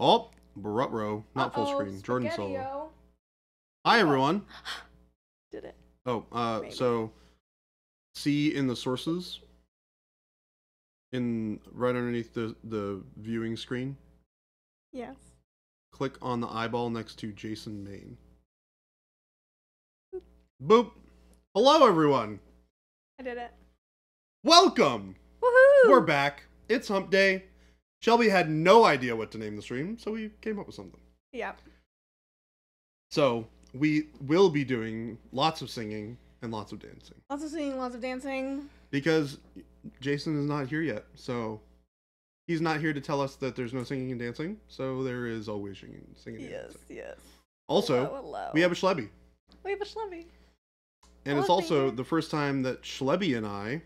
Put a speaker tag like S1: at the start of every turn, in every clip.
S1: Oh, Barutro, not full screen. Jordan solo.
S2: Spaghetti-o.
S1: Hi everyone.
S2: Did it?
S1: Oh,
S2: Maybe.
S1: so see in the sources, right underneath the viewing screen,
S2: Yes.
S1: click on the eyeball next to Jason Main. Boop. Hello everyone.
S2: I did it.
S1: Welcome.
S2: Woohoo!
S1: We're back. It's Hump Day. Shelby had no idea what to name the stream, so we came up with something.
S2: Yeah.
S1: So we will be doing lots of singing and lots of dancing.
S2: Lots of singing, lots of dancing.
S1: Because Jason is not here yet, so he's not here to tell us that there's no singing and dancing, so there is always singing and dancing.
S2: Yes.
S1: Also,
S2: hello.
S1: we have a Schlebby.
S2: We have a Schlebby.
S1: And
S2: Hello,
S1: it's also
S2: Finger.
S1: the first time that Schlebby and I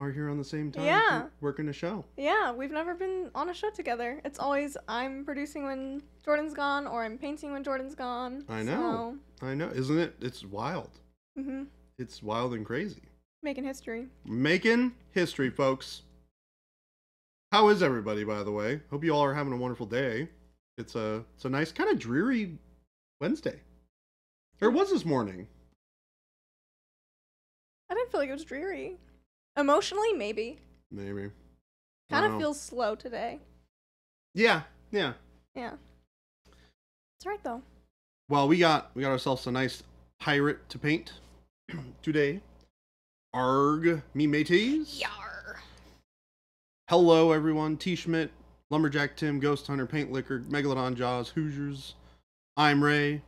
S1: are here on the same time
S2: Yeah.
S1: working a show.
S2: Yeah, we've never been on a show together. It's always I'm producing when Jordan's gone, or I'm painting when Jordan's gone.
S1: I know. I know. Isn't it? It's wild.
S2: Mm-hmm.
S1: It's wild and crazy.
S2: Making history.
S1: Making history, folks. How is everybody, by the way? Hope you all are having a wonderful day. It's a nice, kind of dreary Wednesday. Or it was this morning.
S2: I didn't feel like it was dreary. Emotionally, maybe.
S1: Maybe.
S2: Kind of feels slow today.
S1: Yeah.
S2: Yeah. It's alright though.
S1: Well, we got ourselves a nice pirate to paint today. Arg, me mateys.
S2: Yar.
S1: Hello, everyone. T. Schmidt, Lumberjack Tim, Ghost Hunter, Paint Liquor, Megalodon Jaws, Hoosiers. I'm Ray.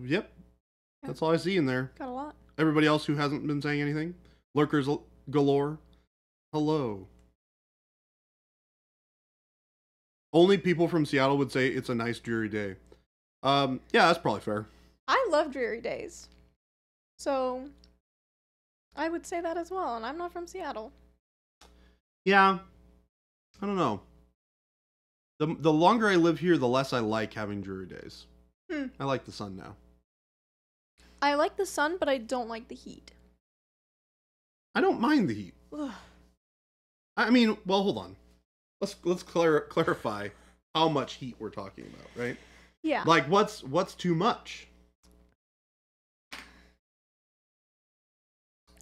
S1: Yep. That's all I see in there.
S2: Got a lot.
S1: Everybody else who hasn't been saying anything. Lurkers galore. Hello. Only people from Seattle would say it's a nice dreary day. Yeah, that's probably fair.
S2: I love dreary days. So, I would say that as well, and I'm not from Seattle.
S1: Yeah. I don't know. The longer I live here, the less I like having dreary days. I like the sun now.
S2: I like the sun, but I don't like the heat.
S1: I don't mind the heat.
S2: Ugh.
S1: I mean, well, hold on. Let's clarify how much heat we're talking about, right?
S2: Yeah.
S1: Like, what's too much?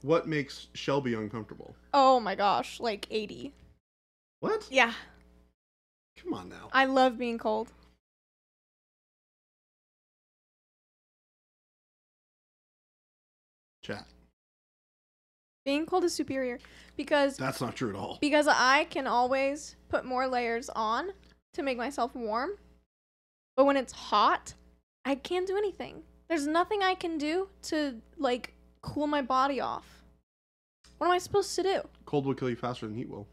S1: What makes Shelby uncomfortable?
S2: Oh my gosh, like 80.
S1: What?
S2: Yeah.
S1: Come on now.
S2: I love being cold.
S1: Chat.
S2: Being cold is superior because
S1: That's not true at all.
S2: because I can always put more layers on to make myself warm. But when it's hot, I can't do anything. There's nothing I can do to like cool my body off. What am I supposed to do?
S1: Cold will kill you faster than heat will.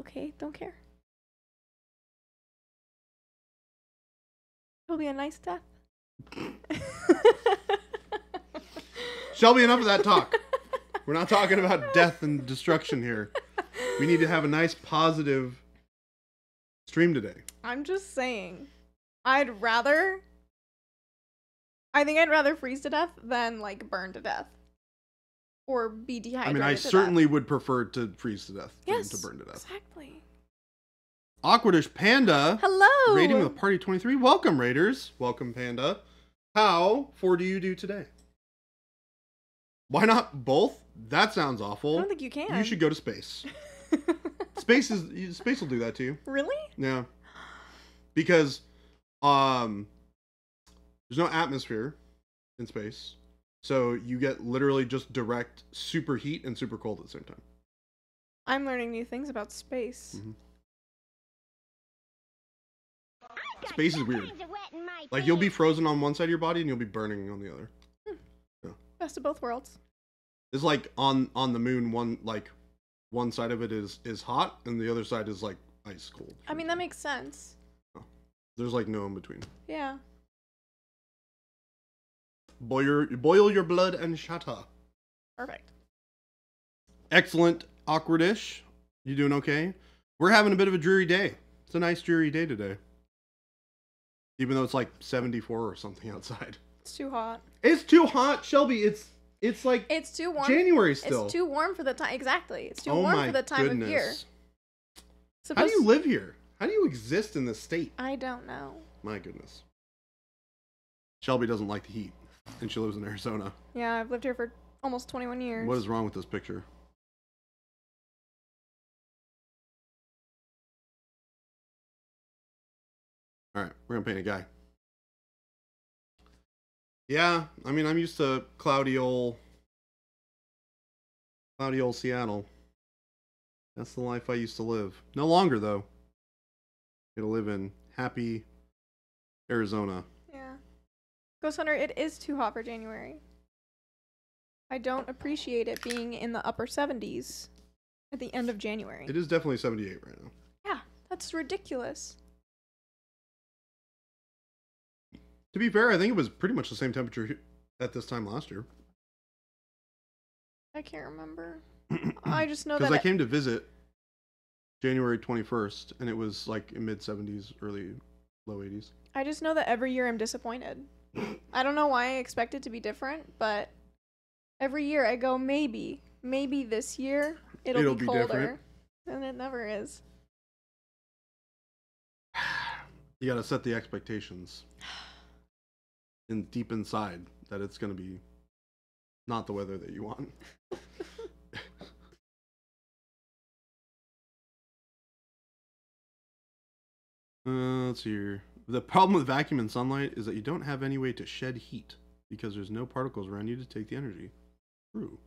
S2: Okay, don't care. It'll be a nice death.
S1: Shelby, enough of that talk. We're not talking about death and destruction here. We need to have a nice positive stream today.
S2: I'm just saying. I think I'd rather freeze to death than like burn to death. Or be dehydrated.
S1: I mean, I certainly would prefer to freeze to death than to burn to death.
S2: Exactly.
S1: Awkwardish Panda.
S2: Hello.
S1: Rating with Party 23. Welcome, Raiders. Welcome, Panda. How do you do today? Why not both? That sounds awful.
S2: I don't think you can.
S1: You should go to space. Space will do that to you.
S2: Really?
S1: Yeah. Because there's no atmosphere in space. So you get literally just direct super heat and super cold at the same time.
S2: I'm learning new things about space.
S1: Mm-hmm. Space is weird. Like, you'll be frozen on one side of your body and you'll be burning on the other. Yeah.
S2: Best of both worlds.
S1: It's like on the moon, one side of it is hot and the other side is like ice cold.
S2: I mean, that makes sense.
S1: Oh. There's like no in between.
S2: Yeah.
S1: Boil your blood and shatter.
S2: Perfect.
S1: Excellent, Awkwardish. You doing okay? We're having a bit of a dreary day. It's a nice dreary day today. Even though it's like 74 or something outside.
S2: It's too hot.
S1: It's too hot, Shelby. It's like
S2: It's too warm.
S1: January still.
S2: It's too warm for the time. Exactly. It's too
S1: Oh
S2: warm
S1: my
S2: for the time
S1: goodness.
S2: of year.
S1: How do you live here? How do you exist in this state?
S2: I don't know.
S1: My goodness. Shelby doesn't like the heat, and she lives in Arizona.
S2: Yeah, I've lived here for almost 21 years.
S1: What is wrong with this picture? All right, we're gonna paint a guy. Yeah, I mean, I'm used to cloudy old Seattle. That's the life I used to live. No longer, though. Gonna live in happy Arizona.
S2: Yeah. Ghost Hunter, it is too hot for January. I don't appreciate it being in the upper 70s at the end of January.
S1: It is definitely 78 right now.
S2: Yeah, that's ridiculous.
S1: To be fair, I think it was pretty much the same temperature at this time last year.
S2: I can't remember. I just know that...
S1: Because I came to visit January 21st, and it was like in mid-70s, low 80s.
S2: I just know that every year I'm disappointed. I don't know why I expect it to be different, but every year I go, maybe this year it'll be colder. Different. And it never is.
S1: You gotta set the expectations. And deep inside that it's gonna be not the weather that you want. Let's see here. The problem with vacuum and sunlight is that you don't have any way to shed heat because there's no particles around you to take the energy. True.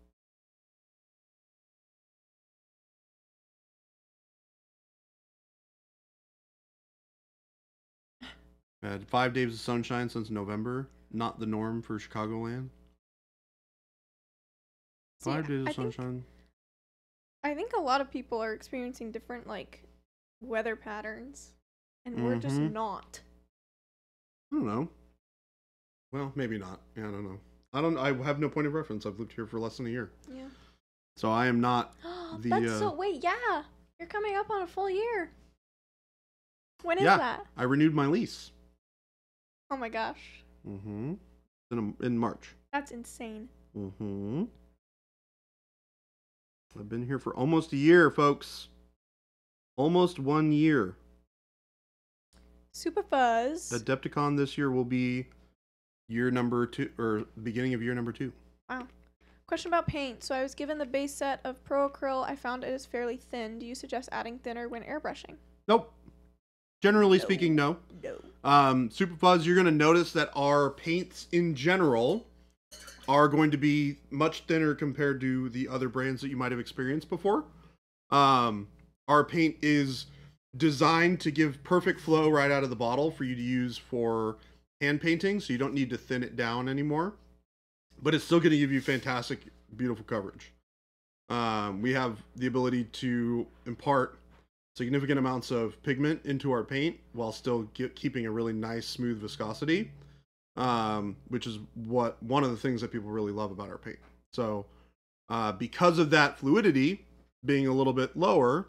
S1: Had 5 days of sunshine since November. Not the norm for Chicagoland. 5 days of sunshine.
S2: I think a lot of people are experiencing different weather patterns, and we're just not.
S1: I don't know. Well, maybe not. Yeah, I don't know. I have no point of reference. I've lived here for less than a year.
S2: Yeah.
S1: So I am not the...
S2: Wait, yeah. You're coming up on a full year. When is that?
S1: I renewed my lease.
S2: Oh my gosh.
S1: Mm-hmm. In March.
S2: That's insane.
S1: Mm-hmm. I've been here for almost a year, folks. Almost 1 year.
S2: Super fuzz.
S1: Adepticon this year will be year number 2, or beginning of year number 2.
S2: Wow. Question about paint. So I was given the base set of Pro Acryl. I found it is fairly thin. Do you suggest adding thinner when airbrushing?
S1: Nope. Generally speaking, no.
S2: No.
S1: Super Fuzz, you're going to notice that our paints in general are going to be much thinner compared to the other brands that you might have experienced before. Our paint is designed to give perfect flow right out of the bottle for you to use for hand painting, so you don't need to thin it down anymore. But it's still going to give you fantastic, beautiful coverage. We have the ability to impart significant amounts of pigment into our paint while still keeping a really nice, smooth viscosity, which is one of the things that people really love about our paint. So because of that fluidity being a little bit lower,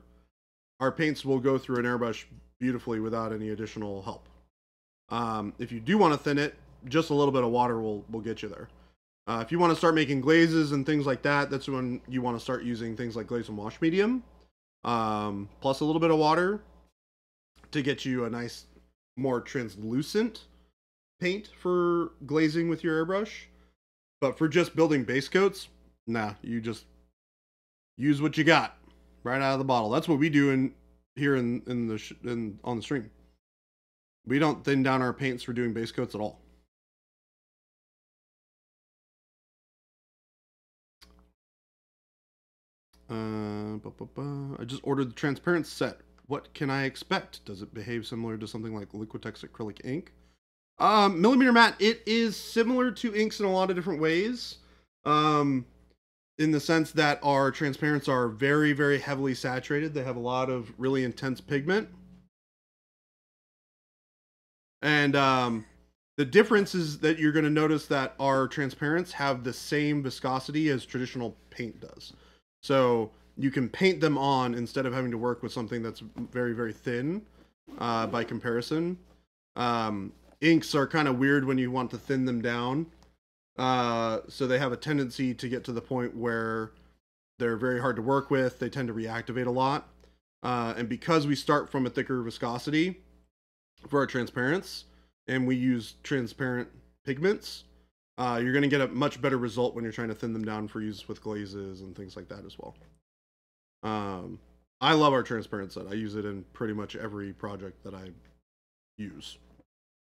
S1: our paints will go through an airbrush beautifully without any additional help. If you do want to thin it, just a little bit of water will get you there. If you want to start making glazes and things like that, that's when you want to start using things like glaze and wash medium, plus a little bit of water to get you a nice, more translucent paint for glazing with your airbrush. But for just building base coats, nah, you just use what you got right out of the bottle. That's what we do here on the stream. We don't thin down our paints for doing base coats at all. I just ordered the transparent set. What can I expect? Does it behave similar to something like Liquitex acrylic ink? Millimeter matte, it is similar to inks in a lot of different ways. In the sense that our transparents are very, very heavily saturated. They have a lot of really intense pigment. And the difference is that you're going to notice that our transparents have the same viscosity as traditional paint does. So you can paint them on instead of having to work with something that's very, very thin by comparison. Inks are kind of weird when you want to thin them down. So they have a tendency to get to the point where they're very hard to work with. They tend to reactivate a lot. And because we start from a thicker viscosity for our transparents, and we use transparent pigments, you're going to get a much better result when you're trying to thin them down for use with glazes and things like that as well. I love our transparent set. I use it in pretty much every project that I use,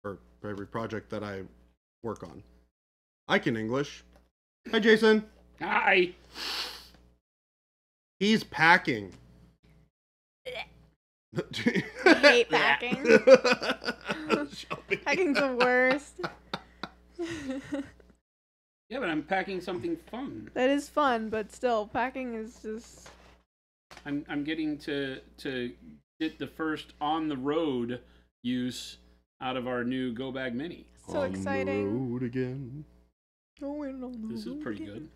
S1: or every project that I work on. I can English. Hi, Jason.
S3: Hi.
S1: He's packing.
S2: I hate packing.
S1: Shelby.
S2: Packing's the worst.
S3: Yeah, but I'm packing something fun.
S2: That is fun, but still, packing is just...
S3: I'm getting to get the first on the road use out of our new Go Bag Mini.
S2: so exciting.
S1: On the road again.
S2: Going on the
S3: This is
S2: road
S3: pretty
S2: again.
S3: good.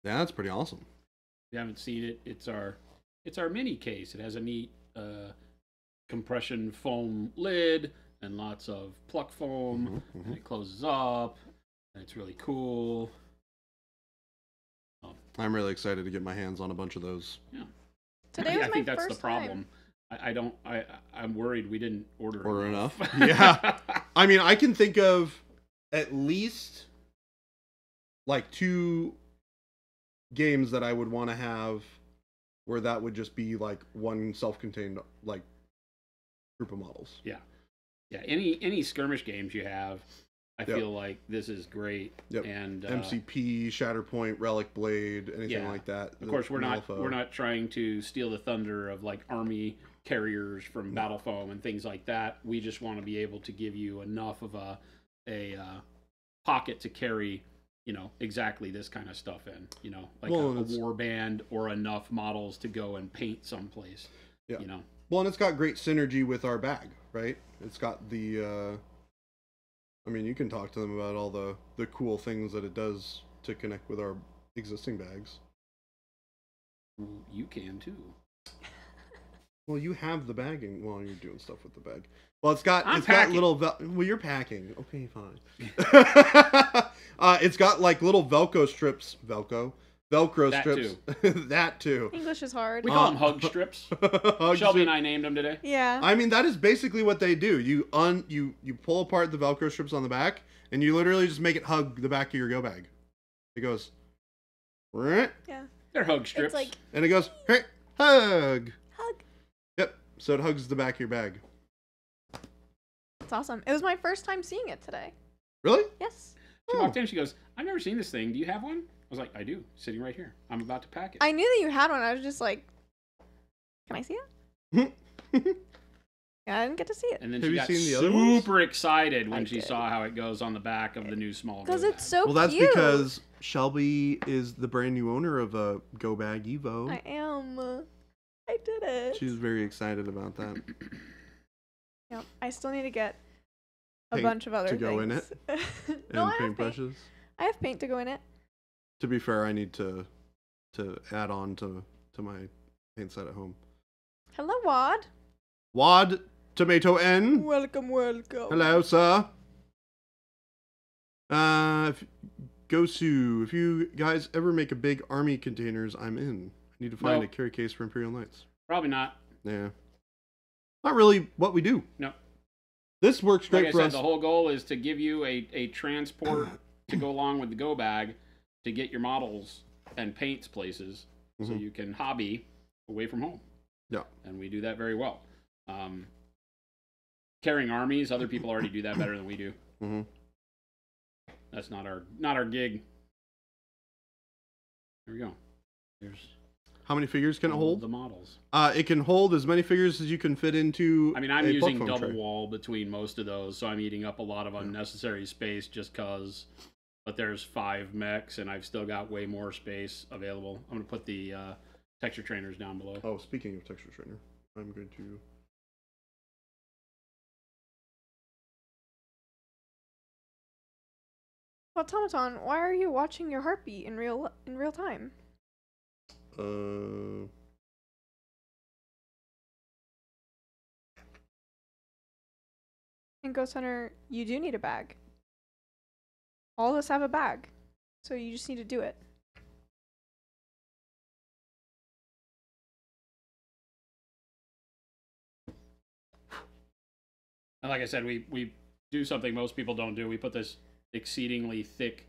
S1: Yeah, that's pretty awesome.
S3: If you haven't seen it, it's our mini case. It has a neat compression foam lid and lots of pluck foam. And it closes up. And it's really cool.
S1: I'm really excited to get my hands on a bunch of those.
S3: Yeah.
S2: Today was
S3: I
S2: my
S3: think that's
S2: first
S3: the problem. I'm worried we didn't order
S1: enough. Yeah. I mean, I can think of at least like 2 games that I would want to have where that would just be like one self-contained like group of models.
S3: Yeah. Any skirmish games you have, I
S1: Yep.
S3: feel like this is great.
S1: Yep.
S3: And
S1: MCP, Shatterpoint, Relic Blade, anything
S3: Yeah.
S1: like that.
S3: of course, we're not trying to steal the thunder of like army carriers from Battle Foam and things like that. We just want to be able to give you enough of a pocket to carry, exactly this kind of stuff in. Like a war band or enough models to go and paint someplace.
S1: Yeah. Well, and it's got great synergy with our bag, right? It's got the I mean, you can talk to them about all the cool things that it does to connect with our existing bags.
S3: Well, you can too.
S1: Well, you have the bagging while you're doing stuff with the bag. Well, it's got
S3: packing.
S1: little well, you're packing. Okay, fine. It's got like little Velcro strips. Velcro
S3: That
S1: strips. That too.
S2: English is hard.
S3: We call them hug strips.
S1: Hug
S3: Shelby
S1: strip.
S3: and I named them today.
S2: Yeah.
S1: I mean, that is basically what they do. You pull apart the Velcro strips on the back, and you literally just make it hug the back of your go bag. It goes, "Rrrt,"
S2: Yeah.
S3: They're hug strips.
S2: It's like
S1: and it goes, "Hey, hug."
S2: hug.
S1: Yep. So it hugs the back of your bag.
S2: It's awesome. It was my first time seeing it today.
S1: Really?
S2: Yes.
S3: She walked in, she goes, I've never seen this thing. Do you have one? I was like, I do. Sitting right here. I'm about to pack it.
S2: I knew that you had one. I was just like, can I see it? Yeah, I didn't get to see it.
S3: And then
S1: Have
S3: she
S1: you
S3: got
S1: seen the other ones?
S3: super excited when
S2: I
S3: she
S2: did.
S3: saw how it goes on the back of the new small
S2: Because
S3: go
S2: it's
S3: bag.
S2: so
S1: Well, that's
S2: cute.
S1: because Shelby is the brand new owner of a Go Bag Evo.
S2: I am. I did it.
S1: She's very excited about that.
S2: Yep. I still need to get a
S1: Paint
S2: bunch of other
S1: to
S2: things.
S1: go in it?
S2: No,
S1: And
S2: I have paint.
S1: paintbrushes.
S2: I have paint to go in it.
S1: To be fair, I need to add on to my paint set at home.
S2: Hello, Wad.
S1: Wad Tomato N.
S2: Welcome.
S1: Hello, sir. Gosu, if you guys ever make a big army containers, I'm in. I need to find
S3: No.
S1: a carry case for Imperial Knights.
S3: Probably not.
S1: Yeah. Not really what we do.
S3: No.
S1: This works great
S3: Like I
S1: for
S3: said,
S1: us.
S3: the whole goal is to give you a transport to go along with the go bag to get your models and paints places so
S1: Mhm.
S3: you can hobby away from home.
S1: Yeah.
S3: And we do that very well. Carrying armies, other people already do that better than we do.
S1: Mm-hmm.
S3: That's not our gig. There we go. There's
S1: How many figures can it
S3: all
S1: hold?
S3: the models.
S1: It can hold as many figures as you can fit into.
S3: I mean, I'm
S1: a
S3: using
S1: buck foam
S3: double
S1: tray.
S3: wall between most of those, so I'm eating up a lot of unnecessary space just because. But there's 5 mechs, and I've still got way more space available. I'm gonna put the texture trainers down below.
S1: Oh, speaking of texture trainer, I'm going to.
S2: Automaton, why are you watching your heartbeat in real time? In Ghost Hunter, you do need a bag. All of us have a bag, so you just need to do it.
S3: And like I said, we do something most people don't do. We put this exceedingly thick,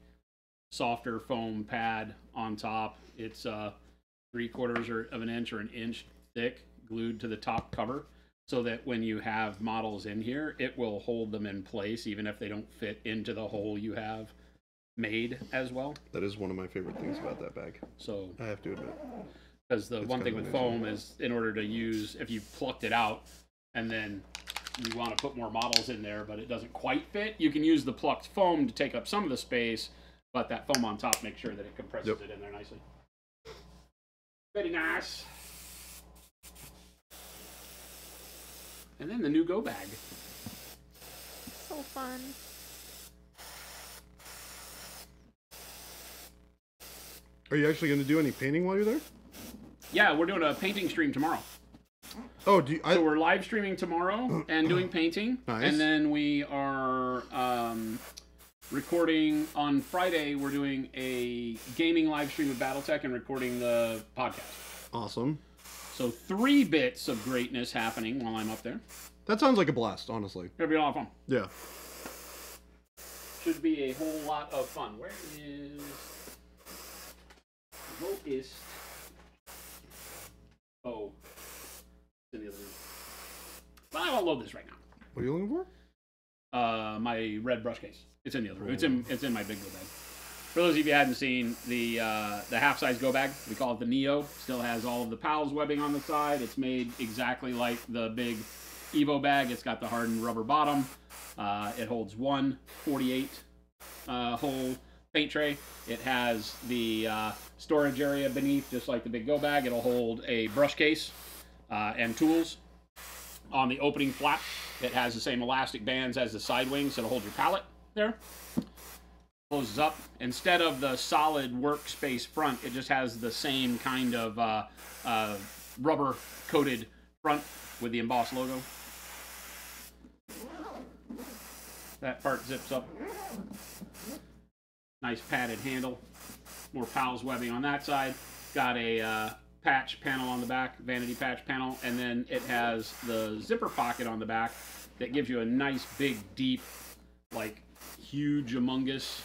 S3: softer foam pad on top. It's 3/4 of an inch or an inch thick, glued to the top cover, so that when you have models in here, it will hold them in place, even if they don't fit into the hole you have made as well.
S1: That is one of my favorite things about that bag.
S3: So
S1: I have to admit.
S3: because the one thing with foam is, in order to use, if you plucked it out and then you want to put more models in there, but it doesn't quite fit, you can use the plucked foam to take up some of the space, but that foam on top makes sure that it compresses it in there nicely. Very nice. And then the new go bag.
S2: So fun.
S1: Are you actually going to do any painting while you're there?
S3: Yeah, we're doing a painting stream tomorrow.
S1: Oh,
S3: so we're live streaming tomorrow and doing painting.
S1: Nice.
S3: And then we are recording on Friday. We're doing a gaming live stream of BattleTech and recording the podcast.
S1: Awesome.
S3: So 3 bits of greatness happening while I'm up there.
S1: That sounds like a blast, honestly.
S3: It'll be a lot of fun.
S1: Yeah.
S3: Should be a whole lot of fun. Where is lowest? Oh, it's in the other room. But I won't load this right now.
S1: What are you looking for?
S3: My red brush case. It's in the other room. It's in my big go bag. For those of you who hadn't seen, the half-size go bag, we call it the Neo, still has all of the PALS webbing on the side. It's made exactly like the big Evo bag. It's got the hardened rubber bottom. It holds one 48 hole paint tray. It has the storage area beneath, just like the big go bag. It'll hold a brush case and tools. On the opening flap, it has the same elastic bands as the side wings, so it'll hold your pallet there. Closes up. Instead of the solid workspace front, it just has the same kind of rubber coated front with the embossed logo. That part zips up. Nice padded handle. More PALS webbing on that side. Got a patch panel on the back, vanity patch panel, and then it has the zipper pocket on the back that gives you a nice big deep, like humongous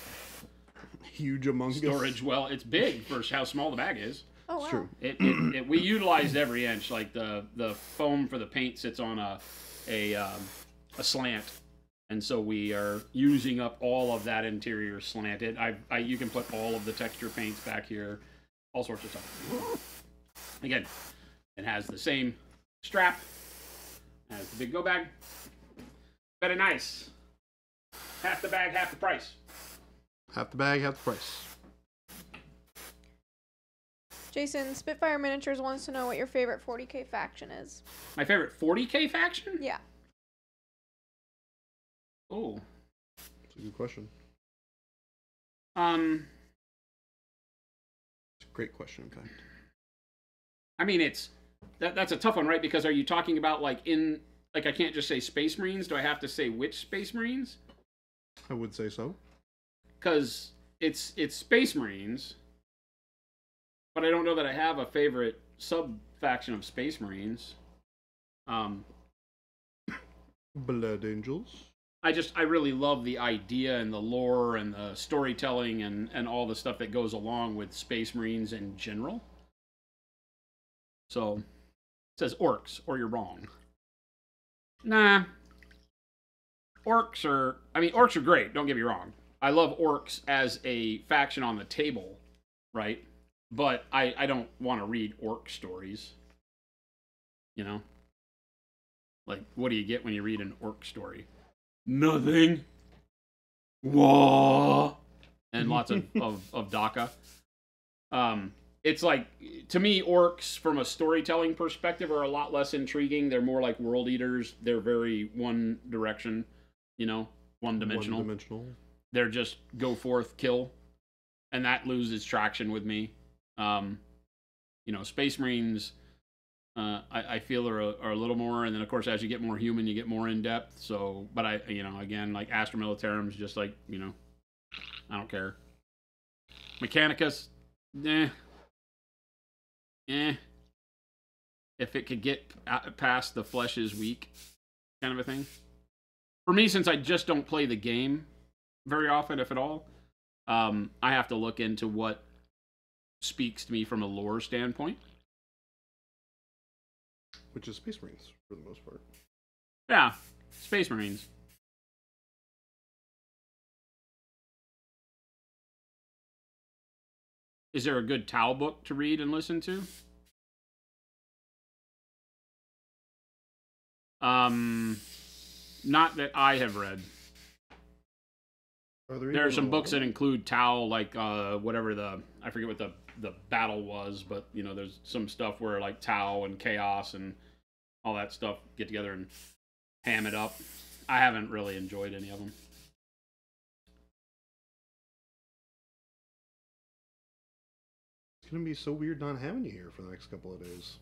S3: storage. Well, it's big for how small the bag is.
S2: Oh, wow.
S1: It's true.
S3: We utilized every inch. Like the foam for the paint sits on a slant, and so we are using up all of that interior slant. You can put all of the texture paints back here, all sorts of stuff. Again, it has the same strap as the big go bag. Very nice. Half the bag, half the price.
S1: Half the bag, half the price.
S2: Jason, Spitfire Miniatures wants to know what your favorite 40K faction is.
S3: My favorite 40K faction?
S2: Yeah.
S3: Oh.
S1: That's a good question.
S3: It's
S1: a great question, in fact.
S3: I mean, that's a tough one, right? Because are you talking about I can't just say Space Marines? Do I have to say which Space Marines?
S1: I would say so.
S3: Because it's Space Marines, but I don't know that I have a favorite sub-faction of Space Marines.
S1: Blood Angels.
S3: I really love the idea and the lore and the storytelling and all the stuff that goes along with Space Marines in general. So, it says orcs, or you're wrong. Nah. Orcs are great, don't get me wrong. I love orcs as a faction on the table, right? But I don't want to read orc stories. You know? Like, what do you get when you read an orc story? Nothing. Whoa. And lots of DACA. It's like, to me, orcs from a storytelling perspective are a lot less intriguing. They're more like world eaters. They're very one direction, one-dimensional.
S1: One-dimensional.
S3: They're just go forth, kill. And that loses traction with me. Space Marines, I feel are a little more, and then of course as you get more human, you get more in depth. So, but again, like Astra Militarum is just like, I don't care. Mechanicus, if it could get past the flesh is weak kind of a thing. For me, since I just don't play the game very often, if at all, I have to look into what speaks to me from a lore standpoint.
S1: Which is Space Marines, for the most part.
S3: Yeah, Space Marines. Is there a good Tau book to read and listen to? Not that I have read. There are some books that include Tau, like whatever I forget what the battle was, but you know, there's some stuff where like Tau and Chaos and all that stuff get together and ham it up. I haven't really enjoyed any of them.
S1: It's gonna be so weird not having you here for the next couple of days.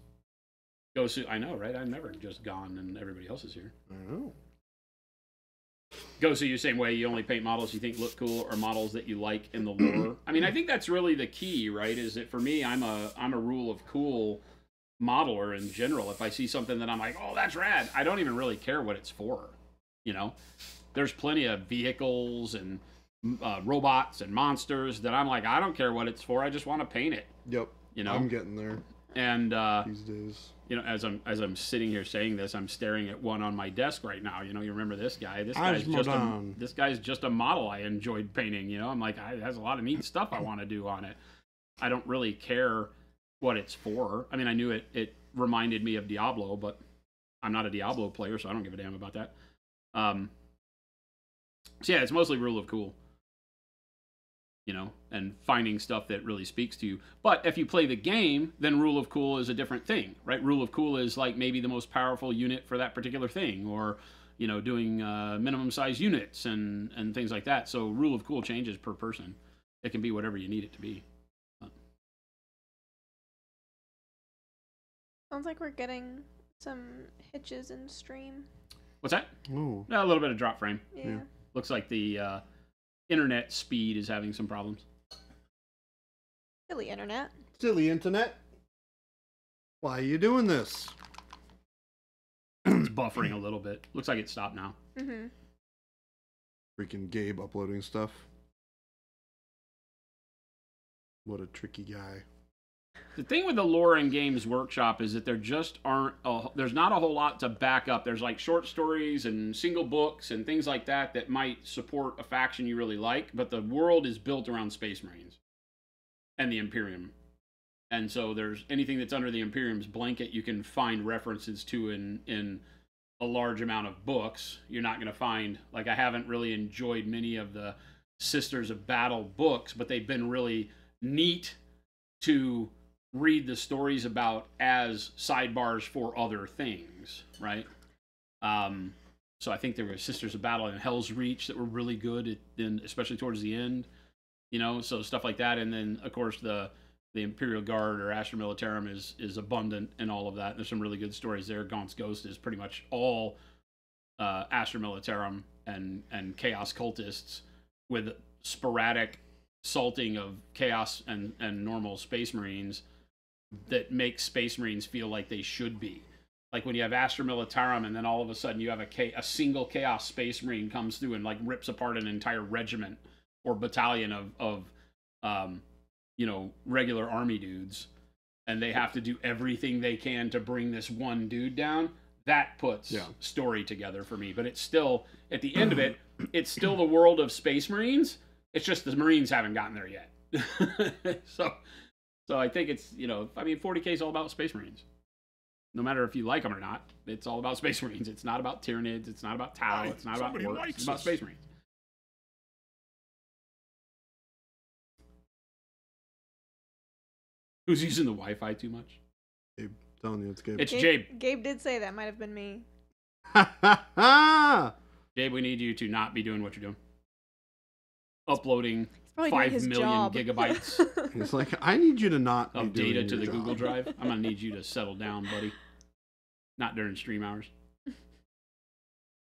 S3: I know, right? I'm never just gone and everybody else is here.
S1: I know.
S3: Go see you same way. You only paint models you think look cool or models that you like in the lore. I mean, I think that's really the key, right? Is that for me, I'm a rule of cool modeler in general. If I see something that I'm like, oh, that's rad, I don't even really care what it's for. You know, there's plenty of vehicles and robots and monsters that I'm like, I don't care what it's for. I just want to paint it.
S1: Yep.
S3: You know,
S1: I'm getting there.
S3: And
S1: these days.
S3: You know, as I'm sitting here saying this, I'm staring at one on my desk right now. You know, you remember this guy? This guy's just a model I enjoyed painting. You know, I'm like, it has a lot of neat stuff I want to do on it. I don't really care what it's for. I mean, I knew it reminded me of Diablo, but I'm not a Diablo player, so I don't give a damn about that. So yeah, it's mostly rule of cool. You know, and finding stuff that really speaks to you. But if you play the game, then rule of cool is a different thing, right? Rule of cool is like maybe the most powerful unit for that particular thing, or, you know, doing minimum size units and things like that. So rule of cool changes per person. It can be whatever you need it to be.
S2: Sounds like we're getting some hitches in stream.
S3: What's that?
S1: Ooh.
S3: A little bit of drop frame.
S2: Yeah.
S3: Looks like the internet speed is having some problems.
S2: Silly internet.
S1: Silly internet. Why are you doing this?
S3: It's buffering a little bit. Looks like it stopped now.
S2: Mm-hmm.
S1: Freaking Gabe uploading stuff. What a tricky guy.
S3: The thing with the lore in Games Workshop is that there just there's not a whole lot to back up. There's like short stories and single books and things like that might support a faction you really like, but the world is built around Space Marines and the Imperium. And so there's anything that's under the Imperium's blanket you can find references to in a large amount of books. You're not going to find, like, I haven't really enjoyed many of the Sisters of Battle books, but they've been really neat to read the stories about as sidebars for other things, right? So I think there were Sisters of Battle and Hell's Reach that were really good, especially towards the end, you know, so stuff like that. And then, of course, the Imperial Guard or Astra Militarum is abundant in all of that. There's some really good stories there. Gaunt's Ghost is pretty much all Astra Militarum and Chaos Cultists with sporadic salting of Chaos and normal Space Marines that makes Space Marines feel like they should be. Like when you have Astra Militarum and then all of a sudden you have a single Chaos Space Marine comes through and like rips apart an entire regiment or battalion of you know, regular army dudes, and they have to do everything they can to bring this one dude down. That puts story together for me. But it's still, at the end of it, it's still the world of Space Marines. It's just the Marines haven't gotten there yet. So I think it's, you know, I mean, 40K is all about Space Marines. No matter if you like them or not, it's all about Space Marines. It's not about Tyranids. It's not about Tau. It's not about Orcs. It's about Space Marines. Who's using the Wi-Fi too much?
S1: Gabe, telling you it's Gabe.
S3: It's Jabe.
S2: Gabe did say that might have been me.
S3: Jabe, we need you to not be doing what you're doing. Uploading 5 million
S2: job.
S3: gigabytes
S1: It's like, I need you to not
S3: of
S1: be
S3: data
S1: doing
S3: to the
S1: your
S3: Google
S1: job.
S3: Drive. I'm going to need you to settle down, buddy. Not during stream hours.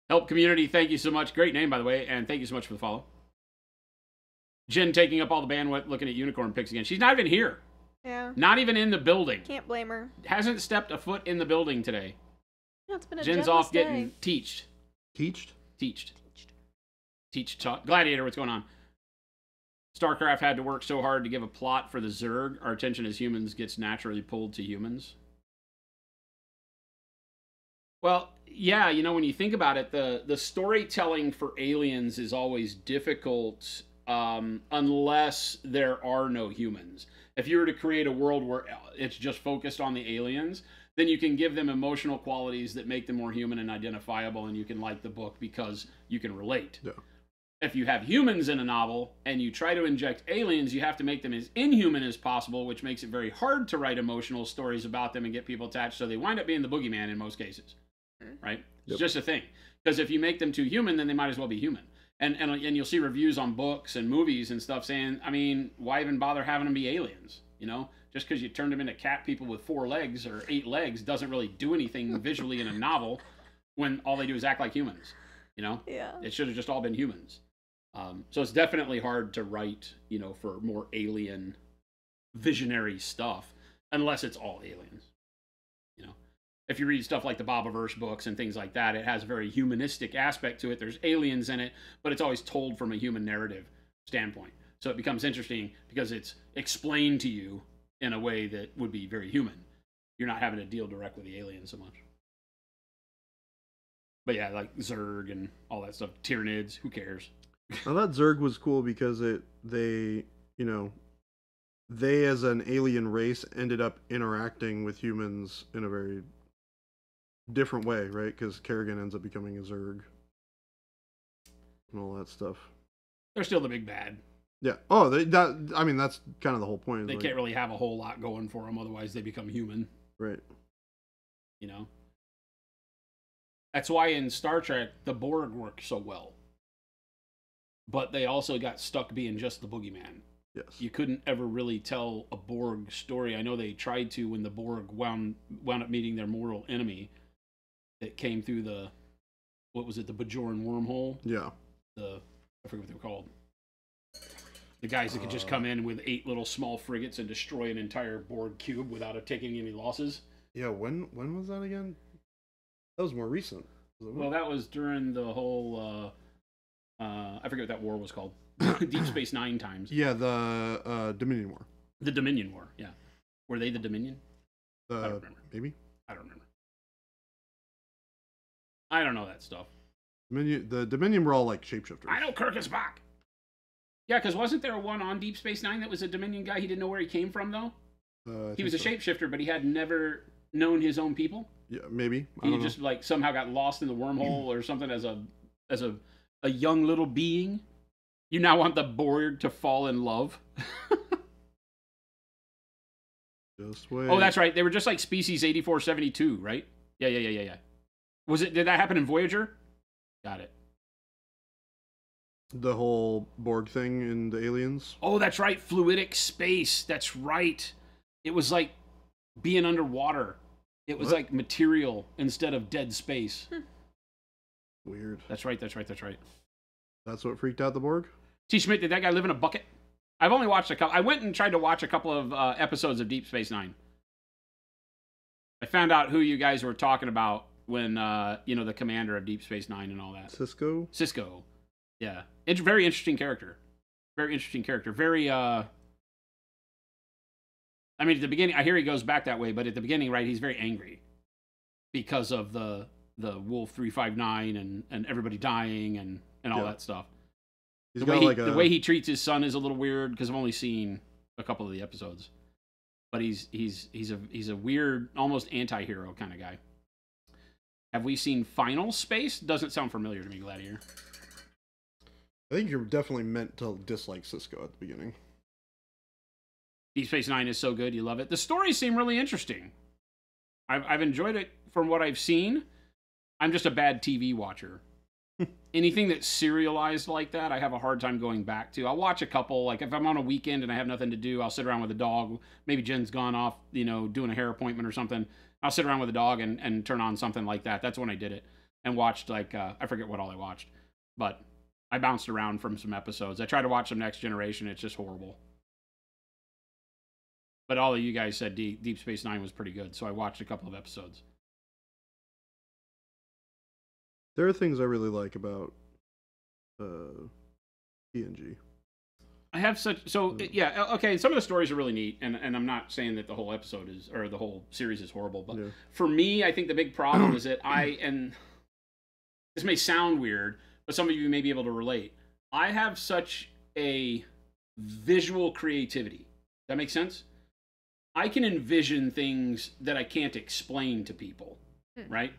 S3: Help Community, thank you so much. Great name, by the way, and thank you so much for the follow. Jen taking up all the bandwidth looking at unicorn pics again. She's not even here.
S2: Yeah.
S3: Not even in the building.
S2: Can't blame her.
S3: Hasn't stepped a foot in the building today.
S2: Yeah, it's been a
S3: Jen's
S2: gentless
S3: off getting
S2: day.
S3: teached.
S1: Teached?
S3: Teached. Gladiator, what's going on? StarCraft had to work so hard to give a plot for the Zerg. Our attention as humans gets naturally pulled to humans. Well, yeah, you know, when you think about it, the storytelling for aliens is always difficult unless there are no humans. If you were to create a world where it's just focused on the aliens, then you can give them emotional qualities that make them more human and identifiable, and you can like the book because you can relate.
S1: Yeah.
S3: If you have humans in a novel and you try to inject aliens, you have to make them as inhuman as possible, which makes it very hard to write emotional stories about them and get people attached, so they wind up being the boogeyman in most cases. Right? It's just a thing. Because if you make them too human, then they might as well be human. And you'll see reviews on books and movies and stuff saying, I mean, why even bother having them be aliens? You know? Just because you turned them into cat people with 4 legs or 8 legs doesn't really do anything visually in a novel when all they do is act like humans. You know?
S2: Yeah.
S3: It should have just all been humans. So it's definitely hard to write, you know, for more alien, visionary stuff, unless it's all aliens. You know, if you read stuff like the Bobaverse books and things like that, it has a very humanistic aspect to it. There's aliens in it, but it's always told from a human narrative standpoint. So it becomes interesting because it's explained to you in a way that would be very human. You're not having to deal directly with the aliens so much. But yeah, like Zerg and all that stuff, Tyranids, who cares?
S1: I thought Zerg was cool because they as an alien race ended up interacting with humans in a very different way, right? Because Kerrigan ends up becoming a Zerg and all that stuff.
S3: They're still the big bad.
S1: Yeah. Oh, I mean, that's kind of the whole point.
S3: They can't really have a whole lot going for them, otherwise they become human.
S1: Right.
S3: You know? That's why in Star Trek, the Borg work so well. But they also got stuck being just the boogeyman.
S1: Yes.
S3: You couldn't ever really tell a Borg story. I know they tried to when the Borg wound up meeting their mortal enemy that came through the, what was it, the Bajoran wormhole?
S1: Yeah.
S3: I forget what they were called. The guys that could just come in with 8 little small frigates and destroy an entire Borg cube without taking any losses.
S1: Yeah, when was that again? That was more recent.
S3: Well, that was during the whole... I forget what that war was called. Deep Space Nine times.
S1: Yeah, the Dominion War.
S3: The Dominion War, yeah. Were they the Dominion? I don't remember.
S1: Maybe?
S3: I don't remember. I don't know that stuff.
S1: The Dominion were all like shapeshifters.
S3: I know Kirk is back. Yeah, because wasn't there one on Deep Space Nine that was a Dominion guy? He didn't know where he came from, though? He was a shapeshifter, but he had never known his own people.
S1: Yeah, maybe.
S3: He just like somehow got lost in the wormhole or something as a young little being. You now want the Borg to fall in love?
S1: Just wait.
S3: Oh, that's right. They were just like Species 8472, right? Yeah. Did that happen in Voyager? Got it.
S1: The whole Borg thing in the Aliens?
S3: Oh, that's right. Fluidic space. That's right. It was like being underwater. It was like material instead of dead space.
S1: Weird.
S3: That's right.
S1: That's what freaked out the Borg?
S3: T. Schmidt, did that guy live in a bucket? I've only watched a couple. I went and tried to watch a couple of episodes of Deep Space Nine. I found out who you guys were talking about when, the commander of Deep Space Nine and all that. Cisco. Yeah. Very interesting character. Very, I mean, at the beginning, I hear he goes back that way, but at the beginning, right, he's very angry because of the Wolf 359 and everybody dying and all that stuff. The way he treats his son is a little weird because I've only seen a couple of the episodes. But he's a weird, almost anti-hero kind of guy. Have we seen Final Space? Doesn't sound familiar to me, Gladiator.
S1: I think you're definitely meant to dislike Cisco at the beginning.
S3: Deep Space Nine is so good, you love it. The stories seem really interesting. I've enjoyed it from what I've seen. I'm just a bad TV watcher. Anything that's serialized like that, I have a hard time going back to. I'll watch a couple. Like if I'm on a weekend and I have nothing to do, I'll sit around with the dog. Maybe Jen's gone off, doing a hair appointment or something. I'll sit around with the dog and turn on something like that. That's when I did it. And watched I forget what all I watched. But I bounced around from some episodes. I tried to watch some Next Generation. It's just horrible. But all of you guys said Deep Space Nine was pretty good. So I watched a couple of episodes.
S1: There are things I really like about TNG.
S3: I have such yeah, okay, some of the stories are really neat, and I'm not saying that the whole episode is or the whole series is horrible, but for me, I think the big problem is that and this may sound weird, but some of you may be able to relate. I have such a visual creativity. That makes sense? I can envision things that I can't explain to people, right?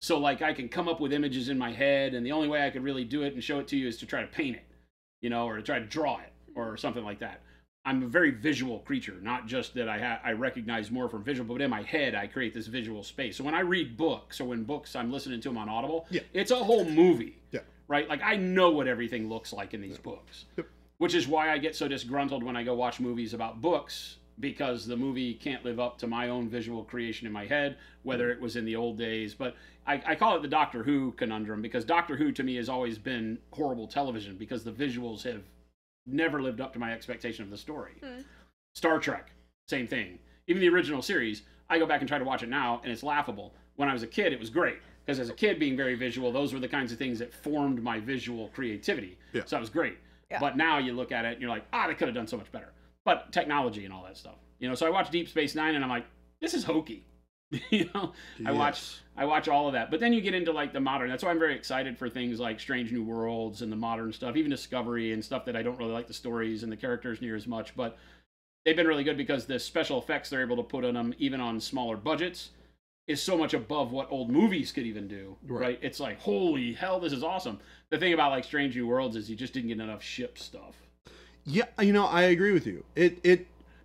S3: So like I can come up with images in my head, and the only way I could really do it and show it to you is to try to paint it, you know, or to try to draw it or something like that. I'm a very visual creature, not just that I recognize more from visual, but in my head I create this visual space. So when I read books, or when books I'm listening to them on Audible, it's a whole movie, right? Like I know what everything looks like in these books, which is why I get so disgruntled when I go watch movies about books, because the movie can't live up to my own visual creation in my head, whether it was in the old days. But I call it the Doctor Who conundrum, because Doctor Who to me has always been horrible television because the visuals have never lived up to my expectation of the story. Star Trek, same thing. Even the original series, I go back and try to watch it now, and it's laughable. When I was a kid, it was great, because as a kid, being very visual, those were the kinds of things that formed my visual creativity. So that was great. But now you look at it, and you're like, they could have done so much better. But technology and all that stuff, you know. So I watch Deep Space Nine, and I'm like, this is hokey, you know. I watch all of that. But then you get into like the modern. That's why I'm very excited for things like Strange New Worlds and the modern stuff, even Discovery and stuff that I don't really like the stories and the characters near as much. But they've been really good because the special effects they're able to put on them, even on smaller budgets, is so much above what old movies could even do. Right? It's like, holy hell, this is awesome. The thing about like Strange New Worlds is you just didn't get enough ship stuff.
S1: Yeah, you know, I agree with you.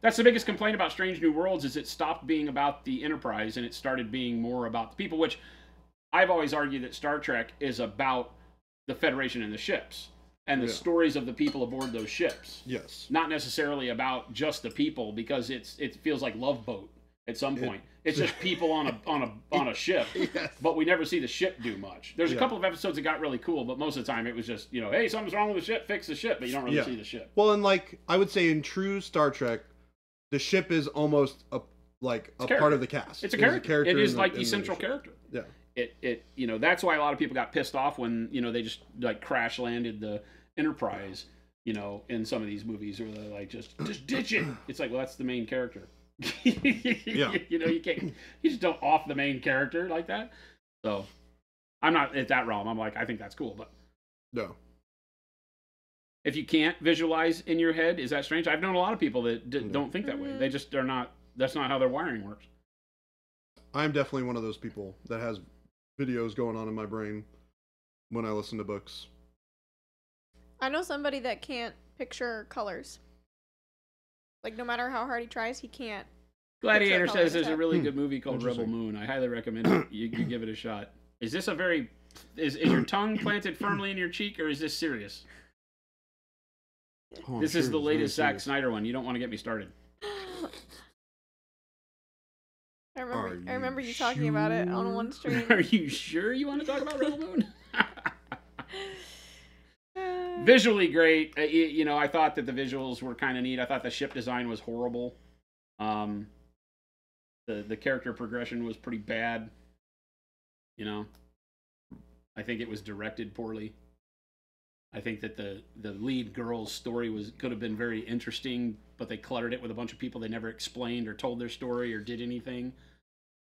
S3: That's the biggest complaint about Strange New Worlds, is it stopped being about the Enterprise and it started being more about the people, which I've always argued that Star Trek is about the Federation and the ships and the stories of the people aboard those ships.
S1: Yes.
S3: Not necessarily about just the people, because it feels like Love Boat at some point. It's just people on a ship, but we never see the ship do much. There's a couple of episodes that got really cool, but most of the time it was just, you know, hey, something's wrong with the ship, fix the ship, but you don't really see the ship.
S1: Well, and like I would say in true Star Trek, the ship is almost a part of the cast.
S3: It's a character. It is like the central character.
S1: Yeah.
S3: It you know, that's why a lot of people got pissed off when, you know, they just like crash landed the Enterprise, you know, in some of these movies where they're like just ditch it. It's like, well, that's the main character. You know, you just don't off the main character like that. So I'm not at that realm. I'm like, I think that's cool, but
S1: no.
S3: If you can't visualize in your head, is that strange? I've known a lot of people that don't think that way. They just are not. That's not how their wiring works.
S1: I'm definitely one of those people that has videos going on in my brain when I listen to books.
S2: I know somebody that can't picture colors. Like, no matter how hard he tries, he can't.
S3: Gladiator says there's a really good movie called Rebel Moon. I highly recommend it. You give it a shot. Is this a very... Is your tongue planted firmly in your cheek, or is this serious? Oh, this is the latest Zack Snyder one. You don't want to get me started.
S2: I remember you talking about it on one stream.
S3: Are you sure you want to talk about Rebel Moon? Visually great. You know, I thought that the visuals were kind of neat. I thought the ship design was horrible. The character progression was pretty bad. You know, I think it was directed poorly. I think that the lead girl's story could have been very interesting, but they cluttered it with a bunch of people they never explained or told their story or did anything.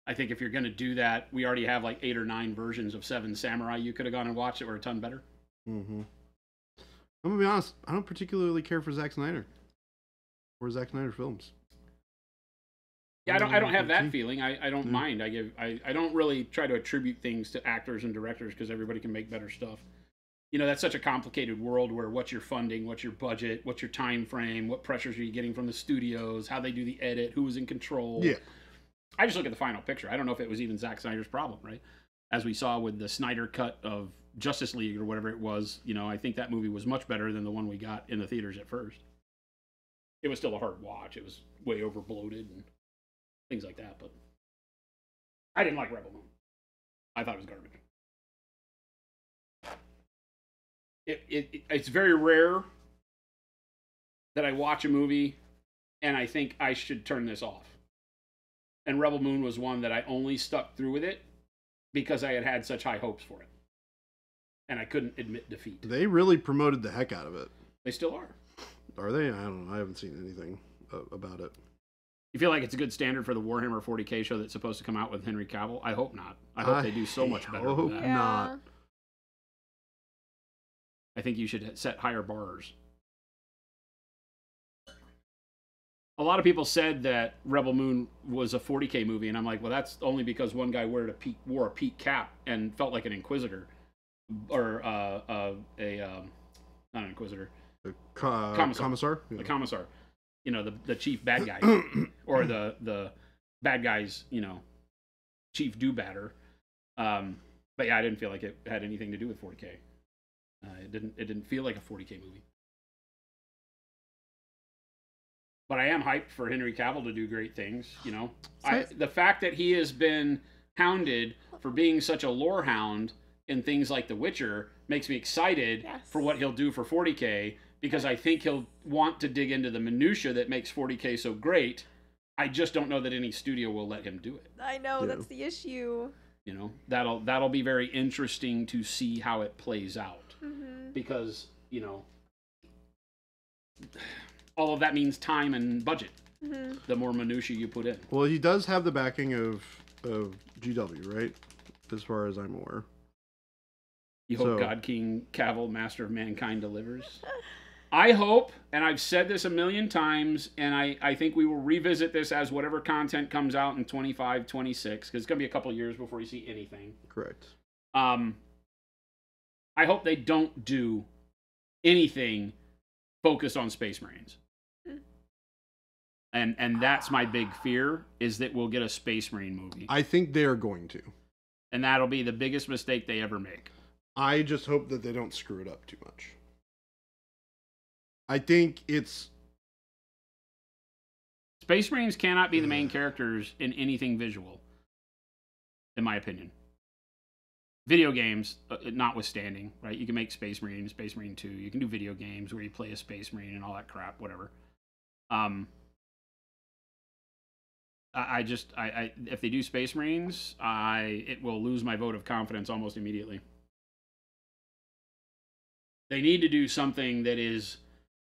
S3: I think if you're going to do that, we already have like 8 or 9 versions of Seven Samurai you could have gone and watched that were a ton better.
S1: Mm-hmm. I'm going to be honest, I don't particularly care for Zack Snyder or Zack Snyder films.
S3: Yeah, I don't have that feeling. I don't mind. I don't really try to attribute things to actors and directors because everybody can make better stuff. You know, that's such a complicated world where what's your funding, what's your budget, what's your time frame, what pressures are you getting from the studios, how they do the edit, who's in control.
S1: Yeah.
S3: I just look at the final picture. I don't know if it was even Zack Snyder's problem, right? As we saw with the Snyder cut of Justice League or whatever it was, you know, I think that movie was much better than the one we got in the theaters at first. It was still a hard watch. It was way over bloated and things like that, but I didn't like Rebel Moon. I thought it was garbage. It's very rare that I watch a movie and I think I should turn this off. And Rebel Moon was one that I only stuck through with it because I had such high hopes for it. and I couldn't admit defeat.
S1: They really promoted the heck out of it.
S3: They still are.
S1: Are they? I don't know. I haven't seen anything about it.
S3: You feel like it's a good standard for the Warhammer 40K show that's supposed to come out with Henry Cavill? I hope not. I hope they do so much better than that.
S2: Yeah.
S1: Not.
S3: I think you should set higher bars. A lot of people said that Rebel Moon was a 40K movie, and I'm like, well, that's only because one guy wore a peak cap and felt like an Inquisitor, or not an Inquisitor,
S1: Commissar.
S3: the Commissar, you know, the chief bad guy, or the bad guy's, you know, chief do-badder. But yeah, I didn't feel like it had anything to do with 40K. It didn't feel like a 40K movie. But I am hyped for Henry Cavill to do great things, you know. The fact that he has been hounded for being such a lore hound in things like The Witcher makes me excited for what he'll do for 40K, because I think he'll want to dig into the minutia that makes 40K so great. I just don't know that any studio will let him do it.
S2: I know, that's the issue.
S3: You know, that'll be very interesting to see how it plays out.
S2: Mm-hmm.
S3: Because, you know, all of that means time and budget.
S2: Mm-hmm.
S3: The more minutia you put in.
S1: Well, he does have the backing of GW, right? As far as I'm aware.
S3: You hope God King Cavill, Master of Mankind, delivers. I hope, and I've said this a million times, and I think we will revisit this as whatever content comes out in 25, 26, because it's going to be a couple of years before you see anything.
S1: Correct.
S3: I hope they don't do anything focused on Space Marines. And that's my big fear, is that we'll get a Space Marine movie.
S1: I think they are going to.
S3: And that'll be the biggest mistake they ever make.
S1: I just hope that they don't screw it up too much. I think it's...
S3: Space Marines cannot be the main characters in anything visual, in my opinion. Video games, notwithstanding, right? You can make Space Marine, Space Marine 2. You can do video games where you play a Space Marine and all that crap, whatever. If they do Space Marines, it will lose my vote of confidence almost immediately. They need to do something that is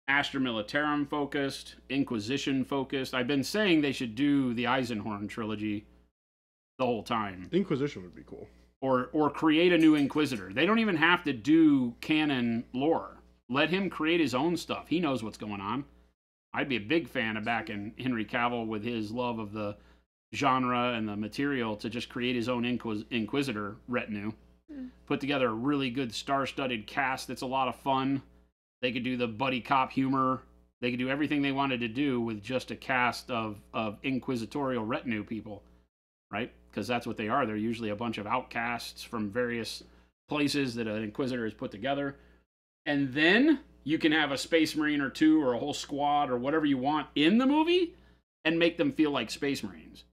S3: Astra Militarum focused, Inquisition focused. I've been saying they should do the Eisenhorn trilogy the whole time.
S1: Inquisition would be cool.
S3: Or create a new Inquisitor. They don't even have to do canon lore. Let him create his own stuff. He knows what's going on. I'd be a big fan of backing Henry Cavill with his love of the genre and the material to just create his own Inquisitor retinue. Put together a really good star-studded cast that's a lot of fun. They could do the buddy cop humor. They could do everything they wanted to do with just a cast of inquisitorial retinue people, right? Because that's what they are. They're usually a bunch of outcasts from various places that an Inquisitor has put together. And then you can have a Space Marine or two or a whole squad or whatever you want in the movie and make them feel like Space Marines.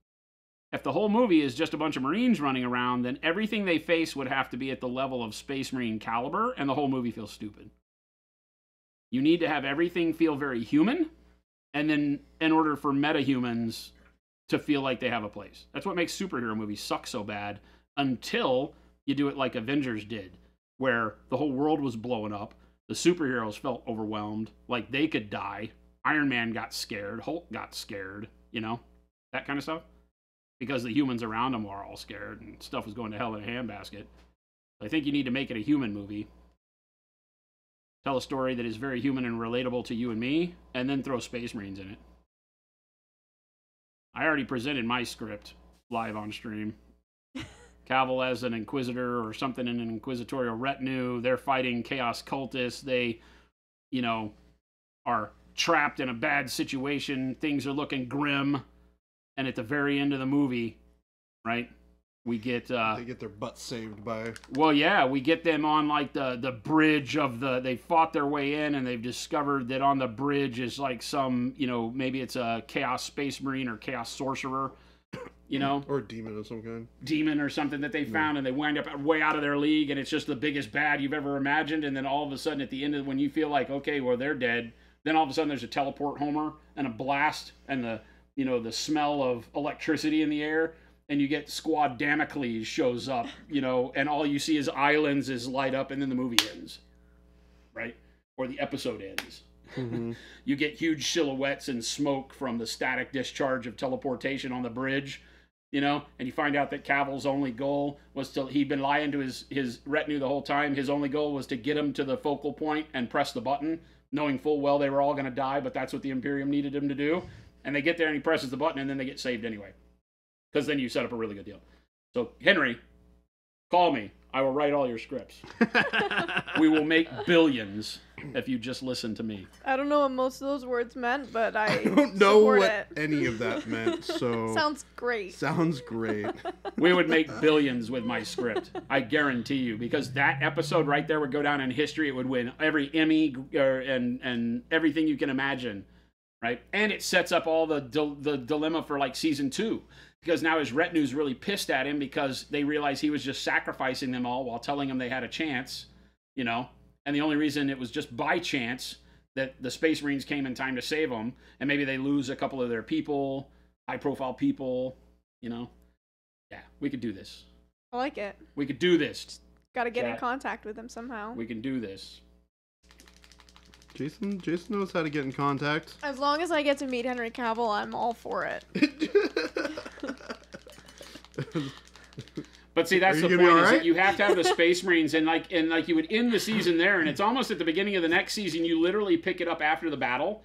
S3: If the whole movie is just a bunch of Marines running around, then everything they face would have to be at the level of Space Marine caliber, and the whole movie feels stupid. You need to have everything feel very human, and then in order for metahumans to feel like they have a place. That's what makes superhero movies suck so bad, until you do it like Avengers did, where the whole world was blowing up, the superheroes felt overwhelmed, like they could die, Iron Man got scared, Hulk got scared, you know, that kind of stuff. Because the humans around them were all scared and stuff was going to hell in a handbasket. I think you need to make it a human movie. Tell a story that is very human and relatable to you and me, and then throw Space Marines in it. I already presented my script live on stream. Cavill as an Inquisitor or something in an inquisitorial retinue. They're fighting Chaos cultists. They, you know, are trapped in a bad situation. Things are looking grim. And at the very end of the movie, right, we get...
S1: they get their butts saved by...
S3: Well, yeah, we get them on, like, the bridge of the... They fought their way in, and they've discovered that on the bridge is, like, some, you know, maybe it's a Chaos Space Marine or Chaos Sorcerer, you know?
S1: Or a demon of some kind.
S3: Demon or something that they found, and they wind up way out of their league, and it's just the biggest bad you've ever imagined, and then all of a sudden, at the end of when you feel like, okay, well, they're dead, then all of a sudden there's a teleport Homer and a blast, and the... you know, the smell of electricity in the air, and you get Squad Damocles shows up, you know, and all you see is islands is light up, and then the movie ends, right? Or the episode ends.
S1: Mm-hmm.
S3: You get huge silhouettes and smoke from the static discharge of teleportation on the bridge, you know, and you find out that Cavill's only goal was he'd been lying to his retinue the whole time. His only goal was to get him to the focal point and press the button, knowing full well they were all going to die, but that's what the Imperium needed him to do. And they get there and he presses the button and then they get saved anyway. Because then you set up a really good deal. So, Henry, call me. I will write all your scripts. We will make billions if you just listen to me.
S2: I don't know what most of those words meant, but I
S1: don't know
S2: support
S1: what
S2: it.
S1: any of that meant, so...
S2: Sounds great.
S1: Sounds great.
S3: We would make billions with my script. I guarantee you. Because that episode right there would go down in history. It would win every Emmy and everything you can imagine. Right? And it sets up all the dilemma for like season 2. Because now his retinue's really pissed at him because they realize he was just sacrificing them all while telling them they had a chance, you know? And the only reason it was just by chance that the Space Marines came in time to save them, and maybe they lose a couple of their people, high-profile people, you know? Yeah, we could do this.
S2: I like it.
S3: We could do this.
S2: Gotta get in contact with him somehow.
S3: We can do this.
S1: Jason knows how to get in contact.
S2: As long as I get to meet Henry Cavill, I'm all for it.
S3: But see, that's the point, is that you have to have the Space Marines, and like you would end the season there, and it's almost at the beginning of the next season, you literally pick it up after the battle,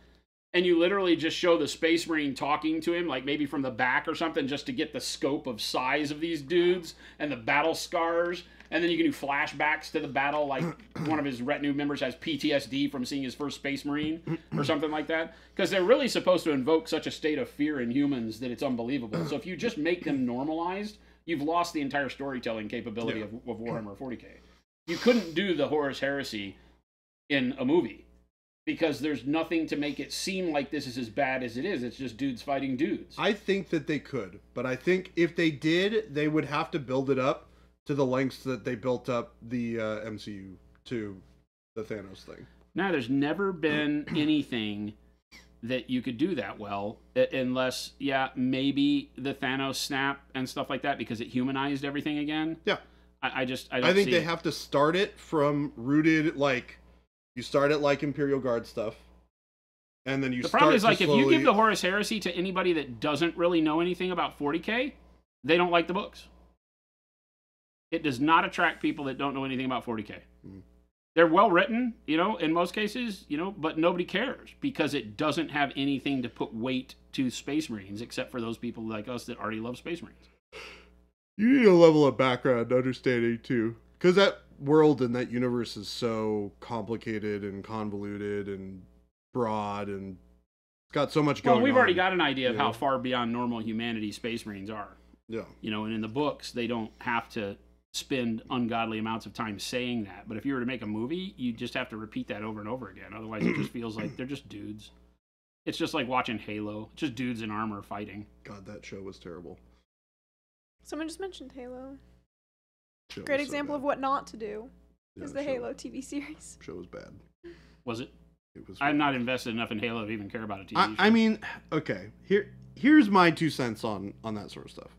S3: and you literally just show the Space Marine talking to him, like maybe from the back or something, just to get the scope of size of these dudes, and the battle scars, and then you can do flashbacks to the battle, like one of his retinue members has PTSD from seeing his first Space Marine, or something like that, because they're really supposed to invoke such a state of fear in humans that it's unbelievable. So if you just make them normalized, you've lost the entire storytelling capability of Warhammer 40k. You couldn't do the Horus Heresy in a movie because there's nothing to make it seem like this is as bad as it is. It's just dudes fighting dudes.
S1: I think that they could, but I think if they did, they would have to build it up to the lengths that they built up the MCU to the Thanos thing.
S3: Now, there's never been anything that you could do that well, unless, maybe the Thanos snap and stuff like that, because it humanized everything again.
S1: Yeah.
S3: I
S1: think they have to start it from rooted, like, you start it like Imperial Guard stuff, and then you
S3: The problem is, like, if you give the Horus Heresy to anybody that doesn't really know anything about 40k, they don't like the books. It does not attract people that don't know anything about 40k. Mm. They're well written, you know, in most cases, you know, but nobody cares because it doesn't have anything to put weight to Space Marines except for those people like us that already love Space Marines.
S1: You need a level of background understanding too, because that world and that universe is so complicated and convoluted and broad and it's got so much going on.
S3: Well, we've already got an idea of how far beyond normal humanity Space Marines are.
S1: Yeah.
S3: You know, and in the books, they don't have to spend ungodly amounts of time saying that. But if you were to make a movie, you just have to repeat that over and over again. Otherwise, it just feels like they're just dudes. It's just like watching Halo. It's just dudes in armor fighting.
S1: God, that show was terrible.
S2: Someone just mentioned Halo.
S1: Show
S2: Great
S1: was so
S2: example
S1: bad.
S2: of what not to do is the
S1: show-
S2: Halo TV series.
S1: Show was bad.
S3: Was it?
S1: It was.
S3: I'm not invested enough in Halo to even care about a TV show.
S1: I mean, okay. Here's my 2 cents on that sort of stuff.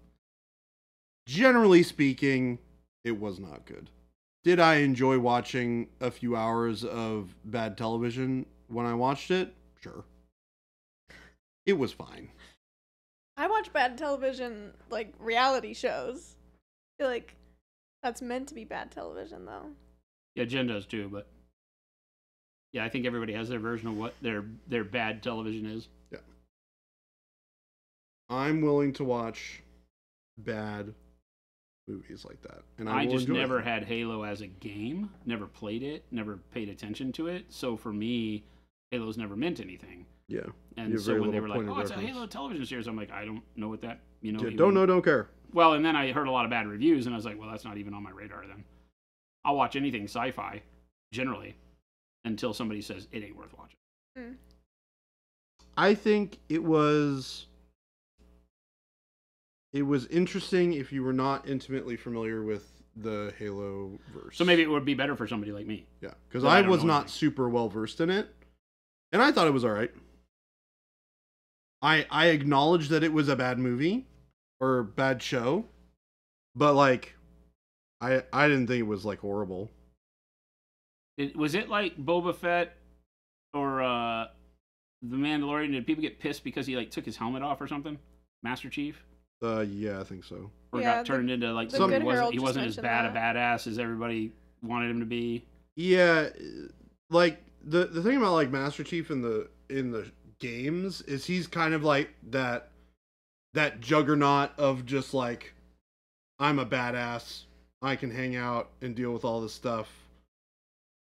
S1: Generally speaking, it was not good. Did I enjoy watching a few hours of bad television when I watched it? Sure. It was fine.
S2: I watch bad television, like reality shows. I feel like that's meant to be bad television, though.
S3: Yeah, Jen does too, but yeah, I think everybody has their version of what their bad television is.
S1: Yeah. I'm willing to watch bad movies like that, and I
S3: just
S1: enjoy
S3: never
S1: it.
S3: had Halo as a game, never played it, never paid attention to it. So for me, Halo's never meant anything.
S1: Yeah.
S3: And so when they were like, "Oh, it's a Halo television series," I'm like, I don't know what that, you know.
S1: Yeah, don't know, don't care.
S3: Well, and then I heard a lot of bad reviews, and I was like, well, that's not even on my radar then. I'll watch anything sci-fi, generally, until somebody says it ain't worth watching.
S2: Mm.
S1: I think it was interesting if you were not intimately familiar with the Halo verse.
S3: So maybe it would be better for somebody like me.
S1: Yeah, because I was not super well versed in it, and I thought it was all right. I acknowledge that it was a bad movie, or bad show, but like I didn't think it was like horrible.
S3: Was it like Boba Fett or the Mandalorian? Did people get pissed because he like took his helmet off or something? Master Chief?
S1: Yeah, I think so.
S3: Or
S2: Yeah,
S3: got turned into like
S2: the
S3: something.
S2: Good Herald
S3: He
S2: just
S3: wasn't as
S2: mentioned
S3: bad a badass as everybody wanted him to be.
S1: Yeah, like the thing about like Master Chief in the games is he's kind of like that juggernaut of just like, I'm a badass, I can hang out and deal with all this stuff,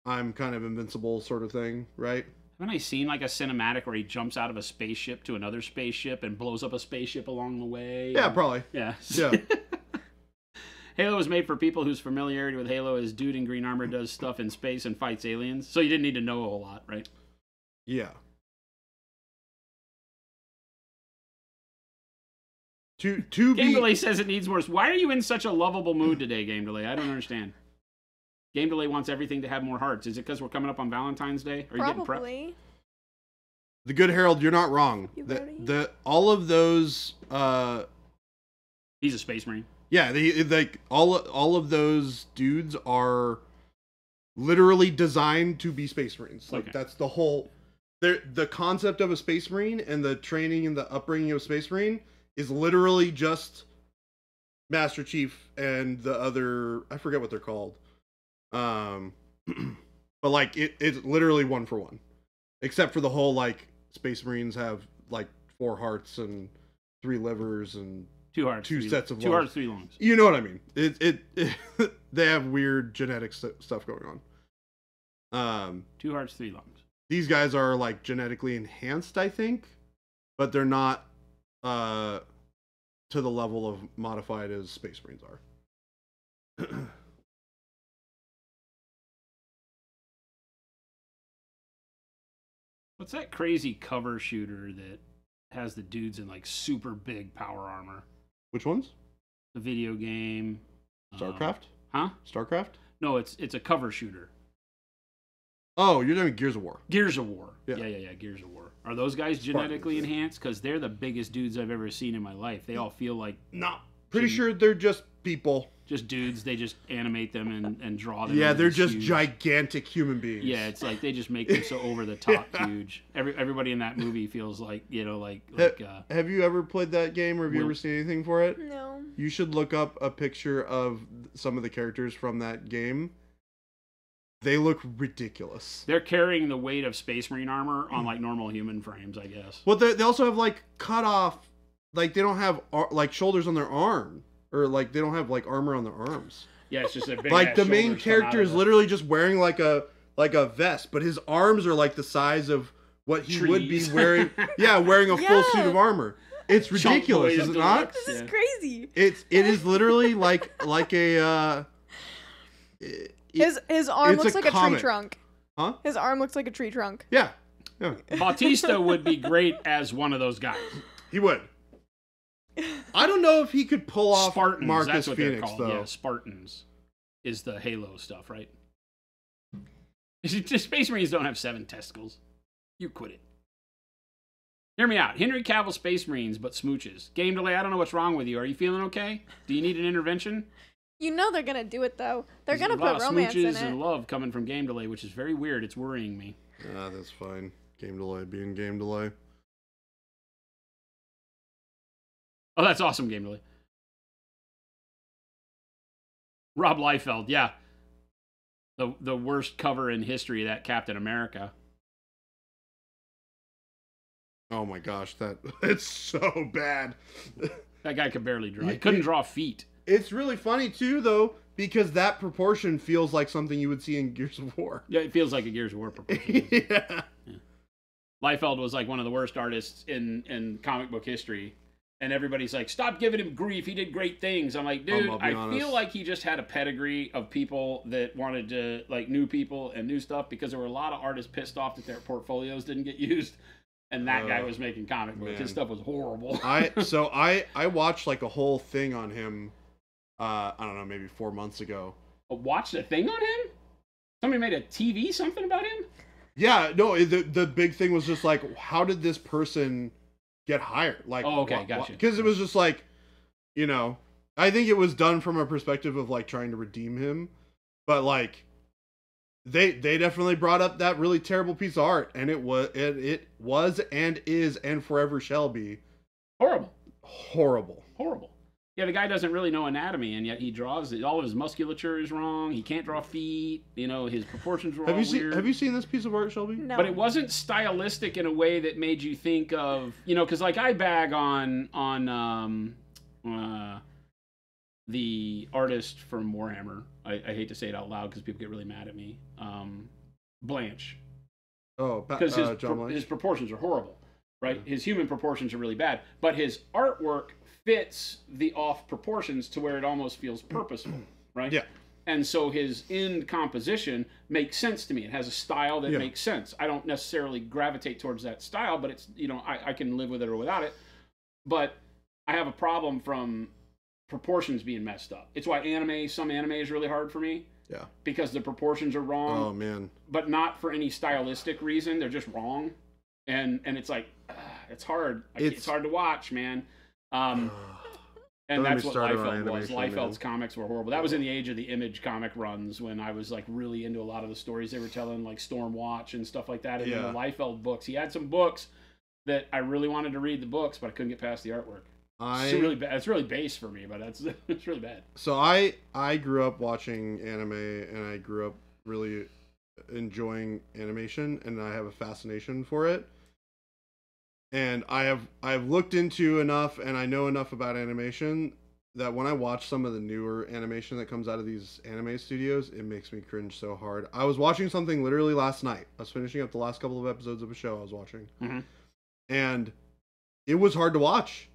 S1: I'm kind of invincible sort of thing, right?
S3: Haven't I seen like a cinematic where he jumps out of a spaceship to another spaceship and blows up a spaceship along the way?
S1: Yeah, probably.
S3: Yeah.
S1: Yeah.
S3: Halo was made for people whose familiarity with Halo is dude in green armor does stuff in space and fights aliens. So you didn't need to know a whole lot, right?
S1: Yeah. To
S3: Game
S1: be
S3: Delay says it needs more. Why are you in such a lovable mood today, Game Delay? I don't understand. Game Delay wants everything to have more hearts. Is it because we're coming up on Valentine's Day? Are you getting prepped?
S2: Probably.
S1: the Good Herald, you're not wrong.
S2: You
S1: The,
S2: ready?
S1: the all of those
S3: He's a space marine.
S1: yeah, they like all of those dudes are literally designed to be space marines. Like
S3: Okay.
S1: that's the whole the concept of a space marine and the training and the upbringing of a space marine is literally just Master Chief and the other, I forget what they're called. But like it's literally one for one. Except for the whole like Space Marines have like 4 hearts and 3 livers and
S3: 2 hearts.
S1: 2 sets of
S3: 2
S1: lungs.
S3: hearts, 3 lungs.
S1: You know what I mean? It they have weird genetic stuff going on.
S3: 2 hearts, 3 lungs.
S1: These guys are like genetically enhanced, I think, but they're not to the level of modified as Space Marines are.
S3: What's that crazy cover shooter that has the dudes in like super big power armor?
S1: Which ones?
S3: The video game.
S1: StarCraft?
S3: Huh?
S1: StarCraft?
S3: No, it's a cover shooter.
S1: Oh, you're doing Gears of War.
S3: Gears of War.
S1: Yeah.
S3: Yeah. Gears of War. Are those guys genetically enhanced? Because they're the biggest dudes I've ever seen in my life. They all feel like
S1: No, pretty sure they're just people.
S3: just dudes. They just animate them and draw them.
S1: Yeah,
S3: into
S1: they're
S3: this
S1: just
S3: huge-
S1: gigantic human beings.
S3: Yeah, it's like they just make them so over the top huge. Everybody in that movie feels like, you know,
S1: Have you ever played that game or have you
S3: Well-
S1: ever seen anything for it?
S2: No.
S1: You should look up a picture of some of the characters from that game. They look ridiculous.
S3: they're carrying the weight of Space Marine armor on like normal human frames, I guess.
S1: Well, they also have like cut off, like they don't have like shoulders on their arm, or like they don't have like armor on their arms.
S3: Yeah, it's just a big
S1: Like
S3: ass
S1: the main
S3: shoulders come out
S1: character
S3: of
S1: is
S3: the
S1: literally just wearing like a vest, but his arms are like the size of what he would be
S3: trees.
S1: wearing. Yeah, wearing a full suit of armor. It's
S3: Chunk
S1: ridiculous,
S3: boy
S1: is it
S3: deluxe.
S1: not?
S2: This is
S3: Yeah.
S2: crazy.
S1: It is literally like a
S2: His arm
S1: it's
S2: looks
S1: a
S2: like a
S1: comic.
S2: tree trunk.
S1: Huh?
S2: His arm looks like a tree trunk.
S1: yeah,
S3: Bautista would be great as one of those guys.
S1: he would. I don't know if he could pull off
S3: Spartans,
S1: Marcus
S3: that's what they're
S1: Phoenix
S3: called.
S1: though.
S3: Yeah, Spartans is the Halo stuff, right? Just Space Marines don't have 7 testicles. You quit it. Hear me out. Henry Cavill Space Marines, but smooches. Game Delay, I don't know what's wrong with you. Are you feeling okay? Do you need an intervention?
S2: You know they're gonna do it though. They're
S3: There's
S2: gonna
S3: a lot
S2: put
S3: of
S2: romance in
S3: smooches and
S2: it.
S3: love coming from Game Delay, which is very weird. It's worrying me.
S1: Ah, that's fine. Game delay being game delay.
S3: Oh, that's awesome, Game Delay. Rob Liefeld, yeah. The worst cover in history of that Captain America.
S1: Oh my gosh, that it's so bad.
S3: That guy could barely draw. He
S1: You-
S3: couldn't
S1: you-
S3: draw feet.
S1: It's really funny too, though, because that proportion feels like something you would see in Gears of War.
S3: Yeah, it feels like a Gears of War proportion.
S1: Yeah.
S3: Liefeld was like one of the worst artists in comic book history. And everybody's like, stop giving him grief. He did great things. I'm like, dude,
S1: I'll be
S3: I
S1: honest.
S3: feel like he just had a pedigree of people that wanted to, like, new people and new stuff, because there were a lot of artists pissed off that their portfolios didn't get used. And that guy was making comic books.
S1: man.
S3: His stuff was horrible.
S1: I watched like a whole thing on him. I don't know, maybe 4 months ago.
S3: Watched a thing on him? Somebody made a TV something about him?
S1: Yeah, no, the big thing was just like, how did this person get hired? Like,
S3: Oh, okay, gotcha.
S1: Because it was just like, you know, I think it was done from a perspective of like trying to redeem him, but like they definitely brought up that really terrible piece of art, and it was and is and forever shall be
S3: Horrible.
S1: horrible.
S3: Yeah, the guy doesn't really know anatomy, and yet he draws it. All of his musculature is wrong. He can't draw feet. You know, his proportions were all weird.
S1: Have you seen this piece of art, Shelby?
S2: No.
S3: But it wasn't stylistic in a way that made you think of, you know, because like I bag on the artist from Warhammer. I hate to say it out loud because people get really mad at me. Blanche,
S1: Oh,
S3: because
S1: John Blanche.
S3: his proportions are horrible, right? His human proportions are really bad, but his artwork fits the off proportions to where it almost feels purposeful, right?
S1: Yeah.
S3: And so his end composition makes sense to me. It has a style that makes sense. I don't necessarily gravitate towards that style, but it's, you know, I can live with it or without it. But I have a problem from proportions being messed up. It's why some anime is really hard for me.
S1: Yeah.
S3: Because the proportions are wrong.
S1: Oh man.
S3: But not for any stylistic reason. They're just wrong. And it's like, it's hard. It's hard to watch, man. And that's what Liefeld was. Liefeld's comics were horrible. That was in the age of the Image comic runs when I was like really into a lot of the stories they were telling, like Stormwatch and stuff like that. And then the Liefeld books. He had some books that I really wanted to read the books, but I couldn't get past the artwork. It's really bad. It's really base for me, but it's really bad.
S1: So I grew up watching anime, and I grew up really enjoying animation, and I have a fascination for it. And I've looked into enough, and I know enough about animation that when I watch some of the newer animation that comes out of these anime studios, it makes me cringe so hard. I was watching something literally last night. I was finishing up the last couple of episodes of a show I was watching, and it was hard to watch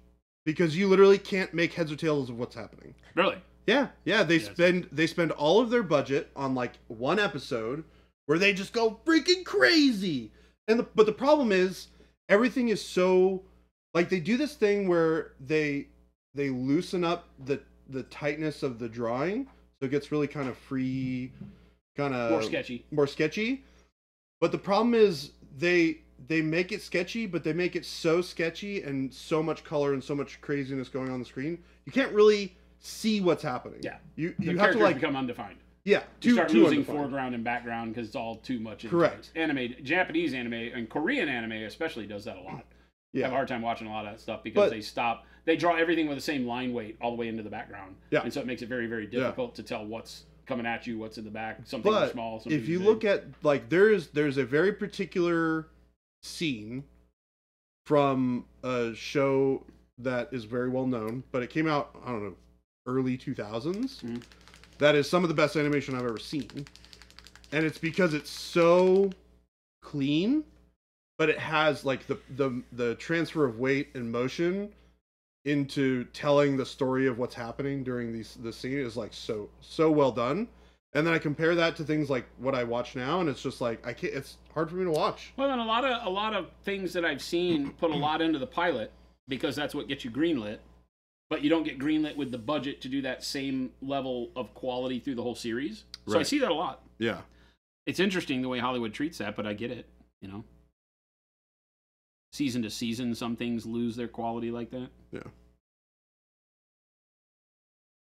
S1: because you literally can't make heads or tails of what's happening.
S3: Really?
S1: Yeah. They spend all of their budget on like one episode where they just go freaking crazy. But the problem is everything is so like they do this thing where they loosen up the tightness of the drawing, so it gets really kind of free, kind of more sketchy. But the problem is they make it sketchy, but they make it so sketchy and so much color and so much craziness going on the screen, you can't really see what's happening.
S3: Yeah,
S1: you
S3: the
S1: have to like
S3: become undefined.
S1: Yeah,
S3: you start losing foreground and background because it's all too much.
S1: Correct.
S3: Japanese anime and Korean anime especially does that a lot.
S1: Yeah.
S3: I have a hard time watching a lot of that stuff because they draw everything with the same line weight all the way into the background.
S1: Yeah.
S3: And so it makes it very, very difficult to tell what's coming at you, what's in the back, something small, something
S1: if you
S3: big.
S1: look at like there's a very particular scene from a show that is very well known, but it came out, I don't know, early 2000s. That is some of the best animation I've ever seen. And it's because it's so clean, but it has like the transfer of weight and motion into telling the story of what's happening during the scene is like so well done. And then I compare that to things like what I watch now, and it's just like I can't. It's hard for me to watch.
S3: Well, and a lot of things that I've seen put a lot into the pilot because that's what gets you greenlit. But you don't get greenlit with the budget to do that same level of quality through the whole series. So I see that a lot.
S1: Yeah.
S3: It's interesting the way Hollywood treats that, but I get it, you know. Season to season, some things lose their quality like that.
S1: Yeah.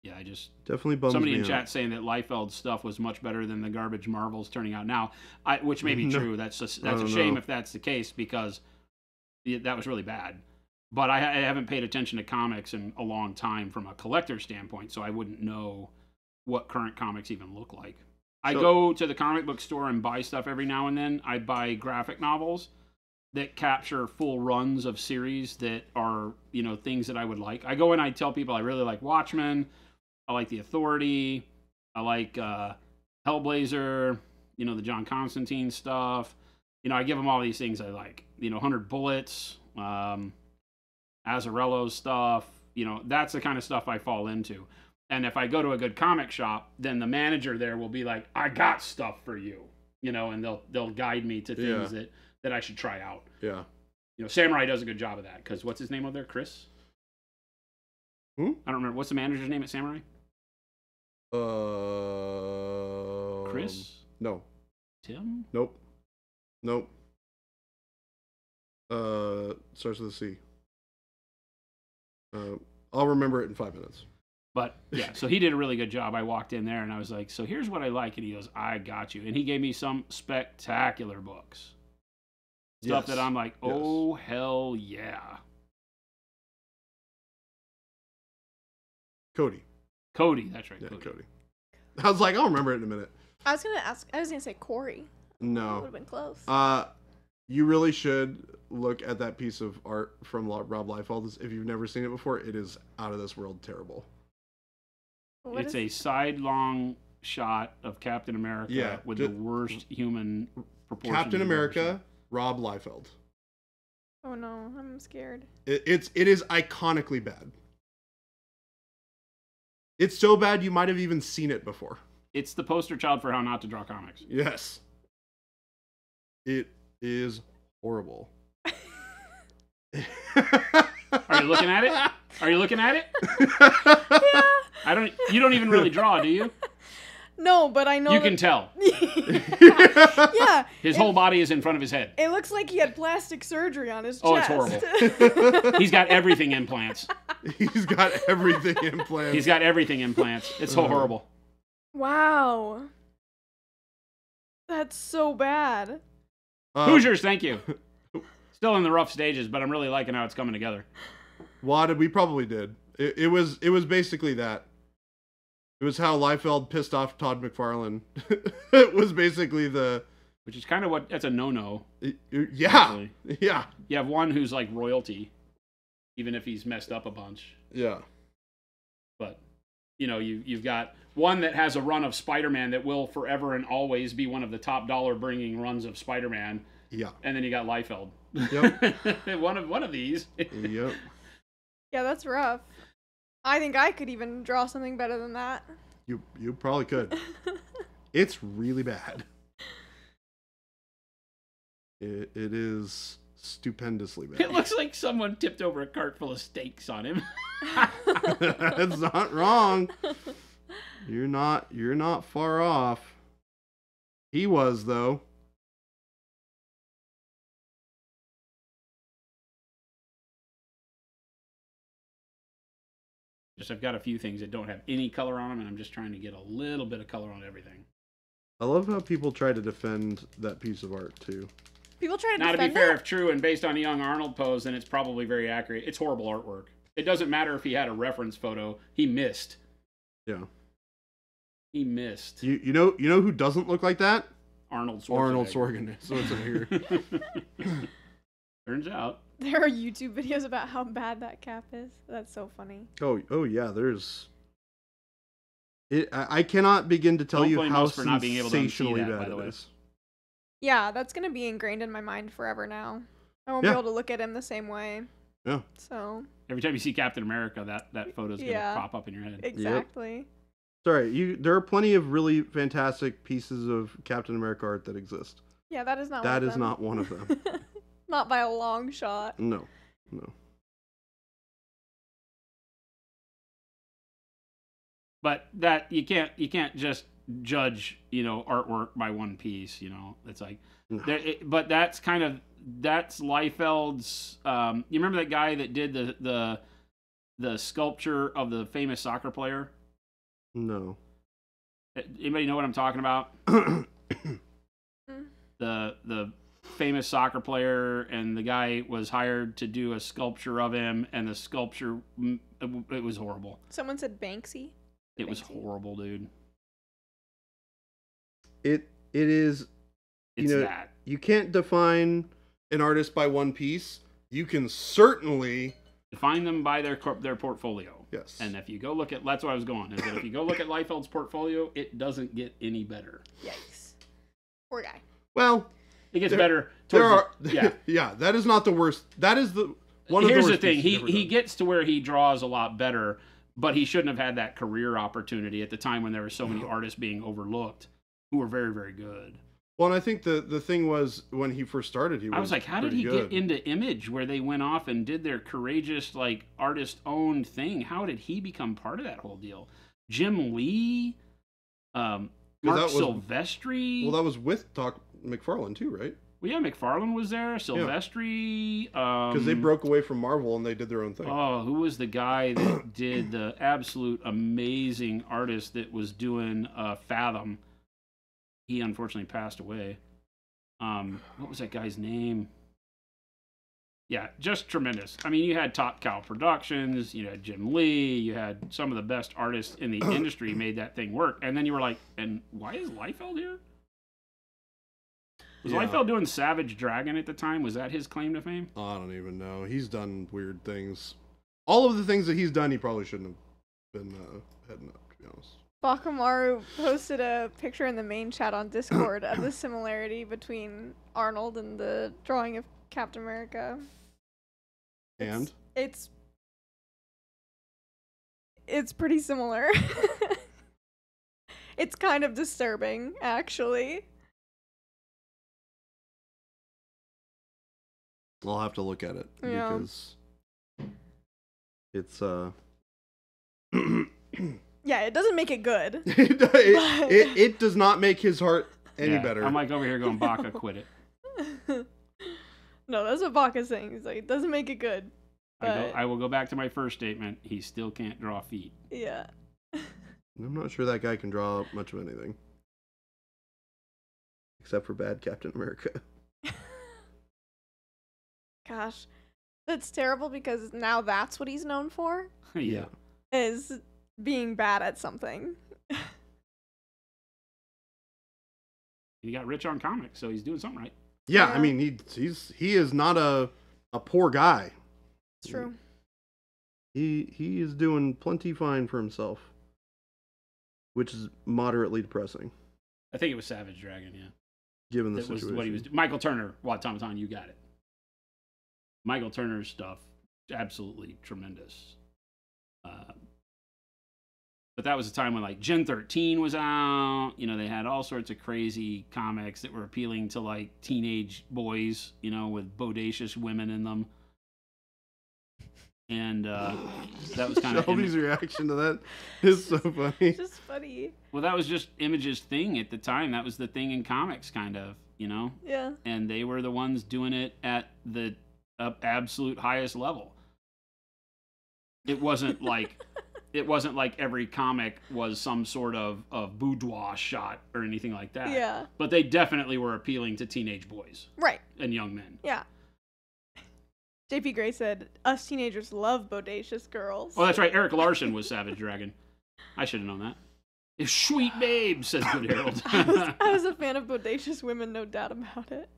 S3: Yeah, I just...
S1: Definitely bums
S3: somebody
S1: me
S3: in chat
S1: out.
S3: saying that Liefeld's stuff was much better than the garbage Marvel's turning out now, which may be true. That's a shame if that's the case because that was really bad. But I haven't paid attention to comics in a long time from a collector standpoint, so I wouldn't know what current comics even look like. I go to the comic book store and buy stuff every now and then. I buy graphic novels that capture full runs of series that are, you know, things that I would like. I go and I tell people I really like Watchmen, I like The Authority, I like Hellblazer, you know, the John Constantine stuff. You know, I give them all these things I like. You know, 100 Bullets, Azzarello's stuff. You know, that's the kind of stuff I fall into. And if I go to a good comic shop, then the manager there will be like, I got stuff for you, you know, and they'll guide me to things that I should try out.
S1: Yeah.
S3: You know, Samurai does a good job of that because what's his name over there? Chris?
S1: I
S3: don't remember. What's the manager's name at Samurai? Chris?
S1: No.
S3: Tim?
S1: Nope. Starts with a C. I'll remember it in 5 minutes.
S3: But yeah, so he did a really good job. I walked in there and I was like, so here's what I like. And he goes, I got you. And he gave me some spectacular books. Stuff that I'm like, oh, hell yeah.
S1: Cody,
S3: that's right.
S1: Yeah, Cody. I was like, I'll remember it in a minute.
S2: I was gonna say Corey.
S1: No.
S2: Would have been close.
S1: You really should look at that piece of art from Rob Liefeld. If you've never seen it before, it is out of this world terrible.
S3: It's a sidelong shot of Captain America with the worst human proportions.
S1: Captain America, Rob Liefeld.
S2: Oh no, I'm scared.
S1: It is iconically bad. It's so bad you might have even seen it before.
S3: It's the poster child for how not to draw comics.
S1: Yes. It is horrible.
S3: Are you looking at it? Are you looking at it?
S2: Yeah.
S3: You don't even really draw, do you?
S2: No, but I know
S3: you can tell.
S2: Yeah.
S3: His whole body is in front of his head.
S2: It looks like he had plastic surgery on his chest.
S3: Oh, it's horrible. He's got everything implants.
S1: He's got everything implants.
S3: He's got everything implants. It's so horrible.
S2: Wow. That's so bad.
S3: Hoosiers, thank you. Still in the rough stages, but I'm really liking how it's coming together.
S1: Wadded, we probably did. It was basically that. It was how Liefeld pissed off Todd McFarlane. It was basically
S3: which is kind of that's a no-no.
S1: Yeah.
S3: Actually.
S1: Yeah.
S3: You have one who's like royalty, even if he's messed up a bunch.
S1: Yeah.
S3: But, you've got one that has a run of Spider-Man that will forever and always be one of the top dollar-bringing runs of Spider-Man.
S1: Yeah.
S3: And then you got Liefeld.
S1: Yep.
S3: one of these.
S1: Yep.
S2: Yeah, that's rough. I think I could even draw something better than that.
S1: You probably could. It's really bad. It is stupendously bad.
S3: It looks like someone tipped over a cart full of steaks on him.
S1: That's not wrong. You're not far off. He was, though.
S3: I've got a few things that don't have any color on them, and I'm just trying to get a little bit of color on everything.
S1: I love how people try to defend that piece of art, too.
S2: People try to
S3: now,
S2: defend
S3: to be fair,
S2: it?
S3: if true and based on a young Arnold pose, then it's probably very accurate. It's horrible artwork. It doesn't matter if he had a reference photo. He missed.
S1: Yeah.
S3: He missed.
S1: You know who doesn't look like that?
S3: Arnold Schwarzenegger.
S1: Arnold Schwarzenegger.
S3: Turns out.
S2: There are YouTube videos about how bad that cap is. That's so funny.
S1: Oh yeah, there's... I cannot begin to tell you how
S3: for not being able to
S1: sensationally
S3: that,
S1: bad
S3: by the
S1: it
S3: way.
S1: is.
S2: Yeah, that's going to be ingrained in my mind forever now. I won't be able to look at him the same way.
S1: Yeah.
S2: So...
S3: Every time you see Captain America, that photo's going to pop up in your head.
S2: Exactly.
S1: Yep. Sorry, there are plenty of really fantastic pieces of Captain America art that exist.
S2: Yeah, that is not
S1: That
S2: one of
S1: is
S2: them.
S1: not one of them.
S2: Not by a long shot.
S1: No.
S3: But that you can't just judge artwork by one piece. It's like, but that's Liefeld's. You remember that guy that did the sculpture of the famous soccer player?
S1: No.
S3: Anybody know what I'm talking about? the famous soccer player, and the guy was hired to do a sculpture of him, and the sculpture, it was horrible.
S2: Someone said Banksy.
S3: It was horrible, dude.
S1: It is.
S3: That.
S1: You can't define an artist by one piece. You can certainly
S3: define them by their portfolio.
S1: Yes.
S3: And if you go look at, that's what I was going, is that if you go look at Liefeld's portfolio, it doesn't get any better.
S2: Yikes. Poor guy.
S1: Well,
S3: it gets better.
S1: Yeah, that is not the worst. That is one of the worst.
S3: Here's the thing. He gets to where he draws a lot better, but he shouldn't have had that career opportunity at the time when there were so many artists being overlooked who were very, very good.
S1: Well, and I think the thing was, when he first started, I was like,
S3: how did he get into Image, where they went off and did their courageous, artist-owned thing? How did he become part of that whole deal? Jim Lee, Mark Silvestri.
S1: Well, that was with Doc McFarlane too, right?
S3: Well, yeah, McFarlane was there, Silvestri.
S1: Because they broke away from Marvel and they did their own thing.
S3: Oh, who was the guy that did the absolute amazing artist that was doing Fathom? He unfortunately passed away. What was that guy's name? Yeah, just tremendous. I mean, you had Top Cow Productions, you had Jim Lee, you had some of the best artists in the industry made that thing work. And then you were like, and why is Liefeld here? Was Liefeld doing Savage Dragon at the time? Was that his claim to fame?
S1: I don't even know. He's done weird things. All of the things that he's done, he probably shouldn't have been heading up, to be honest.
S2: Bakamaru posted a picture in the main chat on Discord of the similarity between Arnold and the drawing of Captain America.
S1: And?
S2: It's pretty similar. It's kind of disturbing, actually.
S1: I'll have to look at it because it's
S2: yeah, it doesn't make it good.
S1: it does not make his heart any better.
S3: I'm like over here going, Baka, quit it.
S2: No, that's what Baka's saying. He's like, it doesn't make it good. But...
S3: I will go back to my first statement. He still can't draw feet.
S2: Yeah.
S1: I'm not sure that guy can draw much of anything. Except for bad Captain America.
S2: Gosh. That's terrible because now that's what he's known for.
S3: Yeah.
S2: Is being bad at something.
S3: He got rich on comics, so he's doing something right.
S1: Yeah, I mean he is not a poor guy.
S2: It's true.
S1: He is doing plenty fine for himself, which is moderately depressing.
S3: I think it was Savage Dragon, yeah.
S1: Given the
S3: that
S1: situation.
S3: was what he was doing. Michael Turner, Watamatana, you got it. Michael Turner's stuff, absolutely tremendous. But that was a time when like Gen 13 was out. You know, they had all sorts of crazy comics that were appealing to like teenage boys, you know, with bodacious women in them. And that was kind of
S1: Shelby's reaction to that is so funny.
S2: It's just funny.
S3: Well, that was just Image's thing at the time. That was the thing in comics, kind of, you know?
S2: Yeah.
S3: And they were the ones doing it at the absolute highest level. It wasn't like every comic was some sort of boudoir shot or anything like that.
S2: Yeah.
S3: But they definitely were appealing to teenage boys.
S2: Right.
S3: And young men.
S2: Yeah. JP Gray said, us teenagers love bodacious girls.
S3: Oh, that's right. Eric Larson was Savage Dragon. I should have known that. It's sweet babe, says Good Harold.
S2: I was a fan of bodacious women, no doubt about it.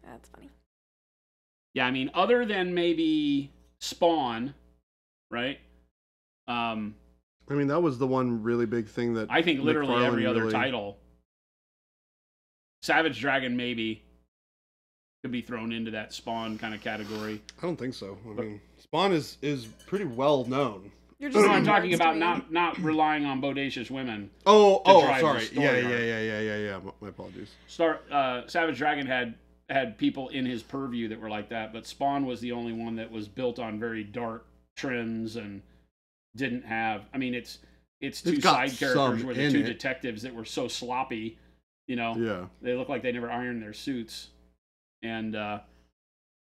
S2: That's funny.
S3: Yeah, I mean, other than maybe Spawn, right?
S1: I mean, that was the one really big thing that
S3: I think literally
S1: McFarlane
S3: every other
S1: really...
S3: title, Savage Dragon maybe could be thrown into that Spawn kind of category.
S1: I don't think so. I mean, Spawn is pretty well known.
S2: You're just
S3: I'm talking about not relying on bodacious women.
S1: Oh,
S3: drive
S1: sorry.
S3: the story
S1: Yeah. My apologies.
S3: Savage Dragon had people in his purview that were like that, but Spawn was the only one that was built on very dark trends and didn't have. I mean, it's two side characters where the two detectives that were so sloppy, you know.
S1: Yeah.
S3: They look like they never ironed their suits, and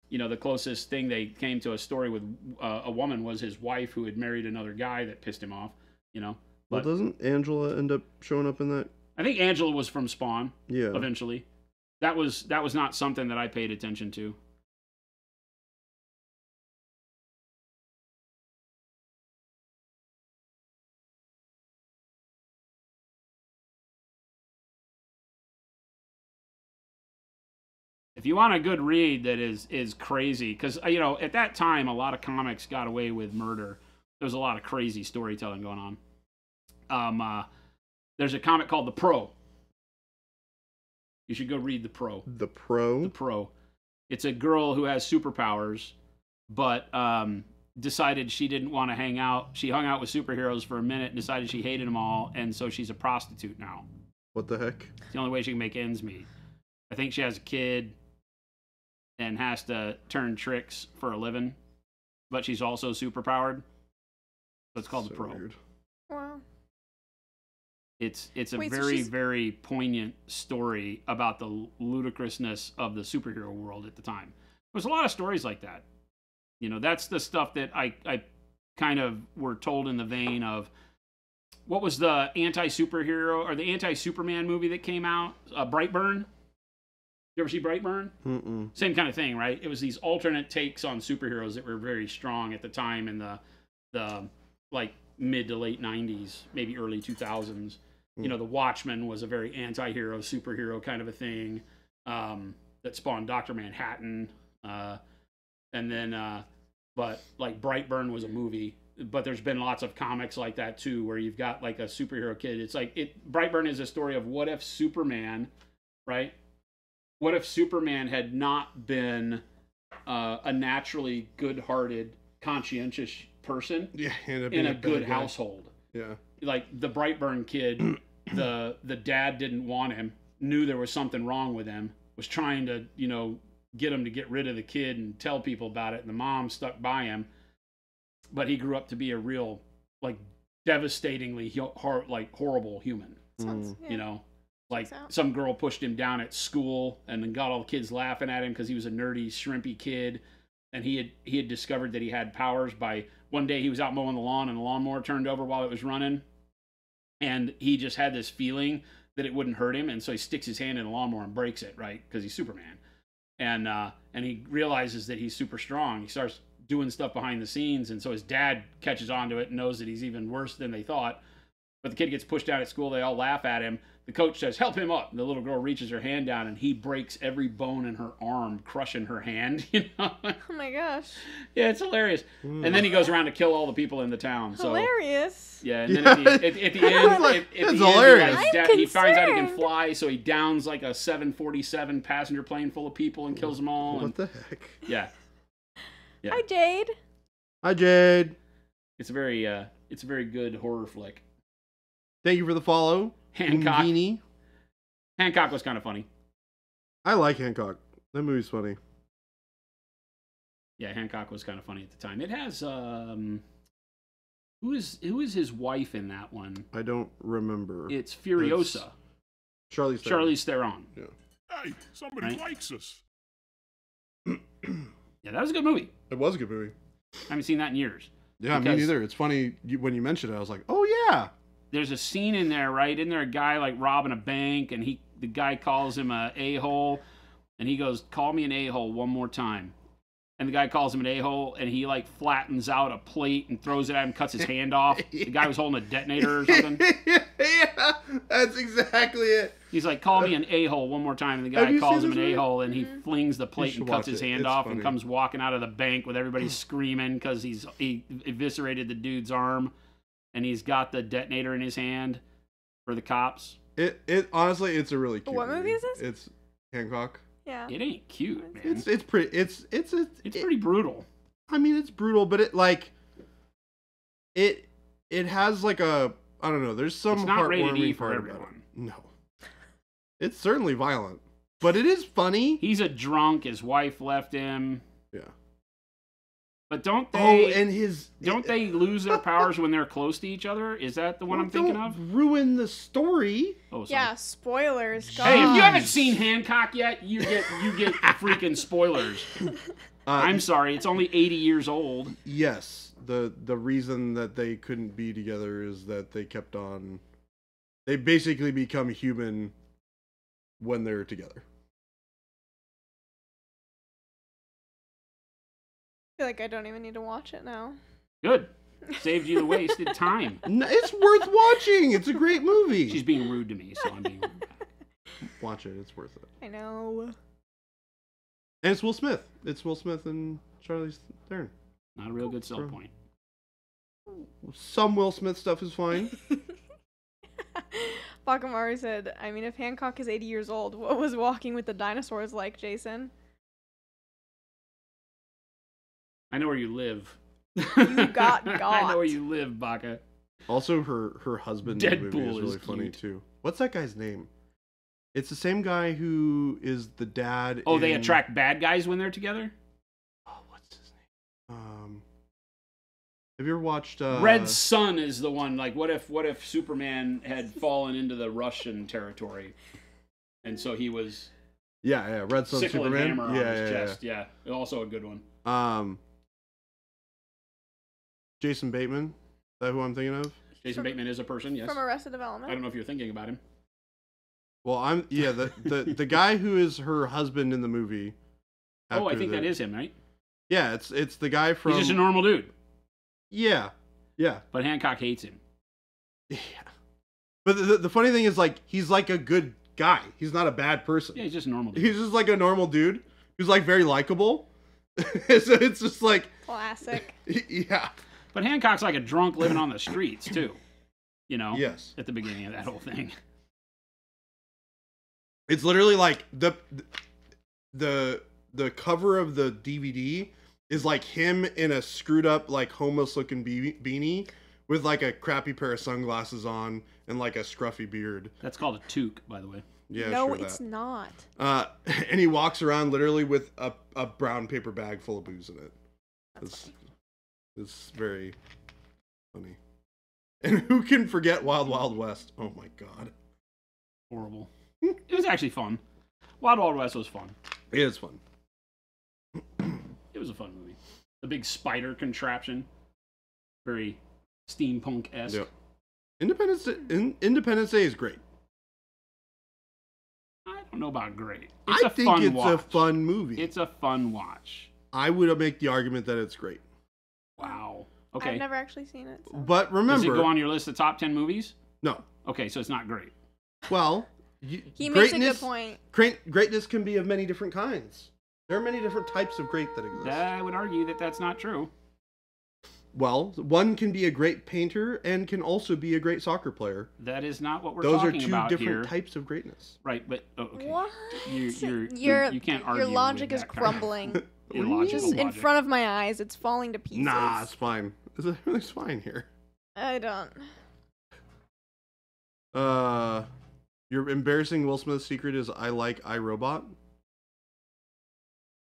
S3: you know, the closest thing they came to a story with a woman was his wife who had married another guy that pissed him off, you know. But
S1: well, doesn't Angela end up showing up in that?
S3: I think Angela was from Spawn.
S1: Yeah.
S3: Eventually, that was not something that I paid attention to. If you want a good read that is crazy, because, you know, at that time, a lot of comics got away with murder. There was a lot of crazy storytelling going on. There's a comic called The Pro. You should go read The Pro.
S1: The Pro?
S3: The Pro. It's a girl who has superpowers, but decided she didn't want to hang out. She hung out with superheroes for a minute and decided she hated them all, and so she's a prostitute now.
S1: What the heck?
S3: It's the only way she can make ends meet. I think she has a kid and has to turn tricks for a living, but she's also superpowered. So it's called The Pro.
S1: Weird.
S2: Wow.
S3: It's a
S2: Wait, so
S3: very,
S2: she's-
S3: very poignant story about the ludicrousness of the superhero world at the time. There's a lot of stories like that. You know, that's the stuff that I kind of were told in the vein of, what was the anti-superhero or the anti-Superman movie that came out? Brightburn? You ever see Brightburn?
S1: Mm-mm.
S3: Same kind of thing, right? It was these alternate takes on superheroes that were very strong at the time in the like mid to late 90s, maybe early 2000s. You know, The Watchmen was a very anti-hero, superhero kind of a thing that spawned Dr. Manhattan. And then, but like Brightburn was a movie. But there's been lots of comics like that too, where you've got like a superhero kid. It's like Brightburn is a story of what if Superman, right? What if Superman had not been a naturally good-hearted, conscientious person
S1: Yeah,
S3: in a good household?
S1: Yeah.
S3: Like the Brightburn kid, the dad didn't want him, knew there was something wrong with him, was trying to, you know, get him to get rid of the kid and tell people about it, and the mom stuck by him. But he grew up to be a real, like, devastatingly horrible human.
S2: Sounds, yeah.
S3: You know, like
S2: Sounds out.
S3: some girl pushed him down at school and then got all the kids laughing at him because he was a nerdy, shrimpy kid, and he had discovered that he had powers by one day he was out mowing the lawn and the lawnmower turned over while it was running, and he just had this feeling that it wouldn't hurt him, and so he sticks his hand in the lawnmower and breaks it, right? Because he's Superman, and he realizes that he's super strong. He starts doing stuff behind the scenes, and so his dad catches on to it and knows that he's even worse than they thought. But the kid gets pushed out at school. They all laugh at him. The coach says, "Help him up." And the little girl reaches her hand down, and he breaks every bone in her arm, crushing her hand. You know?
S2: Oh my gosh.
S3: Yeah, it's hilarious. And then he goes around to kill all the people in the town. So
S2: Hilarious.
S3: yeah, and then at the end,
S1: It's hilarious.
S3: he finds out he can
S2: concerned.
S3: fly, so he downs like a 747 passenger plane full of people and kills them all.
S1: What
S3: And,
S1: the heck?
S3: yeah, yeah.
S2: Hi, Jade.
S1: Hi, Jade.
S3: It's a very good horror flick.
S1: Thank you for the follow.
S3: Hancock.
S1: Ungini.
S3: Hancock was kind of funny.
S1: I like Hancock. That movie's funny.
S3: Yeah, Hancock was kind of funny at the time. It has who is his wife in that one?
S1: I don't remember.
S3: It's Furiosa.
S1: Charlize Theron.
S3: Charlize Theron.
S4: Hey, somebody
S3: Right.
S4: likes us.
S3: Yeah, that was a good movie.
S1: It was a good movie.
S3: I haven't seen that in years.
S1: Yeah, me
S3: Because-
S1: neither. It's funny when you mentioned it. I was like, oh yeah.
S3: There's a scene in there, right? Isn't there a guy like robbing a bank, and the guy calls him a a-hole, and he goes, "Call me an a-hole one more time." And the guy calls him an a-hole, and he like flattens out a plate and throws it at him, cuts his hand off. The guy was holding a detonator or something.
S1: Yeah, that's exactly it.
S3: He's like, "Call me an a-hole one more time," and the
S1: Have
S3: guy
S1: you
S3: calls
S1: seen
S3: him an
S1: this movie?
S3: a-hole, and he flings the plate
S1: should
S3: and cuts
S1: watch
S3: his
S1: it.
S3: hand
S1: It's
S3: off
S1: funny.
S3: and comes walking out of the bank with everybody screaming because he eviscerated the dude's arm, and he's got the detonator in his hand for the cops.
S1: It honestly, it's a really cute.
S2: What movie is this?
S1: It's Hancock.
S2: Yeah.
S3: It ain't cute, man.
S1: It's pretty. It's
S3: It's pretty brutal.
S1: I mean, it's brutal, but it has like a, I don't know. There's some
S3: It's not rated
S1: heartwarming
S3: E for
S1: part about
S3: everyone.
S1: it. No, it's certainly violent, but it is funny.
S3: He's a drunk. His wife left him.
S1: Yeah.
S3: But don't
S1: Oh,
S3: they?
S1: and his
S3: don't they lose their powers when they're close to each other? Is that the one I'm thinking
S1: don't
S3: of?
S1: ruin the story.
S3: Oh, sorry.
S2: Yeah, spoilers. God.
S3: Hey, if you haven't
S1: Jeez.
S3: seen Hancock yet, you get freaking spoilers. I'm sorry, it's only 80 years old.
S1: Yes, the reason that they couldn't be together is that they kept on. They basically become human when they're together.
S2: I feel like I don't even need to watch it now.
S3: Good. Saved you the wasted time.
S1: No, it's worth watching. It's a great movie.
S3: She's being rude to me, so I'm being rude back.
S1: Watch it. It's worth it.
S2: I know.
S1: And it's Will Smith. It's Will Smith and Charlize Theron.
S3: Not a real good sell point.
S1: Some Will Smith stuff is fine.
S2: Bakamaru said, I mean, if Hancock is 80 years old, what was Walking with the Dinosaurs like, Jason?
S3: I know where you live.
S2: You got
S3: I
S2: got.
S3: know where you live, Baka.
S1: Also, her husband in the movie
S3: Deadpool
S1: is really
S3: is
S1: funny
S3: cute.
S1: too. What's that guy's name? It's the same guy who is the dad.
S3: Oh, they
S1: in-
S3: attract bad guys when they're together?
S1: Oh, what's his name? Have you ever watched
S3: Red Sun is the one. Like, what if Superman had fallen into the Russian territory, and so he was
S1: Red Sun
S3: sickle and
S1: Superman?
S3: hammer on his chest. Yeah, also a good one.
S1: Jason Bateman. Is that who I'm thinking of?
S3: Jason Bateman is a person. Yes.
S2: From Arrested Development.
S3: I don't know if you're thinking about him.
S1: Well, the guy who is her husband in the movie.
S3: Oh, I think that is him, right?
S1: Yeah, it's the guy from.
S3: He's just a normal dude.
S1: Yeah.
S3: But Hancock hates him.
S1: Yeah. But the funny thing is, like, he's like a good guy. He's not a bad person.
S3: Yeah, he's just a normal dude.
S1: He's just like a normal dude who's like very likable. So it's just like
S2: classic.
S1: Yeah.
S3: But Hancock's like a drunk living on the streets too. You know?
S1: Yes.
S3: At the beginning of that whole thing.
S1: It's literally like the cover of the DVD is like him in a screwed up, like, homeless looking beanie with like a crappy pair of sunglasses on and like a scruffy beard.
S3: That's called a toque, by the way.
S1: Yeah,
S2: no,
S1: sure
S2: it's not.
S1: And he walks around literally with a brown paper bag full of booze in it. It's very funny. And who can forget Wild Wild West? Oh my god.
S3: Horrible. It was actually fun. Wild Wild West was fun.
S1: It is fun.
S3: It was a fun movie. The big spider contraption. Very steampunk-esque.
S1: Yep. Independence Day is great.
S3: I don't know about great.
S1: I think it's a fun movie.
S3: It's a fun watch.
S1: I would make the argument that it's great.
S3: Wow. Okay.
S2: I've never actually seen it. So.
S1: But remember...
S3: Does it go on your list of top 10 movies?
S1: No.
S3: Okay, so it's not great.
S1: Well...
S2: He makes a good point.
S1: Greatness can be of many different kinds. There are many different types of great that exist.
S3: I would argue that that's not true.
S1: Well, one can be a great painter and can also be a great soccer player.
S3: That is not what we're
S1: Those
S3: talking about
S1: are two different
S3: here.
S1: types of greatness.
S3: Right, but okay.
S2: What?
S3: You can't argue.
S2: Your logic
S3: with
S2: is
S3: that
S2: crumbling.
S3: Illogical
S2: Just in
S3: logic.
S2: front of my eyes, it's falling to pieces.
S1: Nah, it's fine. It's fine here.
S2: I don't.
S1: Your embarrassing Will Smith secret is I like iRobot.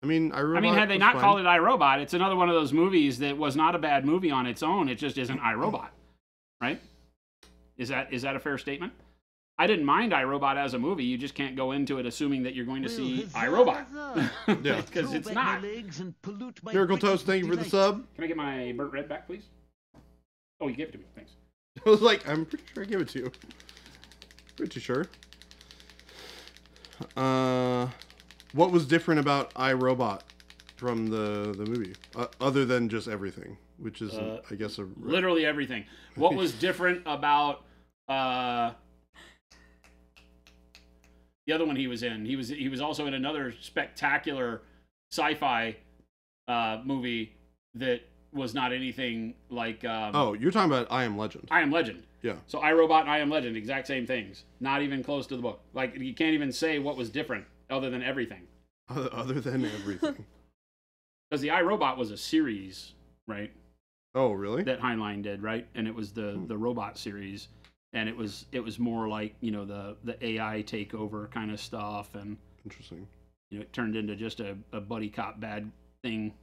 S1: I mean,
S3: had they not called it iRobot, it's another one of those movies that was not a bad movie on its own. It just isn't iRobot, right? Is that a fair statement? I didn't mind iRobot as a movie. You just can't go into it assuming that you're going to see iRobot.
S1: Yeah,
S3: because it's not.
S1: Miracle Toast, thank you for the sub.
S3: Can I get my burnt red back, please? Oh, you gave it to me. Thanks.
S1: I was like, I'm pretty sure I gave it to you. Pretty sure. What was different about iRobot from the movie, other than just everything, which is, I guess,
S3: literally everything. What was different about the other one he was in? He was also in another spectacular sci-fi movie that was not anything like.
S1: Oh, you're talking about I Am Legend.
S3: I Am Legend.
S1: Yeah.
S3: So iRobot and I Am Legend, exact same things. Not even close to the book. Like, you can't even say what was different other than everything.
S1: Other than everything.
S3: Because the iRobot was a series, right?
S1: Oh, really?
S3: That Heinlein did, right? And it was the robot series, and it was more like, you know, the AI takeover kind of stuff, and
S1: interesting.
S3: You know, it turned into just a buddy cop bad thing.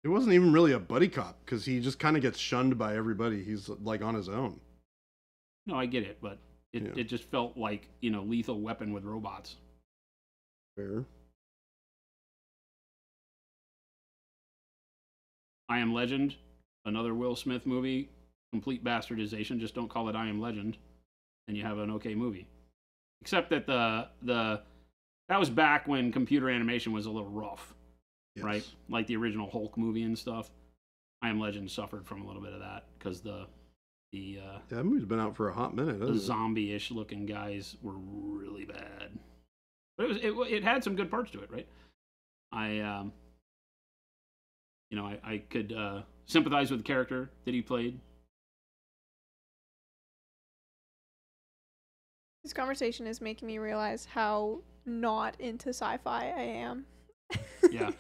S1: It wasn't even really a buddy cop, because he just kind of gets shunned by everybody. He's, like, on his own.
S3: No, I get it, but it just felt like, you know, Lethal Weapon with robots.
S1: Fair.
S3: I Am Legend, another Will Smith movie, complete bastardization. Just don't call it I Am Legend, and you have an okay movie. Except that that was back when computer animation was a little rough. Yes. Right? Like the original Hulk movie and stuff. I Am Legend suffered from a little bit of that because that
S1: movie's been out for a hot minute.
S3: The zombie-ish looking guys were really bad, but it had some good parts to it, right? I could sympathize with the character that he played.
S2: This conversation is making me realize how not into sci-fi I am.
S3: Yeah.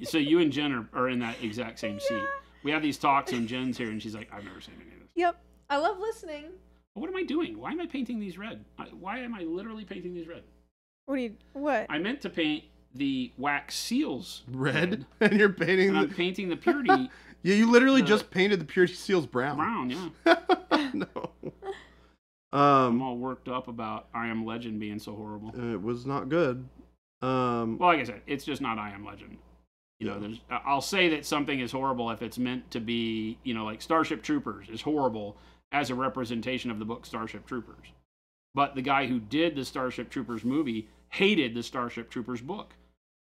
S3: So you and Jen are in that exact same seat. We have these talks and Jen's here and she's like, I've never seen any of this.
S2: Yep. I love listening.
S3: Well, what am I doing? Why am I painting these red? Why am I literally painting these red?
S2: What?
S3: I meant to paint the wax seals
S1: Red, and you're painting.
S3: and I'm painting the purity
S1: Yeah, you literally just painted the purity seals brown.
S3: brown. Yeah,
S1: No.
S3: I'm all worked up about I Am Legend being so horrible.
S1: It was not good.
S3: Well, like I said, it's just not I Am Legend. You know, I'll say that something is horrible if it's meant to be, you know, like Starship Troopers is horrible as a representation of the book Starship Troopers. But the guy who did the Starship Troopers movie hated the Starship Troopers book.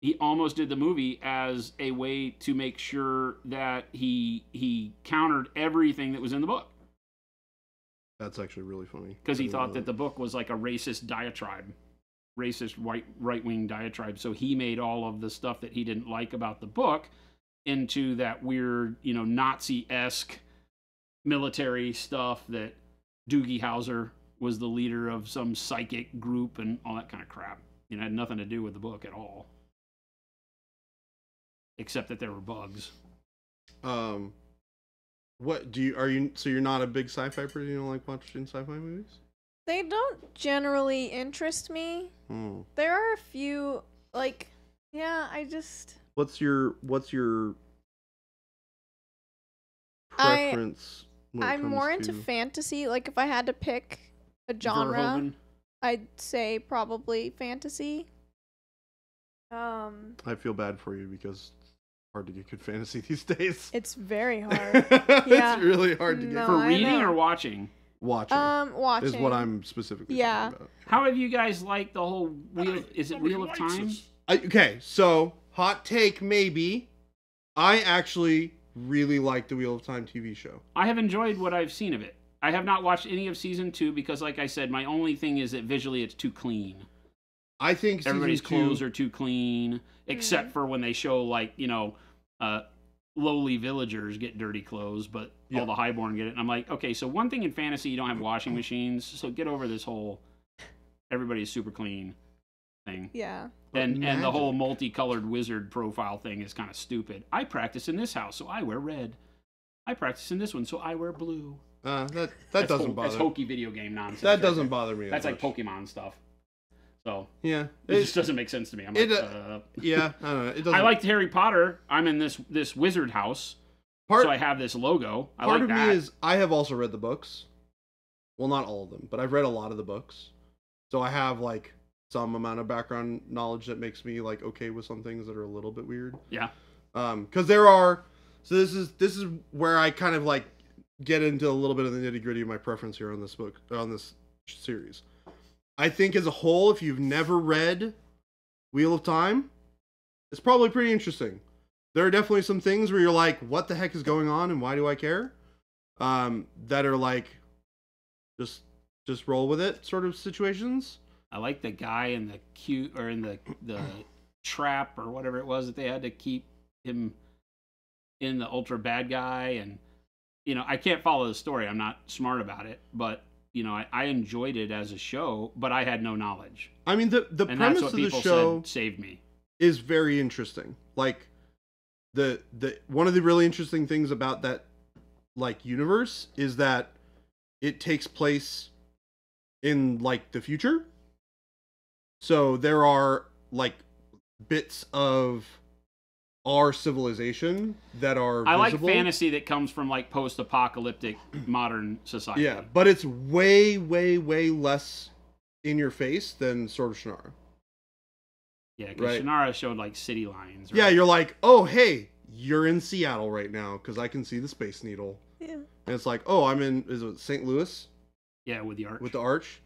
S3: He almost did the movie as a way to make sure that he countered everything that was in the book.
S1: That's actually really funny.
S3: Because he thought that the book was like a racist diatribe. Racist right-wing diatribe. So he made all of the stuff that he didn't like about the book into that weird, you know, Nazi-esque military stuff that Doogie Howser was the leader of some psychic group and all that kind of crap. You know, it had nothing to do with the book at all. Except that there were bugs.
S1: What do you so you're not a big sci-fi person? You don't like watching sci-fi movies?
S2: They don't generally interest me. There are a few, like, yeah, I just...
S1: What's your preference?
S2: I'm more into fantasy. Like, if I had to pick a genre,
S3: Verhoeven.
S2: I'd say probably fantasy.
S1: I feel bad for you because it's hard to get good fantasy these days.
S2: It's very hard.
S1: It's really hard to get.
S2: No,
S3: For
S2: I
S3: reading
S2: know.
S3: or watching?
S1: Watching.
S2: Watching
S1: Is what I'm specifically talking about.
S3: How have you guys liked the whole Wheel? Is it
S4: Nobody
S3: Wheel of
S4: likes
S3: Time?
S4: us.
S1: Okay, so hot take maybe. I actually really like the Wheel of Time TV show.
S3: I have enjoyed what I've seen of it. I have not watched any of season 2 because, like I said, my only thing is that visually it's too clean.
S1: I think
S3: Everybody's
S1: season 2,
S3: clothes are too clean, except for when they show, like, you know, lowly villagers get dirty clothes, but all the highborn get it. And I'm like, okay, so one thing in fantasy, you don't have washing machines, so get over this whole everybody's super clean thing.
S2: Yeah.
S3: And the whole multicolored wizard profile thing is kind of stupid. I practice in this house, so I wear red. I practice in this one, so I wear blue.
S1: That
S3: That's
S1: doesn't bother.
S3: That's hokey video game nonsense.
S1: That
S3: right
S1: doesn't
S3: there.
S1: bother me.
S3: That's
S1: as
S3: like
S1: much.
S3: Pokemon stuff. So
S1: Yeah,
S3: it just doesn't make sense to me. I'm like,
S1: yeah, I don't know. It doesn't.
S3: I liked Harry Potter. I'm in this wizard house, so I have this logo. I
S1: Part
S3: like
S1: of
S3: that.
S1: me is I have also read the books. Well, not all of them, but I've read a lot of the books. So I have like some amount of background knowledge that makes me like okay with some things that are a little bit weird.
S3: Yeah.
S1: Because there are. So this is where I kind of like get into a little bit of the nitty gritty of my preference here on this book, on this series. I think as a whole, if you've never read Wheel of Time, it's probably pretty interesting. There are definitely some things where you're like, what the heck is going on and why do I care? That are like, just roll with it sort of situations.
S3: I like the guy in the in the trap or whatever it was that they had to keep him in, the ultra bad guy. And, you know, I can't follow the story. I'm not smart about it, but you know, I enjoyed it as a show, but I had no knowledge.
S1: I mean, the
S3: And
S1: premise
S3: that's what
S1: of the
S3: people
S1: show
S3: said saved me.
S1: is very interesting. Like, the one of the really interesting things about that like universe is that it takes place in like the future. So there are like bits of our civilization that are
S3: I
S1: visible.
S3: like fantasy that comes from like post-apocalyptic modern society.
S1: Yeah, but it's way less in your face than Sword of Shannara.
S3: Yeah, because
S1: Right.
S3: Shannara showed like city lines. Right?
S1: Yeah, you're like, oh hey, you're in Seattle right now because I can see the Space Needle.
S2: Yeah.
S1: And it's like, oh, I'm in, is it St. Louis?
S3: Yeah, with the arch.
S1: With the arch.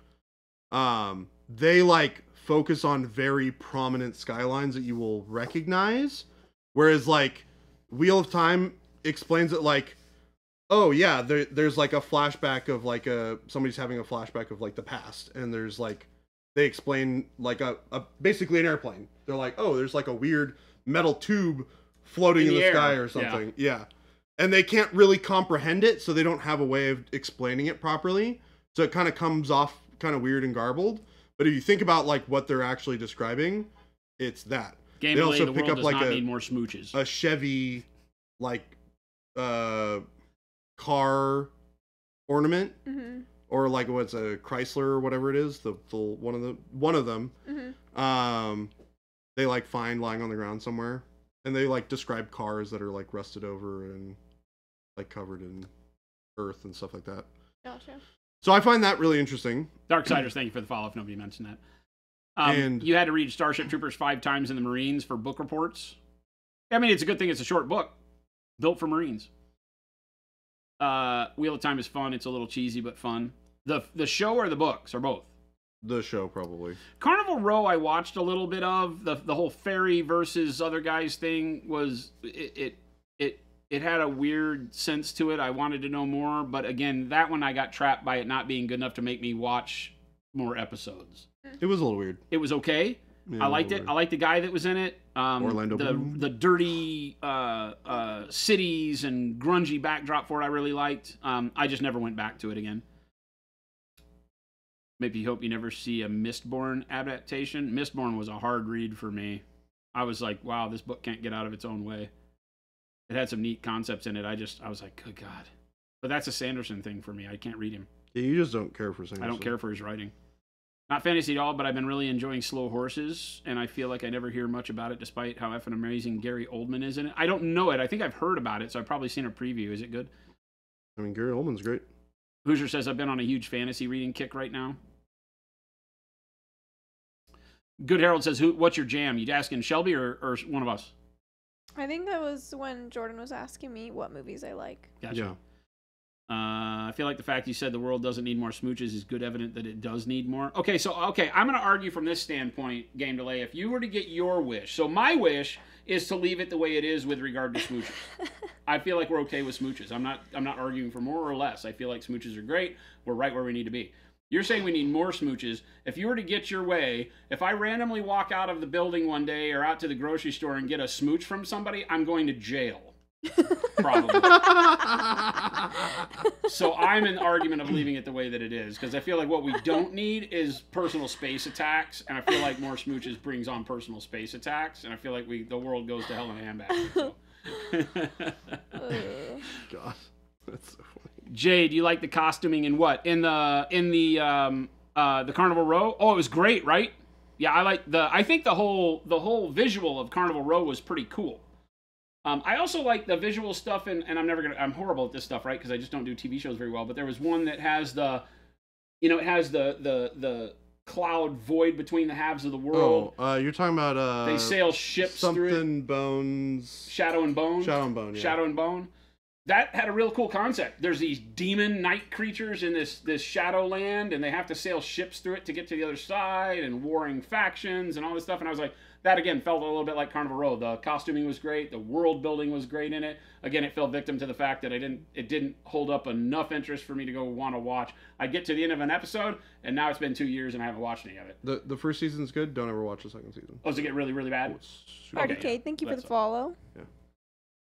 S1: They like focus on very prominent skylines that you will recognize. Whereas like Wheel of Time explains it like, oh yeah, there's like a flashback of like somebody's having a flashback of like the past. And there's like, they explain like a basically an airplane. They're like, oh, there's like a weird metal tube floating in the
S3: air.
S1: sky or something. Yeah. And they can't really comprehend it, so they don't have a way of explaining it properly. So it kind of comes off kind of weird and garbled. But if you think about like what they're actually describing, it's that.
S3: Game
S1: They
S3: Boy,
S1: also
S3: the
S1: pick
S3: world
S1: up
S3: does
S1: like
S3: not
S1: a-
S3: need more smooches.
S1: A Chevy like car ornament,
S2: Mm-hmm.
S1: or like what's a Chrysler or whatever it is, the one of them.
S2: Mm-hmm.
S1: they like find lying on the ground somewhere, and they like describe cars that are like rusted over and like covered in earth and stuff like that.
S2: Gotcha.
S1: So I find that really interesting.
S3: Darksiders, thank you for the follow if nobody mentioned that.
S1: And
S3: you had to read Starship Troopers 5 times in the Marines for book reports. I mean, it's a good thing it's a short book. Built for Marines. Wheel of Time is fun. It's a little cheesy, but fun. The show or the books, or both?
S1: The show, probably.
S3: Carnival Row I watched a little bit of. The whole fairy versus other guys thing was... It had a weird sense to it. I wanted to know more, but again, that one I got trapped by it not being good enough to make me watch more episodes.
S1: It was a little weird.
S3: It was okay.
S1: Yeah,
S3: I liked it.
S1: weird.
S3: I liked the guy that was in it.
S1: Orlando Bloom.
S3: The dirty cities and grungy backdrop for it I really liked. I just never went back to it again. Maybe hope you never see a Mistborn adaptation. Mistborn was a hard read for me. I was like, wow, this book can't get out of its own way. It had some neat concepts in it. I was like, good God. But that's a Sanderson thing for me. I can't read him.
S1: Yeah, you just don't care for Sanderson.
S3: I don't care for his writing. Not fantasy at all, but I've been really enjoying Slow Horses, and I feel like I never hear much about it, despite how effing amazing Gary Oldman is in it. I don't know it. I think I've heard about it, so I've probably seen a preview. Is it good?
S1: I mean, Gary Oldman's great.
S3: Hoosier says, I've been on a huge fantasy reading kick right now. Good Harold says, what's your jam? You asking Shelby or one of us?
S2: I think that was when Jordan was asking me what movies I like.
S3: Gotcha.
S1: Yeah.
S3: I feel like the fact you said the world doesn't need more smooches is good evidence that it does need more. Okay, I'm going to argue from this standpoint, Game Delay. If you were to get your wish, so my wish is to leave it the way it is with regard to smooches. I feel like we're okay with smooches. I'm not arguing for more or less. I feel like smooches are great. We're right where we need to be. You're saying we need more smooches. If you were to get your way, if I randomly walk out of the building one day or out to the grocery store and get a smooch from somebody, I'm going to jail. Probably. So I'm in the argument of leaving it the way that it is, because I feel like what we don't need is personal space attacks, and I feel like more smooches brings on personal space attacks, and I feel like the world goes to hell in a handbasket. So.
S1: God, that's so funny.
S3: Jade, you like the costuming in what? In the Carnival Row? Oh, it was great, right? Yeah, I think the whole visual of Carnival Row was pretty cool. I also like the visual stuff, and I'm horrible at this stuff, right? Because I just don't do TV shows very well. But there was one that has the cloud void between the halves of the world.
S1: Oh, you're talking about
S3: they sail ships through it.
S1: something bones.
S3: Shadow and Bone.
S1: Shadow and Bone. Yeah.
S3: Shadow and Bone. That had a real cool concept. There's these demon night creatures in this Shadowland, and they have to sail ships through it to get to the other side, and warring factions and all this stuff. And I was like, that again felt a little bit like Carnival Row. The costuming was great. The world building was great in it. Again, it fell victim to the fact that it didn't hold up enough interest for me to go want to watch. I get to the end of an episode, and now it's been 2 years, and I haven't watched any of it.
S1: The first season's good. Don't ever watch the second season.
S3: Oh, does it get really, really bad?
S2: RDK, thank you for the follow.
S1: Yeah.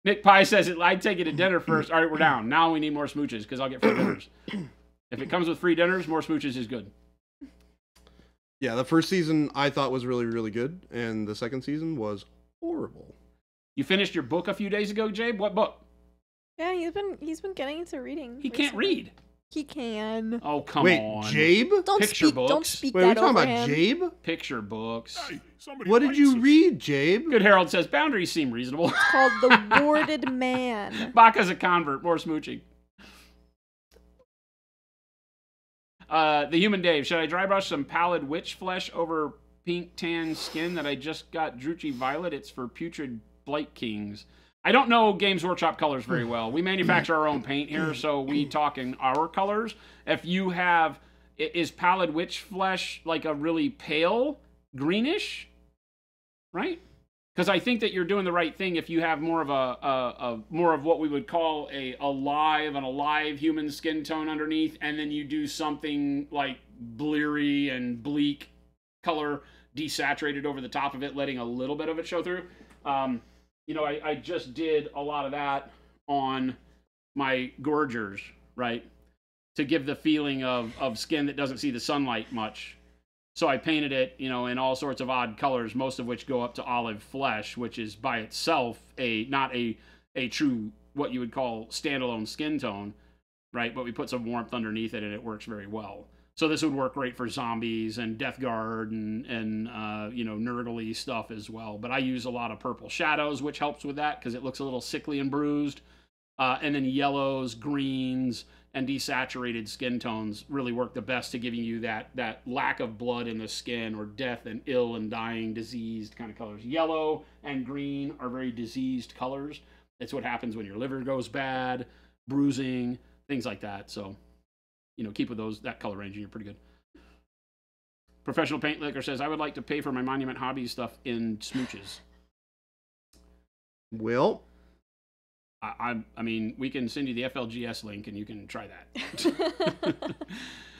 S3: Nick Pye says, I'd take you to dinner first. All right, we're down. Now we need more smooches, because I'll get free dinners. If it comes with free dinners, more smooches is good.
S1: Yeah, the first season I thought was really, really good, and the second season was horrible.
S3: You finished your book a few days ago, Jabe? What book?
S2: Yeah, he's been getting into reading.
S3: He can't read.
S2: He can.
S3: Oh, come
S1: Wait,
S3: on.
S1: Jabe?
S3: Picture
S2: Don't
S3: books.
S2: speak
S1: Wait, are we
S2: that
S1: talking
S2: over
S1: about
S2: him.
S1: Jabe?
S3: Picture books.
S4: Hey, somebody
S1: What did
S4: likes
S1: you
S4: us.
S1: read, Jabe?
S3: Good Harold says, boundaries seem reasonable.
S2: It's called The Warded Man.
S3: Baka's a convert. More smooching. The Human Dave. Should I dry brush some pallid witch flesh over pink tan skin that I just got Druchii Violet? It's for putrid blight kings. I don't know Games Workshop colors very well. We manufacture our own paint here, so we talk in our colors. If you have... Is pallid witch flesh like a really pale greenish? Right? Because I think that you're doing the right thing if you have more of a more of what we would call an alive human skin tone underneath, and then you do something like bleary and bleak color desaturated over the top of it, letting a little bit of it show through. I just did a lot of that on my Gorgers, right? To give the feeling of skin that doesn't see the sunlight much. So I painted it, in all sorts of odd colors, most of which go up to olive flesh, which is by itself not a true, what you would call standalone skin tone, right? But we put some warmth underneath it, and it works very well. So this would work great for zombies and Death Guard and you know, Nurgle stuff as well. But I use a lot of purple shadows, which helps with that because it looks a little sickly and bruised. And then yellows, greens, and desaturated skin tones really work the best to giving you that lack of blood in the skin or death and ill and dying, diseased kind of colors. Yellow and green are very diseased colors. It's what happens when your liver goes bad, bruising, things like that. So, you know, keep with that color range and you're pretty good. Professional Paint Liquor says, I would like to pay for my Monument Hobbies stuff in smooches.
S1: Well,
S3: I mean, we can send you the FLGS link and you can try that.
S2: Give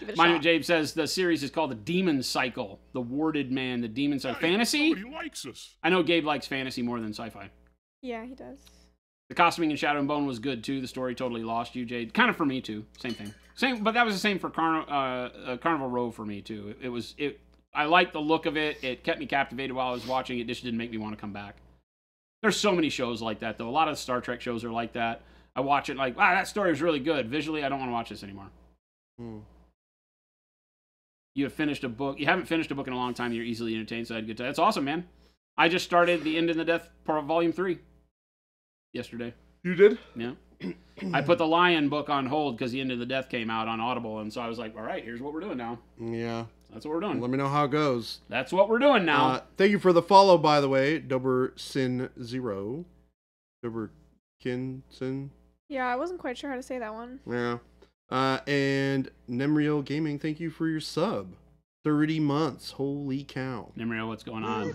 S2: it a
S3: Monument
S2: shot.
S3: Jabe says the series is called The Demon Cycle. The Warded Man, The Demon Cycle. Fantasy?
S4: Somebody likes us.
S3: I know Gabe likes fantasy more than sci-fi.
S2: Yeah, he does.
S3: The costuming in Shadow and Bone was good too. The story totally lost you, Jade. Kind of for me too. Same thing. But that was the same for Carnival Row for me too. I liked the look of it. It kept me captivated while I was watching it. It just didn't make me want to come back. There's so many shows like that though. A lot of Star Trek shows are like that. I watch it like, wow, that story was really good. Visually, I don't want to watch this anymore. You have finished a book. You haven't finished a book in a long time. You're easily entertained, so I had a good time. That's awesome, man. I just started The End and the Death part of Volume 3 yesterday.
S1: you did?
S3: Yeah. I put the Lion book on hold because The End of the Death came out on Audible, and so I was like, all right, here's what we're doing now.
S1: Yeah.
S3: That's what we're doing.
S1: Let me know how it goes.
S3: That's what we're doing now.
S1: Thank you for the follow, by the way. Dobersin0. Doberkinson.
S2: Yeah, I wasn't quite sure how to say that one.
S1: Yeah. And Nemriel Gaming, thank you for your sub. 30 months. Holy cow.
S3: Nemrio, what's going on?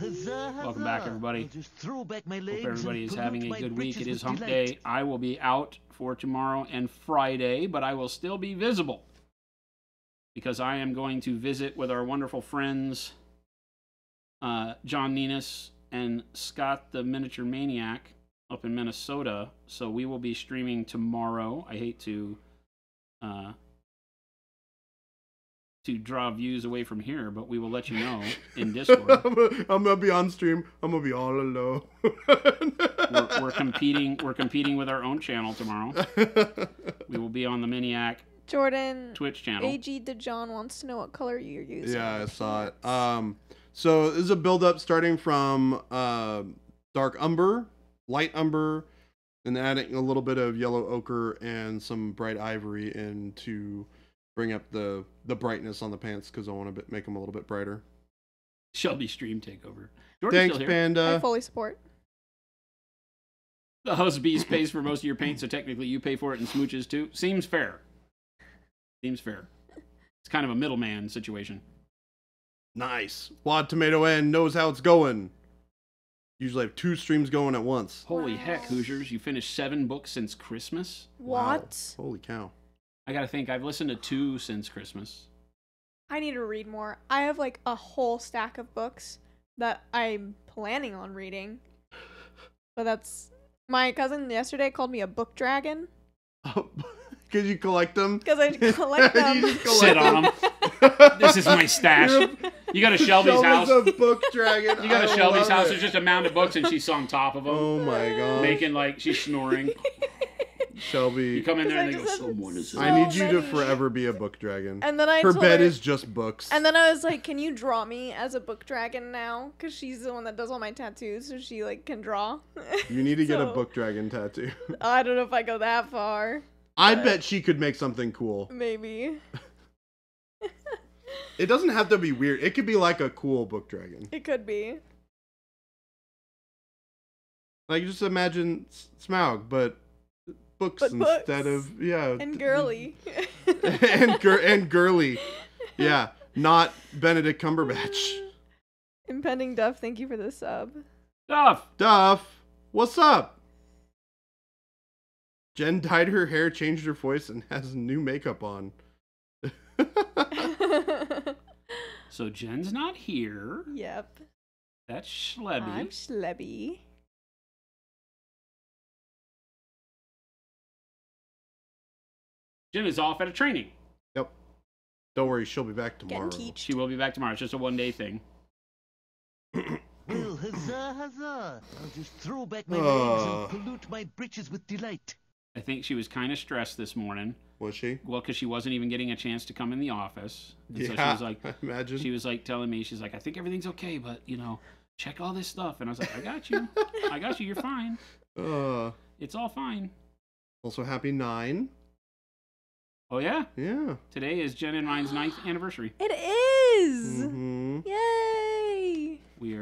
S3: Welcome back, everybody. Hope everybody is having a good week. It is hump day. I will be out for tomorrow and Friday, but I will still be visible because I am going to visit with our wonderful friends, John Nenas and Scott the Miniature Maniac up in Minnesota. So we will be streaming tomorrow. I hate to draw views away from here, but we will let you know in Discord.
S1: I'm gonna be on stream. I'm gonna be all alone.
S3: we're competing with our own channel tomorrow. We will be on the Maniac
S2: Jordan,
S3: Twitch channel.
S2: AG DeJohn wants to know what color you're using.
S1: Yeah, I saw it. So this is a build up starting from dark umber, light umber, and adding a little bit of yellow ochre and some bright ivory in to bring up the brightness on the pants because I want to make them a little bit brighter.
S3: Shelby stream takeover.
S1: Thanks,
S2: I
S1: Panda.
S2: fully support.
S3: The Husbees pays for most of your paint, so technically you pay for it in smooches too. Seems fair. Seems fair. It's kind of a middleman situation.
S1: Nice. Wad Tomato N knows how it's going. Usually have 2 streams going at once.
S3: Holy heck, Hoosiers. You finished 7 books since Christmas?
S2: What?
S1: Wow. Holy cow.
S3: I gotta think. I've listened to 2 since Christmas.
S2: I need to read more. I have like a whole stack of books that I'm planning on reading. But that's... My cousin yesterday called me a book dragon.
S1: Because you collect them?
S2: Because I collect them.
S1: You just collect
S3: Sit on them. This is my stash. You go to Shelby's house.
S1: A book dragon.
S3: You go to
S1: I
S3: Shelby's
S1: love
S3: house.
S1: it.
S3: There's just a mound of books, and she's on top of them.
S1: Oh my god.
S3: Making like she's snoring.
S1: Shelby.
S3: You come in there and they
S2: I
S3: go,
S2: just have
S3: someone is.
S2: so
S1: I need you to
S2: many.
S1: forever be a book dragon.
S2: And then I
S1: Her
S2: told
S1: bed
S2: her,
S1: is just books.
S2: And then I was like, can you draw me as a book dragon now? Because she's the one that does all my tattoos, so she like can draw.
S1: You need to get a
S2: So,
S1: book dragon tattoo.
S2: I don't know if I go that far.
S1: I
S2: But-
S1: bet she could make something cool.
S2: Maybe.
S1: It doesn't have to be weird. It could be like a cool book dragon.
S2: It could be.
S1: Like just imagine Smaug, but books
S2: But
S1: instead
S2: books.
S1: of
S2: And girly.
S1: and girly. Yeah, not Benedict Cumberbatch.
S2: Impending Duff, thank you for the sub.
S3: Stuff.
S1: Duff, what's up? Jen dyed her hair, changed her voice, and has new makeup on.
S3: So Jen's not here.
S2: Yep.
S3: That's Schlebby.
S2: I'm Schlebby.
S3: Jen is off at a training.
S1: Yep. Don't worry, she'll be back tomorrow.
S2: Getting teached.
S3: She will be back tomorrow. It's just a 1-day thing.
S5: Well, huzzah, huzzah! I'll just throw back my legs and pollute my britches with delight.
S3: I think she was kind of stressed this morning.
S1: Was she?
S3: Well, because she wasn't even getting a chance to come in the office. And
S1: Yeah,
S3: so she was like,
S1: I imagine.
S3: she was like telling me, she's like, I think everything's okay, but check all this stuff. And I was like, I got you. I got you. You're fine. It's all fine.
S1: Also, happy 9.
S3: Oh, yeah?
S1: Yeah.
S3: Today is Jen and mine's 9th anniversary.
S2: It is.
S1: Mm-hmm.
S2: Yay.
S3: We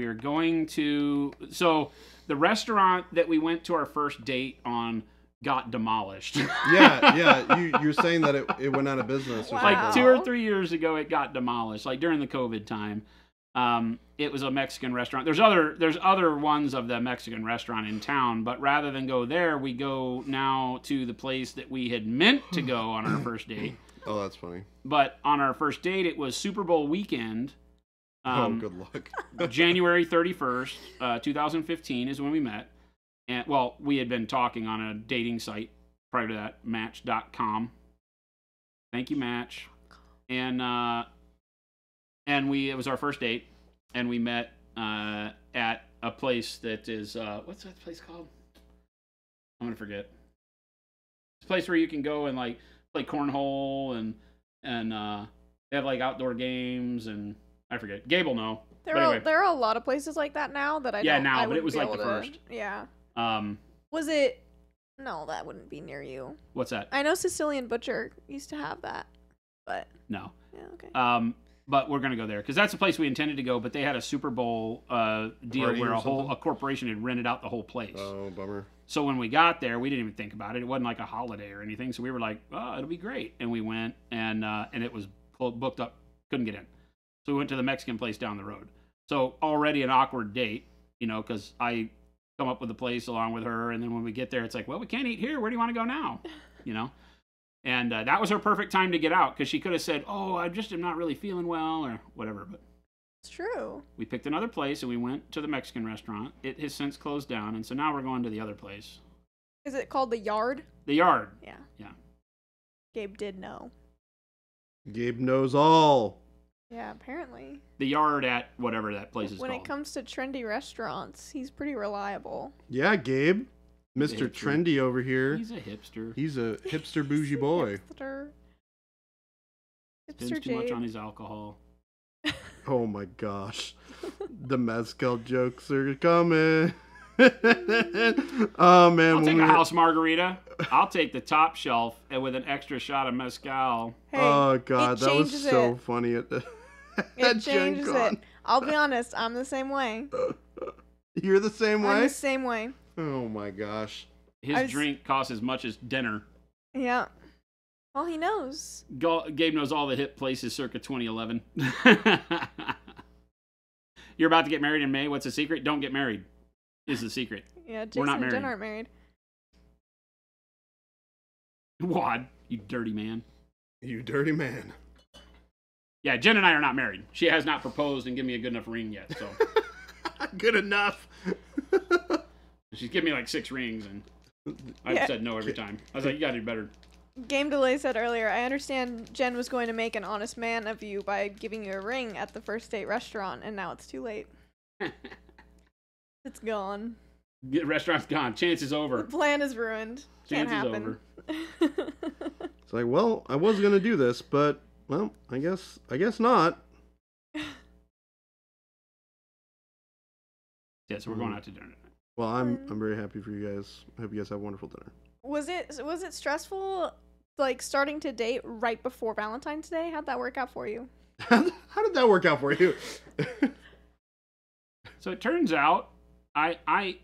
S3: are going to... So, the restaurant that we went to our first date on got demolished.
S1: Yeah. You're saying that it went out of business or
S2: Wow.
S3: Like
S1: something.
S3: 2 or 3 years ago, it got demolished. Like during the COVID time. It was a Mexican restaurant. There's other ones of the Mexican restaurant in town, but rather than go there, we go now to the place that we had meant to go on our first date.
S1: Oh, that's funny.
S3: But on our first date, it was Super Bowl weekend.
S1: Good luck.
S3: January 31st, 2015 is when we met. And well, we had been talking on a dating site prior to that, Match.com. Thank you, Match. And it was our first date, and we met at a place that is what's that place called? I'm gonna forget. It's a place where you can go and like play cornhole and they have like outdoor games, and I forget. Gabe will know.
S2: There
S3: But
S2: are
S3: anyway.
S2: there are a lot of places like that now that I
S3: Yeah,
S2: don't,
S3: now,
S2: I
S3: but it
S2: wouldn't
S3: was
S2: be
S3: like
S2: able
S3: the
S2: to-
S3: first.
S2: Yeah.
S3: Um,
S2: Was it? No, that wouldn't be near you.
S3: what's that?
S2: I know Sicilian Butcher used to have that, but
S3: No.
S2: yeah, okay.
S3: But we're gonna go there because that's the place we intended to go. But they had a Super Bowl deal
S1: Party
S3: where
S1: or
S3: a
S1: something?
S3: corporation had rented out the whole place.
S1: Oh, bummer.
S3: So when we got there, we didn't even think about it. It wasn't like a holiday or anything. So we were like, oh, it'll be great. And we went, and it was booked up. Couldn't get in. So we went to the Mexican place down the road. So already an awkward date, because I come up with the place along with her. And then when we get there, it's like, well, we can't eat here. Where do you want to go now? And that was her perfect time to get out because she could have said, oh, I just am not really feeling well or whatever. But
S2: It's true.
S3: we picked another place and we went to the Mexican restaurant. It has since closed down. And so now we're going to the other place.
S2: Is it called the Yard?
S3: The Yard.
S2: Yeah.
S3: Yeah.
S2: Gabe did know.
S1: Gabe knows all.
S2: Yeah, apparently.
S3: The Yard at whatever that place is
S2: When
S3: called.
S2: it comes to trendy restaurants, he's pretty reliable.
S1: Yeah, Gabe.
S3: He's a
S1: Mr.
S3: hipster.
S1: Trendy over here.
S3: He's a hipster.
S1: He's a hipster bougie boy.
S2: Hipster.
S3: Spends
S2: Hipster
S3: too much
S2: Jade.
S3: on his alcohol.
S1: Oh my gosh. The mezcal jokes are coming. Oh man.
S3: I'll
S1: when
S3: take
S1: we
S3: a
S1: were-
S3: house margarita. I'll take the top shelf and with an extra shot of mezcal.
S2: Hey,
S1: Oh god,
S2: it
S1: that was
S2: changes
S1: so
S2: it.
S1: funny at the
S2: It
S1: at Gen
S2: changes
S1: Con.
S2: it. I'll be honest, I'm the same way.
S1: You're the same
S2: I'm
S1: way?
S2: the same way.
S1: Oh my gosh.
S3: His
S2: I was-
S3: drink costs as much as dinner.
S2: Yeah. Well, he knows.
S3: Gabe knows all the hip places circa 2011. You're about to get married in May. What's the secret? Don't get married. Is the secret.
S2: Yeah,
S3: We're
S2: Jason
S3: not
S2: and
S3: married.
S2: Jen aren't married.
S3: Wad, you dirty man.
S1: You dirty man.
S3: Yeah, Jen and I are not married. She has not proposed and given me a good enough ring yet. So
S1: Good enough.
S3: she's given me like 6 rings, and I've
S2: Yeah.
S3: said no every time. I was like, you gotta do better.
S2: Game Delay said earlier, I understand Jen was going to make an honest man of you by giving you a ring at the first date restaurant, and now it's too late. It's gone.
S3: Restaurant's gone. Chance is
S2: The
S3: over.
S2: plan is ruined. Can't
S3: Chance is
S2: happen.
S1: It's like, well, I was gonna do this, but well, I guess not.
S3: Yeah, so we're going out to dinner tonight.
S1: Well, I'm very happy for you guys. I hope you guys have a wonderful dinner.
S2: Was it stressful, like starting to date right before Valentine's Day? How'd that work out for you?
S1: How did that work out for you?
S3: So it turns out, I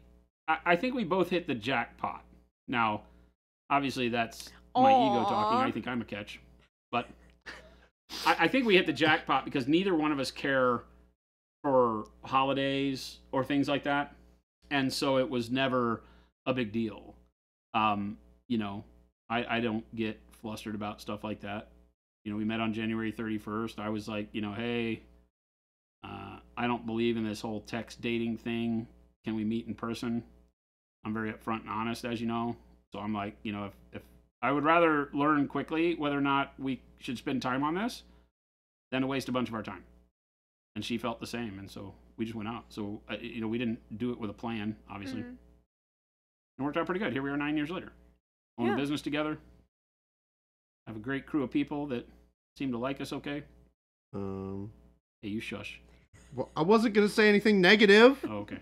S3: think we both hit the jackpot. Now, obviously that's my ego talking.
S2: Aw.
S3: I think I'm a catch, but I think we hit the jackpot because neither one of us care for holidays or things like that, and so it was never a big deal. I don't get flustered about stuff like that. We met on January 31st. I was like, hey, I don't believe in this whole text dating thing. Can we meet in person? I'm very upfront and honest, as you know. So I'm like, if I would rather learn quickly whether or not we should spend time on this than to waste a bunch of our time. And she felt the same, and so we just went out. So we didn't do it with a plan, obviously.
S2: Mhm.
S3: It worked out pretty good. Here we are 9 years later. own
S2: Yeah.
S3: a business together, have a great crew of people that seem to like us. Okay. Hey, you shush.
S1: Well, I wasn't gonna say anything negative.
S3: Oh, okay.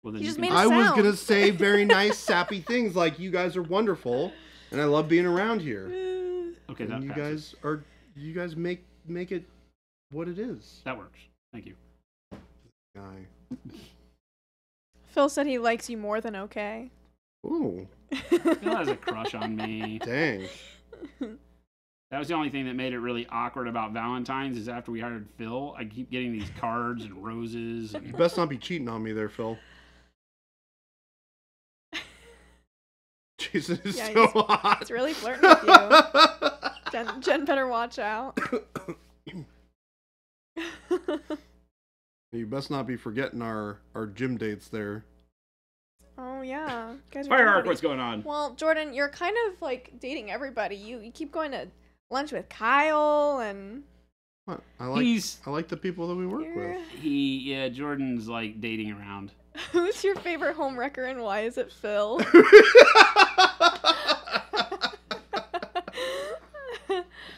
S3: Well, then
S2: You
S3: you
S2: just
S3: can-
S2: made a
S1: I was
S2: sound.
S1: gonna say very nice, sappy things like you guys are wonderful, and I love being around here.
S3: Okay, that
S1: And you
S3: passes.
S1: guys make it what it is.
S3: That works. Thank you.
S1: Guy.
S2: Phil said he likes you more than okay.
S1: Ooh,
S3: Phil has a crush on me.
S1: dang.
S3: That was the only thing that made it really awkward about Valentine's is after we hired Phil, I keep getting these cards and roses.
S1: You
S3: And
S1: best not be cheating on me there, Phil. Jason is
S2: Yeah,
S1: so
S2: he's-
S1: hot.
S2: It's really flirting with you. Jen better watch out.
S1: You best not be forgetting our gym dates there.
S2: Oh yeah, guys. are
S3: Fire
S2: gym
S3: Arc,
S2: buddies.
S3: what's going on?
S2: Well, Jordan, you're kind of like dating everybody. You keep going to lunch with Kyle, and
S1: What? I like the people that we work with.
S3: Jordan's like dating around.
S2: who's your favorite home wrecker, and why is it Phil?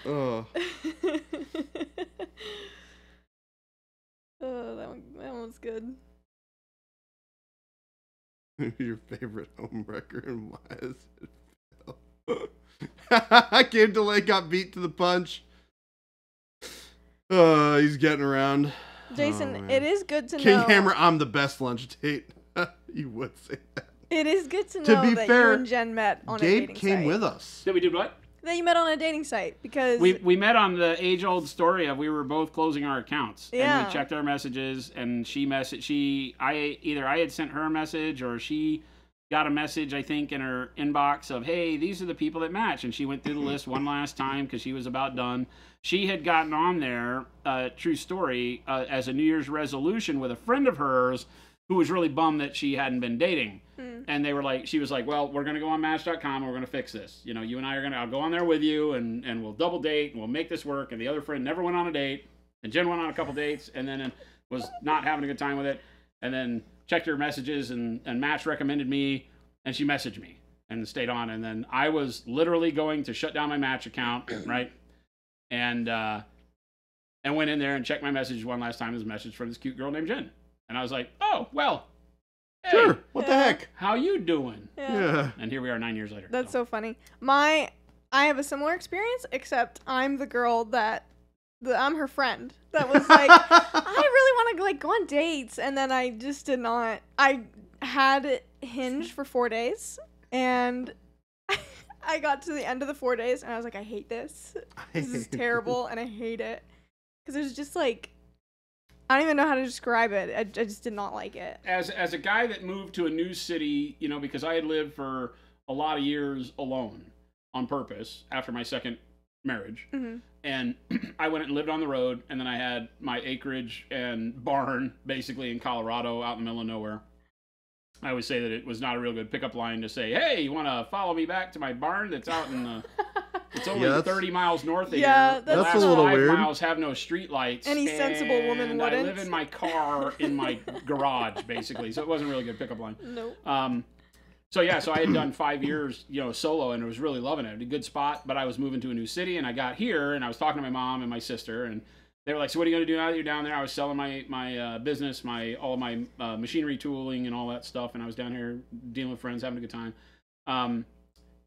S1: Oh,
S2: Oh, that one's good.
S1: your favorite home wrecker and why is it Phil? I came to late, got beat to the punch. He's getting around.
S2: Jason,
S1: man.
S2: it is good to
S1: King
S2: know.
S1: Hammer, I'm the best lunch date. You would say that.
S2: It is good to
S1: To
S2: know
S1: be
S2: that
S1: fair,
S2: you and Jen met on a
S1: Gabe
S2: dating
S1: came
S2: site.
S1: with us.
S3: So we did what?
S2: That you met on a dating site because
S3: We met on the age-old story of we were both closing our accounts. And
S2: Yeah.
S3: we checked our messages, and I had sent her a message, or she got a message, I think, in her inbox of, hey, these are the people that match. And she went through the list one last time because she was about done. She had gotten on there, true story, as a New Year's resolution with a friend of hers who was really bummed that she hadn't been dating. And they were like, she was like, well, we're going to go on Match.com and we're going to fix this. You know, you and I are going to, I'll go on there with you and we'll double date and we'll make this work. And the other friend never went on a date. And Jen went on a couple dates and then was not having a good time with it. And then checked her messages and Match recommended me and she messaged me and stayed on. And then I was literally going to shut down my Match account, right? And went in there and checked my messages one last time. It was a message from this cute girl named Jen. And I was like, oh, well, hey,
S1: Sure. What the
S2: Yeah.
S1: heck?
S3: how you doing?
S1: Yeah.
S3: And here we are 9 years later.
S2: That's so funny. I have a similar experience, except I'm the girl I'm her friend. That was like, I really want to like go on dates, and then I just did not. I had Hinge for 4 days, and I got to the end of the 4 days, and I was like, I hate this. This is terrible, and I hate it because there's just like, I don't even know how to describe it. I just did not like it.
S3: As a guy that moved to a new city, you know, because I had lived for a lot of years alone on purpose after my second marriage.
S2: Mm-hmm.
S3: And I went and lived on the road, and then I had my acreage and barn basically in Colorado out in the middle of nowhere. I always say that it was not a real good pickup line to say, hey, you want to follow me back to my barn that's out in the... It's only
S1: Yeah, that's-
S3: 30 miles north of
S2: Yeah,
S3: here. The
S2: that's
S3: last
S1: a little
S3: 5
S1: weird.
S3: miles have no street lights.
S2: Any sensible woman
S3: and
S2: wouldn't.
S3: I live in my car in my garage, basically. So it wasn't a really good pickup line.
S2: Nope.
S3: So I had done 5 years, you know, solo, and I was really loving it. A good spot, but I was moving to a new city, and I got here, and I was talking to my mom and my sister, and they were like, "So what are you going to do now that you're down there?" I was selling my business, all of my machinery tooling and all that stuff, and I was down here dealing with friends, having a good time.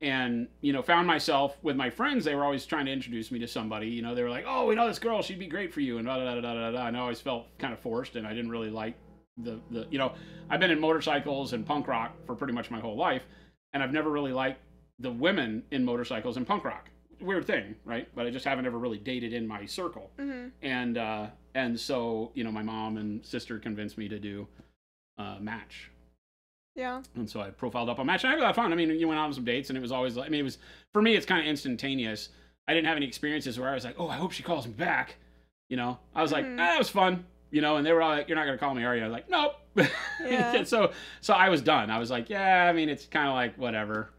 S3: And you know, found myself with my friends. They were always trying to introduce me to somebody. You know, they were like, "Oh, we know this girl; she'd be great for you," and da da da da da da. And I always felt kind of forced, and I didn't really like the you know, I've been in motorcycles and punk rock for pretty much my whole life, and I've never really liked the women in motorcycles and punk rock. Weird thing, right? But I just haven't ever really dated in my circle.
S2: Mm-hmm.
S3: And so, you know, my mom and sister convinced me to do Match.
S2: Yeah.
S3: And so I profiled up on Match, and I had a lot of fun. I mean, you went on some dates, and it was always like, I mean, it was, for me, it's kind of instantaneous. I didn't have any experiences where I was like, oh, I hope she calls me back. You know, I was like, that was fun. You know, and they were all like, you're not going to call me, are you? I was like, nope.
S2: Yeah.
S3: And so I was done. I was like, yeah, I mean, it's kind of like, whatever.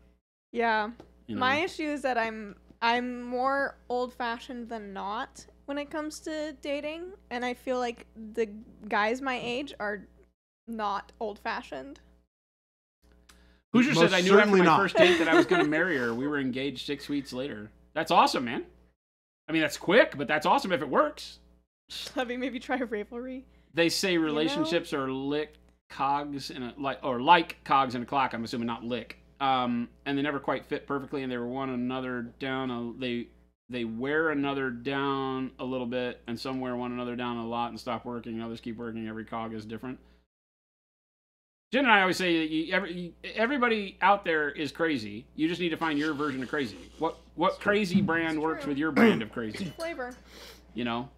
S2: Yeah.
S3: You know?
S2: My issue is that I'm more old-fashioned than not when it comes to dating, and I feel like the guys my age are not old-fashioned.
S3: Hoosier
S1: Most
S3: says, I knew after
S1: certainly
S3: my
S1: not.
S3: first date that I was going to marry her. We were engaged 6 weeks later. That's awesome, man. I mean, that's quick, but that's awesome if it works.
S2: Levy, maybe try Ravelry.
S3: They say relationships are like cogs in a clock. I'm assuming not lick. And they never quite fit perfectly, and they were one another down. They wear another down a little bit, and some wear one another down a lot and stop working. Others keep working. Every cog is different. Jen and I always say that everybody out there is crazy. You just need to find your version of crazy. What crazy brand works with your brand of crazy?
S2: Flavor.
S3: You know?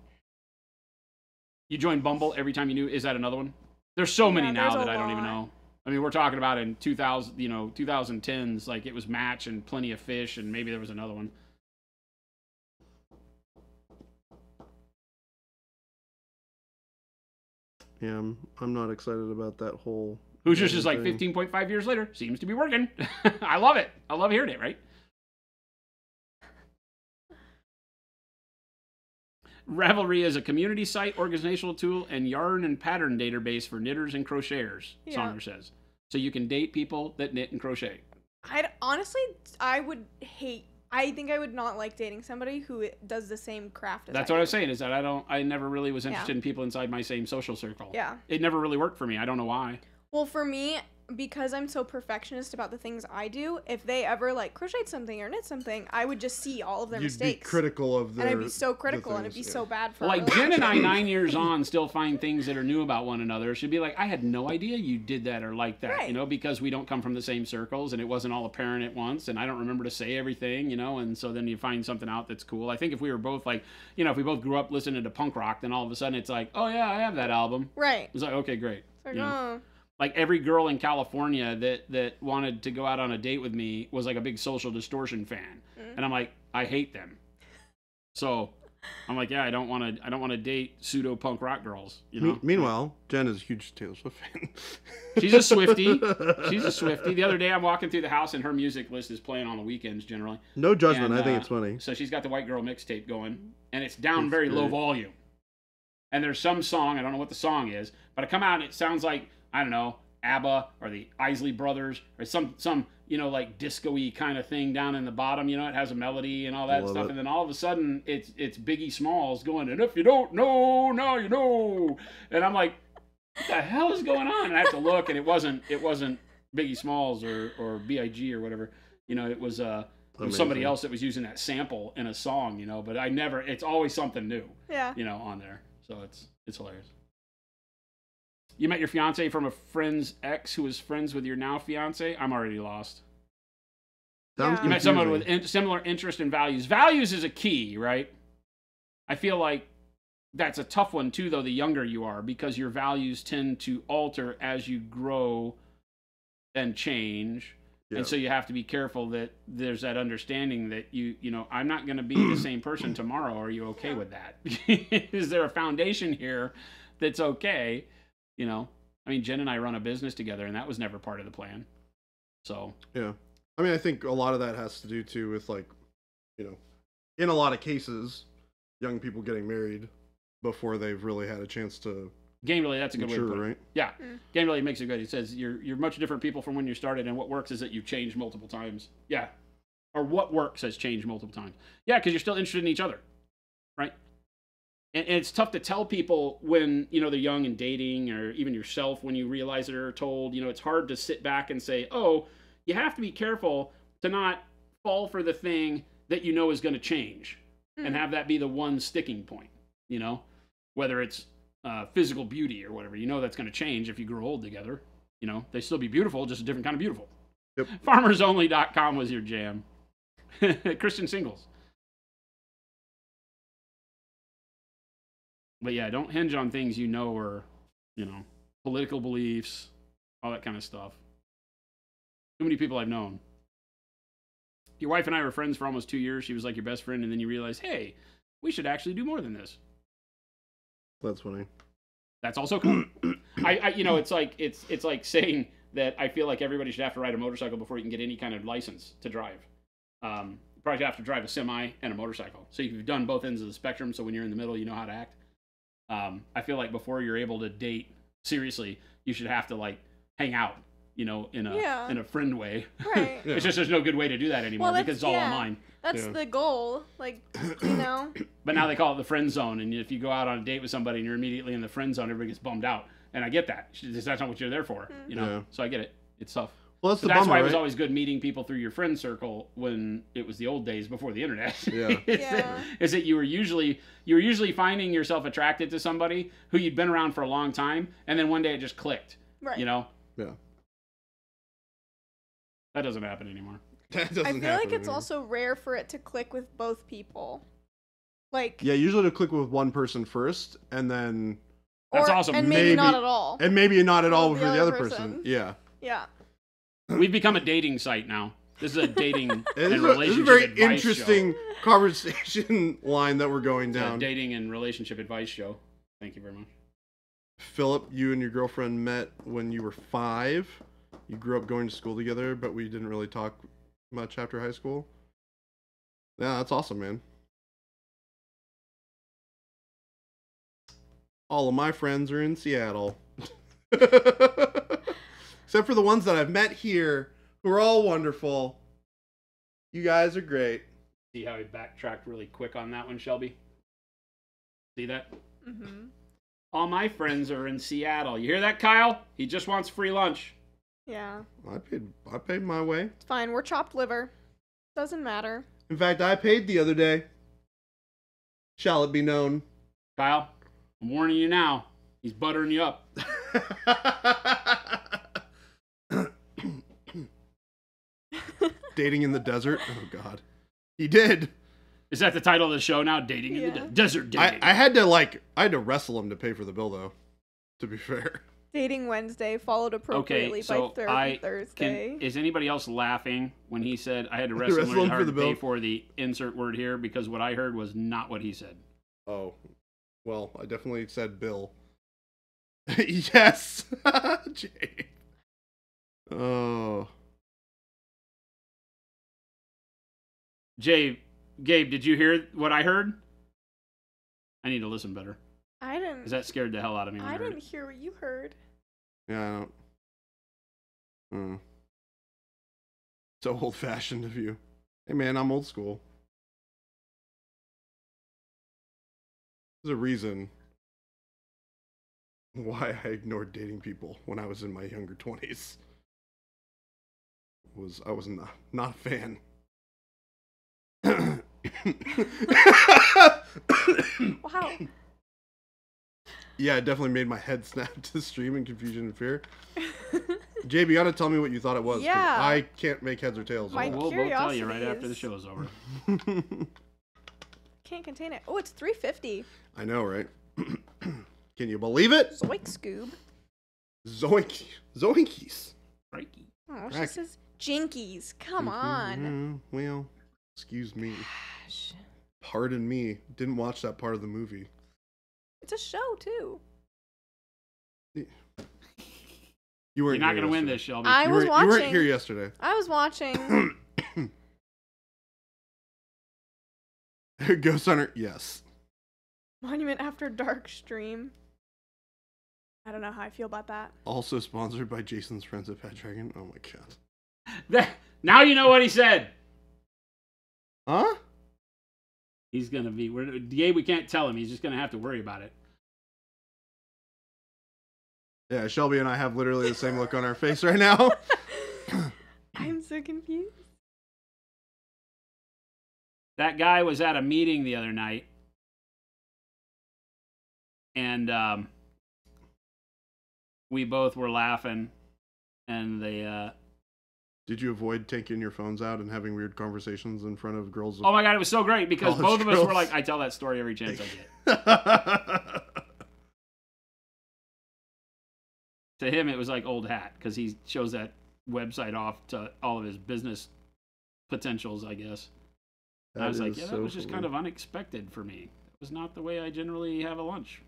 S3: You join Bumble every time you knew. Is that another one? There's so many now that I don't even know. I mean, we're talking about in 2010s, like it was Match and Plenty of Fish, and maybe there was another one.
S1: Yeah, I'm not excited about that whole.
S3: Hoosiers is like 15.5 years later. Seems to be working. I love it. I love hearing it, right? Ravelry is a community site, organizational tool, and yarn and pattern database for knitters and crocheters, Saunders says. So you can date people that knit and crochet.
S2: I think I would not like dating somebody who does the same craft as
S3: That's what I was saying, is that I never really was interested in people inside my same social circle.
S2: Yeah.
S3: It never really worked for me. I don't know why.
S2: Well, for me, because I'm so perfectionist about the things I do, if they ever like crocheted something or knit something, I would just see all of their mistakes.
S1: You'd be critical of their.
S2: And I'd be so critical, and it'd be so bad for.
S3: Like Jen and I, 9 years on, still find things that are new about one another. She'd be like, I had no idea you did that or like that,
S2: right.
S3: You know, because we don't come from the same circles, and it wasn't all apparent at once, and I don't remember to say everything, you know, and so then you find something out that's cool. I think if we were both like, you know, if we both grew up listening to punk rock, then all of a sudden it's like, oh yeah, I have that album.
S2: Right.
S3: It's like, okay, great.
S2: Like,
S3: you know? Like every girl in California that wanted to go out on a date with me was like a big Social Distortion fan, and I'm like, I hate them. So I'm like, yeah, I don't want to date pseudo punk rock girls. You know.
S1: Meanwhile, Jen is a huge Taylor Swift fan.
S3: She's a Swiftie. The other day, I'm walking through the house, and her music list is playing on the weekends generally.
S1: No judgment.
S3: And,
S1: I think it's funny.
S3: So she's got the White Girl mixtape going, and it's down very low volume. And there's some song, I don't know what the song is, but I come out and it sounds like, I don't know, ABBA or the Isley Brothers or some you know, like disco-y kind of thing down in the bottom. You know, it has a melody and all that stuff. And then all of a sudden, it's Biggie Smalls going, and if you don't know, now you know. And I'm like, what the hell is going on? And I have to look, and it wasn't Biggie Smalls or B.I.G. or whatever. You know, it was somebody else that was using that sample in a song, you know. But it's always something new, you know, on there. So it's hilarious. You met your fiance from a friend's ex who was friends with your now fiance. I'm already lost. You met someone with similar interest and values. Values is a key, right? I feel like that's a tough one too, though, the younger you are, because your values tend to alter as you grow and change. Yeah. And so you have to be careful that there's that understanding that you know, I'm not going to be the same person tomorrow. Are you okay with that? Is there a foundation here that's okay? You know, I mean, Jen and I run a business together, and that was never part of the plan. So
S1: yeah, I mean, I think a lot of that has to do too with, like, you know, in a lot of cases, young people getting married before they've really had a chance to.
S3: Game Relay, that's a good way to put it.
S1: Right?
S3: Yeah, Game Relay makes it good. It says you're much different people from when you started, and what works is that you've changed multiple times. Yeah, or what works has changed multiple times. Yeah, because you're still interested in each other, right? And it's tough to tell people when, you know, they're young and dating, or even yourself when you realize it or are told. You know, it's hard to sit back and say, oh, you have to be careful to not fall for the thing that you know is going to change and have that be the one sticking point, you know, whether it's physical beauty or whatever. You know that's going to change if you grow old together. You know, they still be beautiful, just a different kind of beautiful. Yep. FarmersOnly.com was your jam. Christian singles. But yeah, don't hinge on things you know or, you know, political beliefs, all that kind of stuff. Too many people I've known. Your wife and I were friends for almost 2 years. She was like your best friend, and then you realize, hey, we should actually do more than this.
S1: That's funny.
S3: That's also cool. I you know, it's like saying that I feel like everybody should have to ride a motorcycle before you can get any kind of license to drive. You probably have to drive a semi and a motorcycle. So you've done both ends of the spectrum, so when you're in the middle, you know how to act. I feel like before you're able to date seriously, you should have to, like, hang out in
S2: Yeah.
S3: a friend way.
S2: Right.
S1: Yeah.
S3: It's just there's no good way to do that anymore
S2: Well,
S3: because it's all online.
S2: That's
S1: Yeah.
S2: the goal. Like, you know.
S3: But now they call it the friend zone, and if you go out on a date with somebody and you're immediately in the friend zone, everybody gets bummed out. And I get that. That's not what you're there for,
S1: Yeah.
S3: So I get it. It's tough.
S1: Well, that's
S3: So
S1: the
S3: that's
S1: bummer,
S3: why it
S1: right?
S3: was always good meeting people through your friend circle when it was the old days before the internet.
S1: Yeah.
S3: Is that you were usually finding yourself attracted to somebody who you'd been around for a long time, and then one day it just clicked.
S2: Right.
S1: Yeah.
S3: That doesn't happen anymore.
S1: That doesn't
S2: I feel
S1: happen
S2: like it's
S1: anymore.
S2: also rare for it to click with both people. Like,
S1: Yeah, usually to click with one person first, and then
S3: That's
S2: or,
S3: awesome.
S2: and maybe
S1: Maybe-
S2: not at all.
S1: and maybe not at all
S2: The
S1: for the
S2: other
S1: other
S2: person.
S1: person. Yeah.
S2: Yeah.
S3: We've become a dating site now. This is a dating and
S1: This is
S3: relationship
S1: a very
S3: advice
S1: interesting conversation line that we're going
S3: show. It's a
S1: down.
S3: dating and relationship advice show. Thank you very much.
S1: Philip, you and your girlfriend met when you were 5. You grew up going to school together, but we didn't really talk much after high school. Yeah, that's awesome, man. All of my friends are in Seattle. Except for the ones that I've met here, who are all wonderful. You guys are great.
S3: See how he backtracked really quick on that one, Shelby? See that?
S2: Mm-hmm.
S3: All my friends are in Seattle. You hear that, Kyle? He just wants free lunch.
S2: Yeah.
S1: I paid my way.
S2: It's fine. We're chopped liver. Doesn't matter.
S1: In fact, I paid the other day. Shall it be known?
S3: Kyle, I'm warning you now. He's buttering you up.
S1: Dating in the desert? Oh, God. He did.
S3: Is that the title of the show now? Dating in the desert dating.
S1: I had to wrestle him to pay for the bill, though, to be fair.
S2: Dating Wednesday followed appropriately by Therapy Thursday.
S3: Is anybody else laughing when he said I had to wrestle him really hard to pay for the insert word here? Because what I heard was not what he said.
S1: Oh, well, I definitely said bill. Yes! Jay. Oh.
S3: Gabe, did you hear what I heard? I need to listen better.
S2: I didn't.
S3: Because that scared the hell out of me when I heard
S2: didn't
S3: it.
S2: hear what you heard.
S1: Yeah, I don't. So old-fashioned of you. Hey, man, I'm old school. There's a reason why I ignored dating people when I was in my younger 20s. I was not a fan.
S2: Wow.
S1: Yeah, it definitely made my head snap to stream in confusion and fear. JB, you gotta tell me what you thought it was. 'Cause
S2: Yeah.
S1: I can't make heads or tails.
S2: My
S1: of
S3: We'll both tell you right
S2: curiosity
S3: after the
S2: is-
S3: show's over.
S1: that.
S2: Can't contain it. Oh, it's $3.50.
S1: I know, right? Can you believe it?
S2: Zoink Scoob.
S1: Zoinkies.
S3: Crikey.
S2: Oh, she
S1: Crack.
S2: says Jinkies. Come on.
S1: Well, excuse me.
S2: Gosh.
S1: Pardon me. Didn't watch that part of the movie.
S2: It's a show, too.
S1: You weren't.
S3: You're not
S1: here
S3: going to win
S1: yesterday.
S3: this, Shelby.
S2: I was
S1: You
S2: watching.
S1: weren't here yesterday.
S2: I was watching.
S1: Ghost Hunter, yes.
S2: Monument After Dark stream. I don't know how I feel about that.
S1: Also sponsored by Jason's Friends at Pet Dragon. Oh my god.
S3: Now you know what he said.
S1: Huh?
S3: He's going to be... Gabe, we can't tell him. He's just going to have to worry about it.
S1: Yeah, Shelby and I have literally the same look on our face right now.
S2: I'm so confused.
S3: That guy was at a meeting the other night. And we both were laughing. And they...
S1: Did you avoid taking your phones out and having weird conversations in front of girls?
S3: Oh my god, it was so great because
S1: College
S3: both of us were
S1: girls.
S3: like, I tell that story every chance I get. To him, it was like old hat because he shows that website off to all of his business potentials, I guess. And I was like, yeah, that was just kind of unexpected for me. It was not the way I generally have a lunch.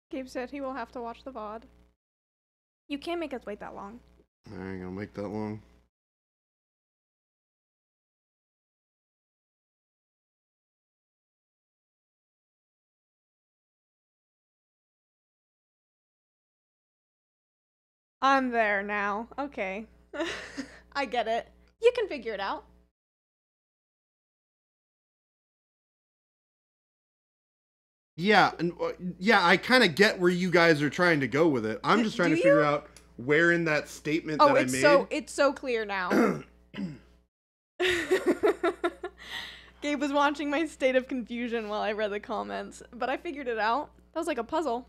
S2: Gabe said he will have to watch the VOD. You can't make us wait that long.
S1: I ain't gonna make that long.
S2: I'm there now. Okay. I get it. You can figure it out.
S1: Yeah, and yeah, I kind of get where you guys are trying to go with it. I'm just trying to figure out where in that statement that I made.
S2: It's so clear now. Gabe was watching my state of confusion while I read the comments, but I figured it out. That was like a puzzle.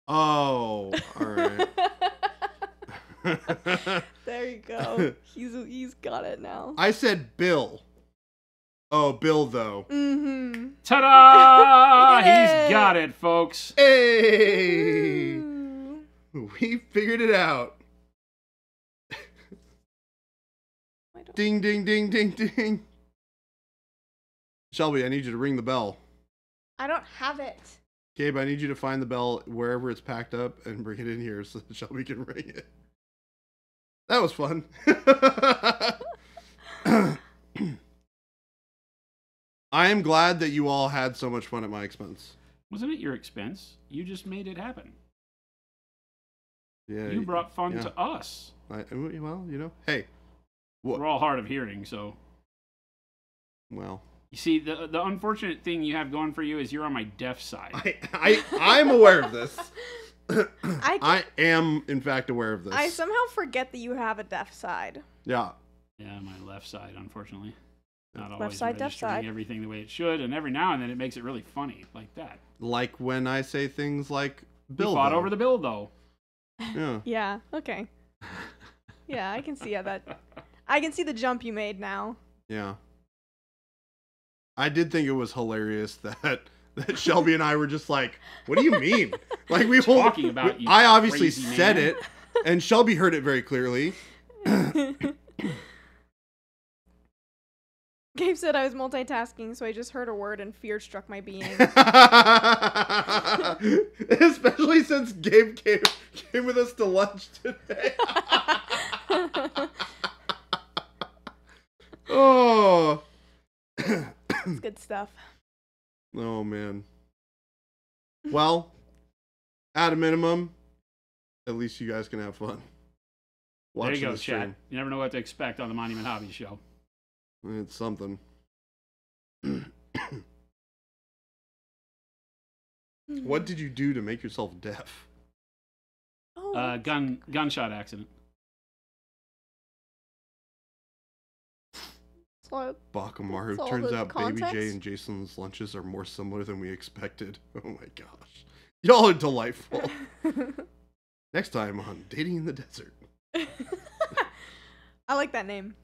S1: Oh, all right.
S2: There you go. He's got it now.
S1: I said Bill. Oh, Bill though.
S2: Mm-hmm.
S3: Ta-da! He's got it, folks.
S1: Hey!
S2: Ooh.
S1: We figured it out. Ding, ding, ding, ding, ding. Shelby, I need you to ring the bell.
S2: I don't have it.
S1: Gabe, I need you to find the bell wherever it's packed up and bring it in here so that Shelby can ring it. That was fun. I am glad that you all had so much fun at my expense.
S3: Wasn't it your expense? You just made it happen.
S1: Yeah,
S3: You brought fun to us.
S1: well, you know, hey.
S3: We're all hard of hearing, so.
S1: Well.
S3: You see, the unfortunate thing you have going for you is you're on my deaf side.
S1: I'm aware of this.
S2: I
S1: I am, in fact, aware of this.
S2: I somehow forget that you have a deaf side.
S1: Yeah.
S3: Yeah, my left side, unfortunately. Not
S2: Left
S3: always
S2: side, deaf
S3: registering
S2: side.
S3: everything the way it should, and every now and then it makes it really funny, like that.
S1: Like when I say things like
S3: We
S1: Bill.
S3: fought over the bill, though.
S1: Yeah.
S2: Yeah, okay. Yeah, I can see how that... I can see the jump you made now.
S1: Yeah. I did think it was hilarious that Shelby and I were just like, what do you mean? Like we were
S3: Talking about you,
S1: I obviously
S3: crazy
S1: said
S3: man.
S1: it, and Shelby heard it very clearly.
S2: Gabe said I was multitasking, so I just heard a word and fear struck my being.
S1: Especially since Gabe came with us to lunch today. Oh.
S2: It's good stuff.
S1: Oh, man. Well, at a minimum, at least you guys can have fun.
S3: There you go,
S1: the stream.
S3: chat. You never know what to expect on the Monument Hobbies show.
S1: It's something. What did you do to make yourself deaf?
S2: Oh,
S3: Gunshot accident.
S2: so
S1: Bakamaru.
S2: That's all
S1: Turns
S2: the
S1: out Baby J
S2: context?
S1: and Jason's lunches are more similar than we expected. Oh my gosh. Y'all are delightful. Next time on Dating in the Desert.
S2: I like that name.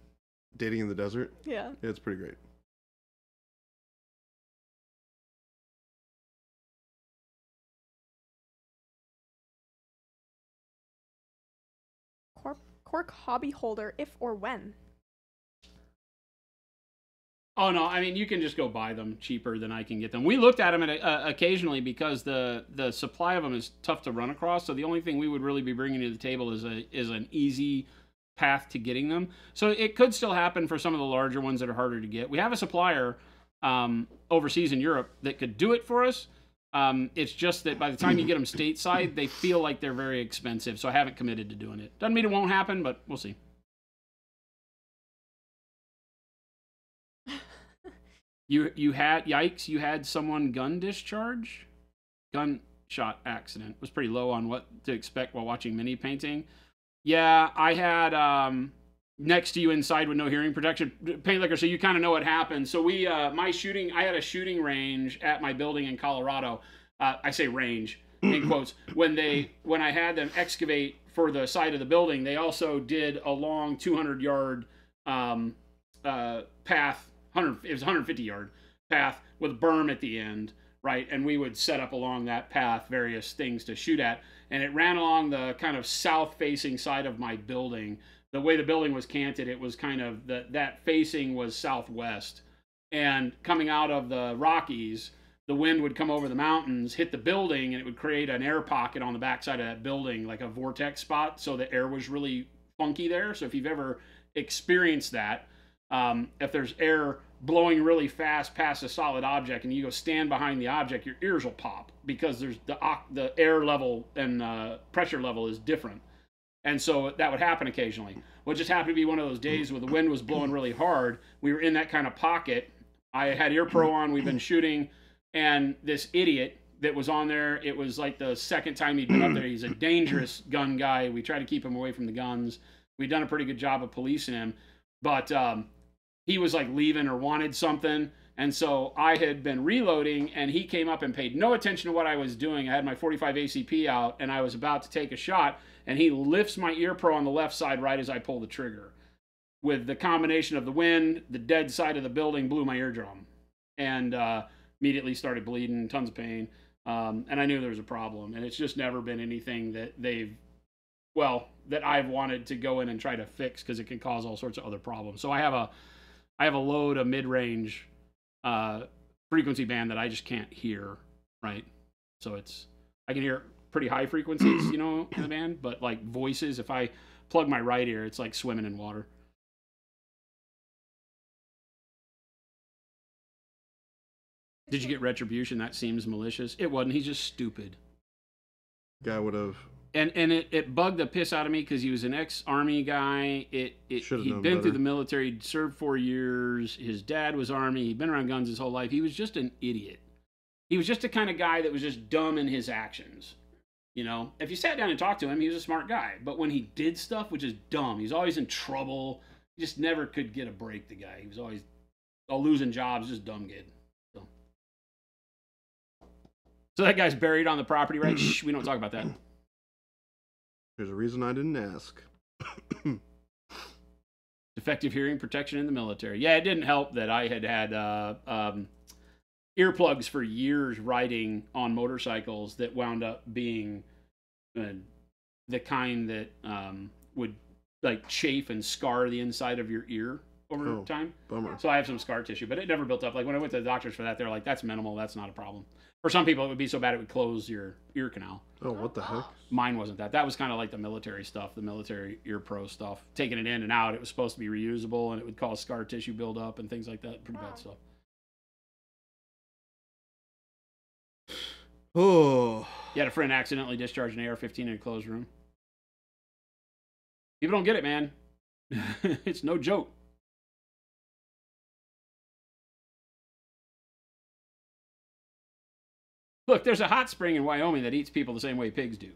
S1: Dating in the Desert?
S2: Yeah.
S1: Yeah, it's pretty great.
S2: Cork hobby holder, if or when.
S3: Oh no, I mean you can just go buy them cheaper than I can get them. We looked at them occasionally because the supply of them is tough to run across. So the only thing we would really be bringing to the table is an easy path to getting them. So it could still happen for some of the larger ones that are harder to get. We have a supplier overseas in Europe that could do it for us. It's just that by the time you get them stateside, they feel like they're very expensive. So I haven't committed to doing it. Doesn't mean it won't happen, but we'll see. You had someone gunshot accident. It was pretty low on what to expect while watching mini painting. Yeah, I had next to you inside with no hearing protection paint liquor, so you kind of know what happened. So I had a shooting range at my building in Colorado. I say range in quotes. When I had them excavate for the side of the building, they also did a long 200-yard path. It was 150-yard path with berm at the end, right? And we would set up along that path various things to shoot at. And it ran along the kind of south-facing side of my building. The way the building was canted, it was kind of that facing was southwest. And coming out of the Rockies, the wind would come over the mountains, hit the building, and it would create an air pocket on the backside of that building, like a vortex spot. So the air was really funky there. So if you've ever experienced that, if there's air blowing really fast past a solid object and you go stand behind the object, your ears will pop because there's the air level and pressure level is different. And so that would happen occasionally. Well, it just happened to be one of those days where the wind was blowing really hard. We were in that kind of pocket. I had ear pro on. We've been shooting. And this idiot that was on there, it was like the second time he'd been up there. He's a dangerous gun guy. We tried to keep him away from the guns. We'd done a pretty good job of policing him. But he was like leaving or wanted something. And so I had been reloading, and he came up and paid no attention to what I was doing. I had my 45 ACP out, and I was about to take a shot. And he lifts my ear pro on the left side right as I pull the trigger. With the combination of the wind, the dead side of the building blew my eardrum. And immediately started bleeding, tons of pain. And I knew there was a problem. And it's just never been anything that that I've wanted to go in and try to fix because it can cause all sorts of other problems. So I have a low to mid-range frequency band that I just can't hear, right? So I can hear pretty high frequencies, in the band, but like voices, if I plug my right ear, it's like swimming in water. Did you get retribution? That seems malicious. It wasn't. He's just stupid.
S1: Guy would have.
S3: And it bugged the piss out of me because he was an ex-Army guy. He'd been through the military, he'd served 4 years. His dad was Army. He'd been around guns his whole life. He was just an idiot. He was just the kind of guy that was just dumb in his actions. If you sat down and talked to him, he was a smart guy. But when he did stuff, which is dumb, he's always in trouble. He just never could get a break, the guy. He was always losing jobs, just dumb kid. So that guy's buried on the property, right? Shh, we don't talk about that.
S1: There's a reason I didn't ask.
S3: Defective hearing protection in the military. Yeah, it didn't help that I had earplugs for years riding on motorcycles that wound up being the kind that would like chafe and scar the inside of your ear over time.
S1: Bummer.
S3: So I have some scar tissue, but it never built up. Like when I went to the doctors for that, they were like, that's minimal, that's not a problem. For some people, it would be so bad it would close your ear canal.
S1: Oh, what the heck?
S3: Mine wasn't that. That was kind of like the military stuff, the military ear pro stuff. Taking it in and out, it was supposed to be reusable, and it would cause scar tissue buildup and things like that. Pretty bad stuff.
S1: Oh.
S3: You had a friend accidentally discharge an AR-15 in a closed room. People don't get it, man. It's no joke. Look, there's a hot spring in Wyoming that eats people the same way pigs do.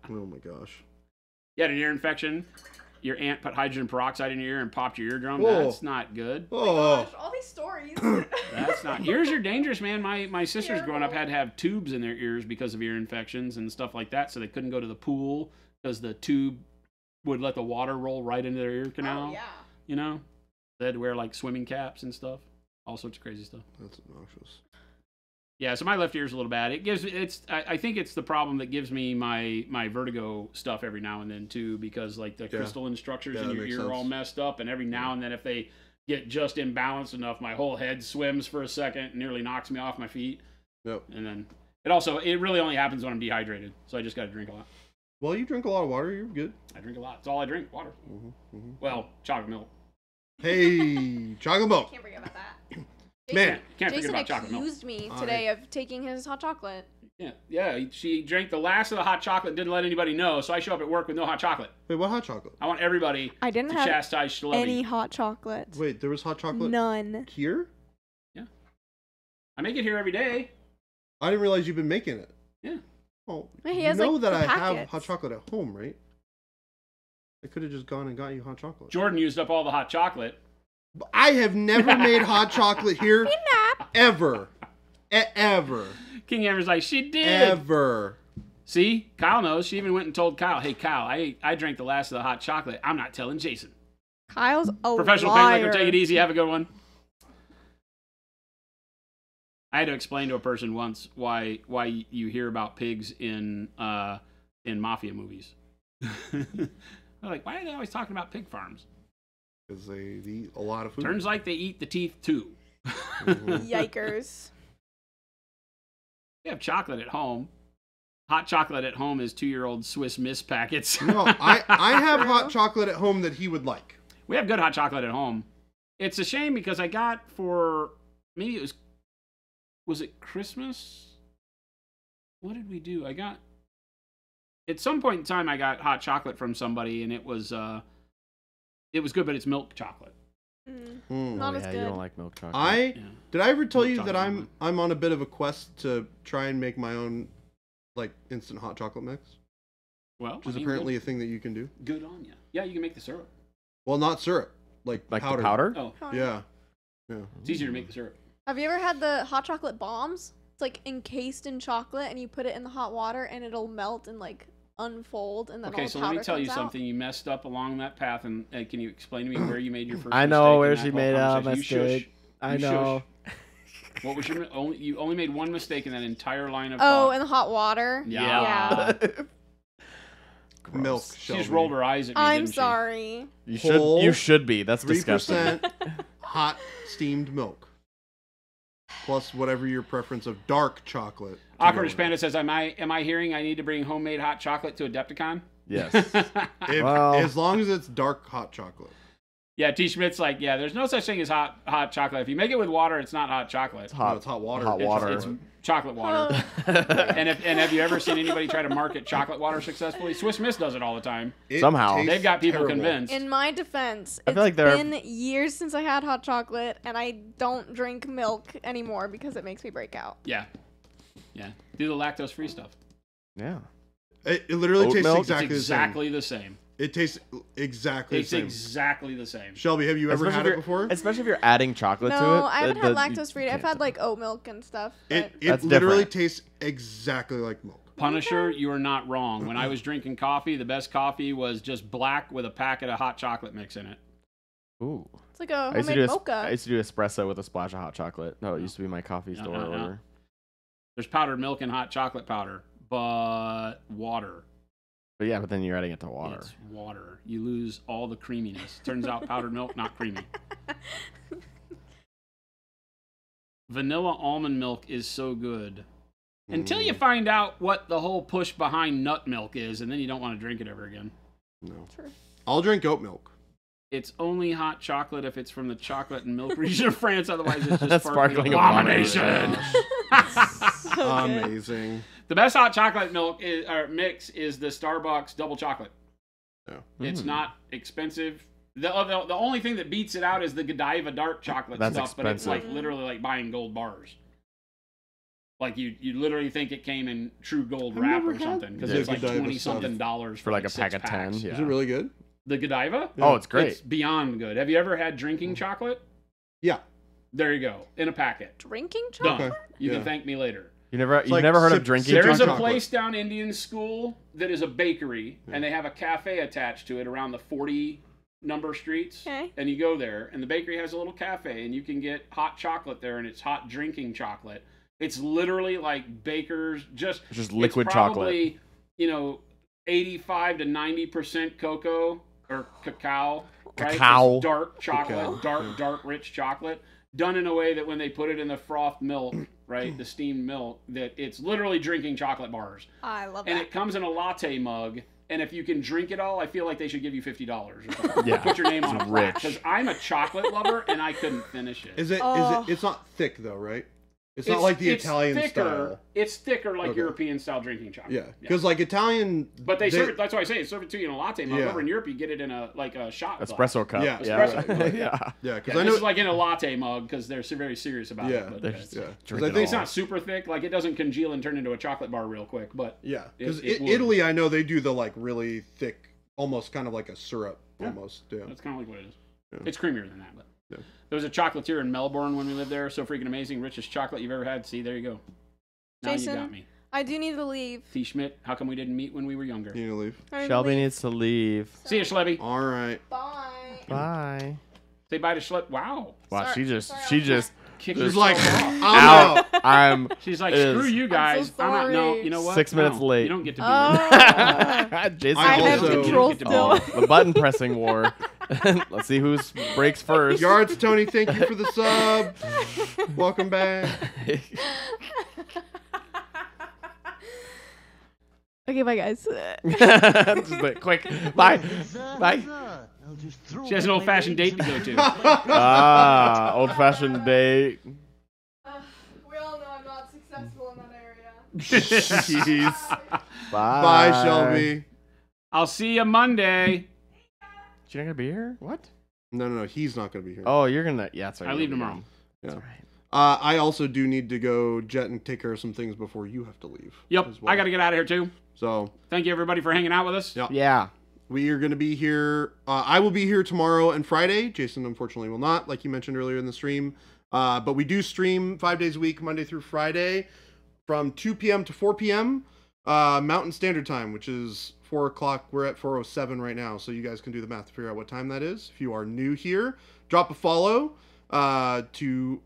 S1: Oh my gosh.
S3: You had an ear infection. Your aunt put hydrogen peroxide in your ear and popped your eardrum.
S1: Whoa.
S3: That's not good.
S1: Oh.
S2: Gosh, all these stories.
S3: That's not. Ears are dangerous, man. My sisters growing up had to have tubes in their ears because of ear infections and stuff like that, so they couldn't go to the pool because the tube would let the water roll right into their ear canal.
S2: Oh, yeah.
S3: They had to wear like swimming caps and stuff. All sorts of crazy stuff.
S1: That's obnoxious.
S3: Yeah, so my left ear's a little bad. I think it's the problem that gives me my vertigo stuff every now and then too, because like the crystalline structures in your ear are all messed up, and every now and then if they get just imbalanced enough, my whole head swims for a second and nearly knocks me off my feet.
S1: Yep.
S3: And then it really only happens when I'm dehydrated, so I just got to drink a lot.
S1: Well, you drink a lot of water. You're good.
S3: I drink a lot. It's all I drink, water.
S1: Mm-hmm, mm-hmm.
S3: Well, chocolate milk.
S1: Hey, chocolate milk.
S2: Can't forget about that.
S1: Man,
S3: can't forget
S2: Jason
S3: about chocolate milk.
S2: accused me today of taking his hot chocolate.
S3: Yeah. She drank the last of the hot chocolate, didn't let anybody know, so I show up at work with no hot chocolate.
S1: Wait, what hot chocolate?
S3: I want everybody
S2: I didn't
S3: to
S2: have
S3: chastise Shalevi.
S2: any hot chocolate.
S1: Wait, there was hot chocolate?
S2: None.
S1: Here?
S3: Yeah. I make it here every day.
S1: I didn't realize you've been making it.
S3: Yeah.
S1: Oh,
S2: He
S1: you
S2: has,
S1: know
S2: like,
S1: that
S2: the
S1: I have
S2: packets.
S1: hot chocolate at home, right? I could have just gone and got you hot chocolate.
S3: Jordan used up all the hot chocolate.
S1: I have never made hot chocolate here. Ever. Ever.
S3: King Hammer's like, she did.
S1: Ever.
S3: See? Kyle knows. She even went and told Kyle, hey, Kyle, I drank the last of the hot chocolate. I'm not telling Jason.
S2: Kyle's a
S3: Professional
S2: liar.
S3: Pangler, take it easy. Have a good one. I had to explain to a person once why you hear about pigs in mafia movies. They're like, why are they always talking about pig farms?
S1: Because they eat a lot of food.
S3: Turns like they eat the teeth too.
S1: Mhm.
S2: Yikers.
S3: We have chocolate at home. hot chocolate at home is 2-year-old Swiss Miss packets.
S1: No, I have hot chocolate at home that he would like.
S3: We have good hot chocolate at home. It's a shame because I got for maybe it was it Christmas? What did we do? I got at some point in time I got hot chocolate from somebody and it was good, but it's milk chocolate.
S2: Not as good.
S5: You don't like milk chocolate.
S1: Did I ever tell
S3: Milk
S1: you that
S3: chocolate.
S1: I'm on a bit of a quest to try and make my own like instant hot chocolate mix,
S3: Well,
S1: which is apparently a thing that you can do.
S3: good on you. Yeah, you can make the syrup.
S1: Well, not syrup, like powder.
S5: the powder?
S3: Oh,
S1: Yeah.
S3: it's easier to make the syrup.
S2: Have you ever had the hot chocolate bombs? It's like encased in chocolate, and you put it in the hot water, and it'll melt and like unfold, and then all
S3: Okay,
S2: the
S3: so
S2: powder
S3: let me tell you
S2: comes out.
S3: something. You messed up along that path, and can you explain to me where you made your first
S5: I know
S3: mistake
S5: where
S3: in
S5: she
S3: that whole
S5: made a
S3: conversation? You
S5: mistake.
S3: shush.
S5: I
S3: You
S5: know.
S3: What was your you only made one mistake in that entire line of
S2: Oh,
S3: thought.
S2: in the hot water.
S3: Yeah.
S1: Milk.
S3: She
S1: Shelby.
S3: just rolled her eyes at me.
S2: I'm
S3: didn't she?
S2: sorry.
S1: Whole
S5: You should be. That's
S1: 3%
S5: disgusting.
S1: hot steamed milk, plus whatever your preference of dark chocolate. to go
S3: Awkward
S1: with.
S3: Panda says, "Am I hearing I need to bring homemade hot chocolate to Adepticon?"
S5: Yes.
S1: As long as it's dark hot chocolate.
S3: Yeah, T. Schmidt's like, yeah, there's no such thing as hot chocolate. If you make it with water, it's not hot chocolate.
S5: It's hot.
S1: No, it's hot water.
S5: Hot
S1: It's
S5: water.
S3: It's chocolate water. And have you ever seen anybody try to market chocolate water successfully? Swiss Miss does it all the time.
S1: It
S5: Somehow.
S1: tastes
S3: They've got people
S1: terrible.
S3: convinced.
S2: In my defense,
S5: I
S2: it's
S5: feel like there are-
S2: been years since I had hot chocolate, and I don't drink milk anymore because it makes me break out.
S3: Yeah. Do the lactose-free stuff.
S5: Yeah.
S1: It literally
S5: Oat
S1: tastes
S5: milk?
S3: It's
S1: exactly,
S3: the same.
S1: It tastes exactly
S3: It's
S1: the same.
S3: exactly the same.
S1: Shelby, have you ever
S5: Especially
S1: had
S5: if
S1: it
S5: you're-
S1: before?
S5: Especially if you're adding chocolate to it.
S2: No, I haven't had
S5: you
S2: lactose free. I've
S5: can't
S2: had
S5: tell.
S2: like oat milk and stuff.
S1: It
S2: but-
S1: it
S5: That's
S1: literally
S5: different.
S1: tastes exactly like milk.
S3: Punisher, you are not wrong. When I was drinking coffee, the best coffee was just black with a packet of hot chocolate mix in it.
S5: Ooh.
S2: It's like a
S5: I used, to
S2: homemade
S5: do
S2: mocha.
S5: I used to do espresso with a splash of hot chocolate. No, it used to be my coffee
S3: No,
S5: store
S3: no, no.
S5: order.
S3: There's powdered milk and hot chocolate powder, but water.
S5: But yeah, but then you're adding it to water.
S3: It's water. You lose all the creaminess. Turns out powdered milk, not creamy. Vanilla almond milk is so good. Until you find out what the whole push behind nut milk is, and then you don't want to drink it ever again.
S1: No.
S2: True.
S1: I'll drink oat milk.
S3: It's only hot chocolate if it's from the chocolate and milk region of France. Otherwise, it's just
S5: Sparkling
S3: sparkling abomination.
S2: So good.
S1: Amazing.
S3: The best hot chocolate milk mix is the Starbucks double chocolate.
S1: Yeah.
S3: It's
S5: Mm.
S3: not expensive. The only thing that beats it out is the Godiva dark chocolate
S5: That's
S3: stuff, but it's like
S5: expensive.
S3: literally like buying gold bars. Like you literally think it came in true gold
S1: I've
S3: wrap
S1: never
S3: or
S1: had
S3: something because
S1: the
S3: it's like
S1: Godiva
S3: $20-something
S1: stuff.
S5: For like a
S3: 6
S5: pack of 10.
S3: packs.
S5: Yeah.
S1: Is it really good?
S3: The Godiva?
S5: Oh, it's great.
S3: It's beyond good. Have you ever had drinking chocolate?
S1: Yeah.
S3: There you go, in a packet.
S2: Drinking
S3: Done.
S2: chocolate?
S1: Okay.
S3: You
S1: Yeah.
S3: can thank me later.
S5: You've
S1: like
S5: never heard of
S1: sip-
S5: drinking
S3: There is a
S1: chocolate.
S3: place down Indian School that is a bakery, and they have a cafe attached to it around the 40 number streets.
S2: Okay.
S3: And you go there, and the bakery has a little cafe, and you can get hot chocolate there, and it's hot drinking chocolate. It's literally like bakers
S5: Just
S3: it's
S5: liquid
S3: probably, 85 to 90% cocoa or cacao. Right?
S5: Cacao.
S3: It's dark chocolate,
S1: Cacao.
S3: dark rich chocolate, done in a way that when they put it in the frothed milk, right, the steamed milk, that it's literally drinking chocolate bars.
S2: I love
S3: And
S2: that.
S3: it comes in a latte mug, and if you can drink it all, I feel like they should give you $50 or something.
S5: Yeah.
S3: Put your name on
S5: It's
S3: a plaque.
S5: rich.
S3: Because I'm a chocolate lover, and I couldn't finish it.
S1: Is it?
S2: Oh.
S1: It's not thick though, right? It's not like the Italian
S3: thicker,
S1: style.
S3: It's thicker like
S1: Okay.
S3: European style drinking chocolate.
S1: Yeah, because like Italian.
S3: But they serve it. That's why I say they serve it to you in a latte mug.
S1: Yeah.
S3: Over in Europe, you get it in a shot
S5: Espresso cup.
S1: Yeah,
S5: Yeah.
S3: espresso cup.
S5: Yeah.
S1: Yeah, because
S3: Yeah,
S1: I
S3: this
S1: know.
S3: is like in a latte mug because they're very serious about
S1: Yeah,
S3: it. But,
S5: They're
S3: uh,
S5: just-
S1: yeah,
S5: Drink
S1: because I
S5: it
S1: think
S3: it's not super thick. Like it doesn't congeal and turn into a chocolate bar real quick. But
S1: yeah, because
S3: it would.
S1: Italy, I know they do the like really thick, almost kind of like a syrup,
S3: Yeah.
S1: almost. Yeah.
S3: that's kind of like what it is.
S1: Yeah.
S3: It's creamier than that. But
S1: Yeah.
S3: there was a chocolatier in Melbourne when we lived there. So freaking amazing, richest chocolate you've ever had. See, there you go. Now
S2: Jason?
S3: you got me.
S2: I do need to leave.
S3: T. Schmidt, how come we didn't meet when we were younger?
S1: You need to leave.
S2: I need to
S5: Shelby
S2: leave.
S5: needs to leave.
S3: See you, Schlebby.
S1: All right.
S2: Bye.
S5: Bye.
S3: Say bye to Schleb. Wow.
S5: Wow,
S2: Sorry-
S5: she just
S2: sorry,
S3: Kick
S1: She's
S3: yourself
S1: like,
S3: off.
S1: I'm out.
S5: I'm
S3: She's like,
S5: it
S3: screw
S5: is-
S3: you guys.
S2: so
S3: I'm not. No,
S2: sorry.
S3: you know what?
S5: 6 minutes
S3: No,
S5: late.
S3: You don't get to be
S2: Oh.
S5: Jason.
S1: I
S2: I have
S1: also-
S2: control
S3: You don't get to
S2: still.
S5: Oh, the button pressing war. Let's see who breaks first.
S1: Yards, Tony, thank you for the sub. Welcome back.
S2: Okay, bye guys.
S5: Just like, quick. Bye. Bye.
S3: She has an old-fashioned date to go to.
S5: Ah, old-fashioned date.
S2: We all know I'm not successful in that area.
S1: Jeez.
S5: Bye.
S1: Bye, Shelby.
S3: I'll see you Monday.
S5: You're not gonna be here? What?
S1: No, he's not gonna be here.
S5: Oh, you're gonna. Yeah, that's right.
S3: I leave tomorrow.
S1: Yeah.
S5: That's right.
S1: I also do need to go jet and take care of some things before you have to leave.
S3: Yep,
S1: as well.
S3: I got to get out of here too.
S1: So
S3: Thank you everybody for hanging out with us.
S1: Yep.
S5: Yeah.
S1: we are going to be here. I will be here tomorrow and Friday. Jason, unfortunately, will not, like you mentioned earlier in the stream. But we do stream 5 days a week, Monday through Friday, from 2 p.m. to 4 p.m. Mountain Standard Time, which is 4 o'clock. We're at 4:07 right now, so you guys can do the math to figure out what time that is. If you are new here, drop a follow to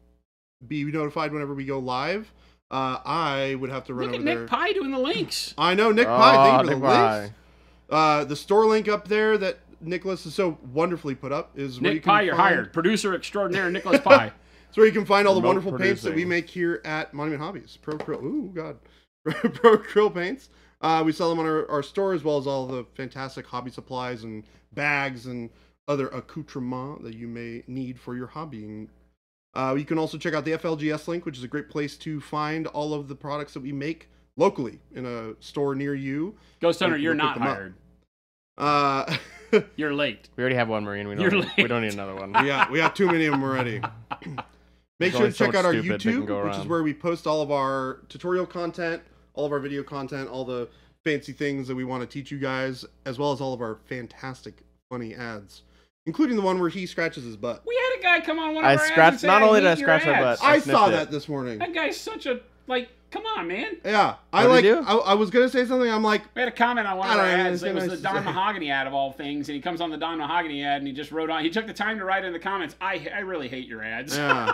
S1: be notified whenever we go live. I would have to run
S3: Look
S1: over
S3: at
S1: there.
S3: Nick Pye doing the links.
S1: I know, Nick Pye. Thank you for
S5: Nick
S1: the links. The store link up there that Nicholas has so wonderfully put up is where you
S3: Nick
S1: can
S3: Pye, you're
S1: find,
S3: hired. Producer extraordinaire Nicholas Pye.
S1: It's where you can find all the
S5: Remote
S1: wonderful paints that we
S5: producing.
S1: make here at Monument Hobbies. Pro Acryl. Ooh, God. Pro Acryl paints. We sell them on our store, as well as all the fantastic hobby supplies and bags and other accoutrements that you may need for your hobbying. You can also check out the FLGS link, which is a great place to find all of the products that we make locally in a store near you.
S3: Ghost Hunter,
S1: You
S3: you're
S1: can
S3: not
S1: pick them up.
S3: hired. You're late.
S5: We already have one, Marine. We
S3: You're
S5: don't,
S3: late.
S5: we don't need another one.
S1: we have too many of them already. Make
S5: There's
S1: sure
S5: only
S1: to
S5: so
S1: check
S5: much
S1: out our
S5: stupid that can
S1: YouTube,
S5: go
S1: which is
S5: around.
S1: where we post all of our tutorial content, all of our video content, all the fancy things that we want to teach you guys, as well as all of our fantastic, funny ads, including the one where he scratches his butt.
S3: We had a guy come on one of
S5: I
S3: our ads
S5: scratched-
S3: and say,
S5: not only
S3: hate
S5: did I
S3: your
S5: scratch my
S3: ads."
S5: butt, I
S1: I
S5: sniffed
S1: saw
S5: it.
S1: that this morning.
S3: That guy's such a, like, come on, man.
S1: Yeah, I
S5: What
S1: like.
S5: did he do?
S1: I was gonna say something. I'm like,
S3: We had a comment on one
S1: I
S3: of our
S1: don't know,
S3: ads. It was
S1: anything
S3: the
S1: nice to
S3: Don
S1: say.
S3: Mahogany ad of all things, and he comes on the Don Mahogany ad, and he just wrote on. He took the time to write in the comments, I really hate your ads.
S1: yeah.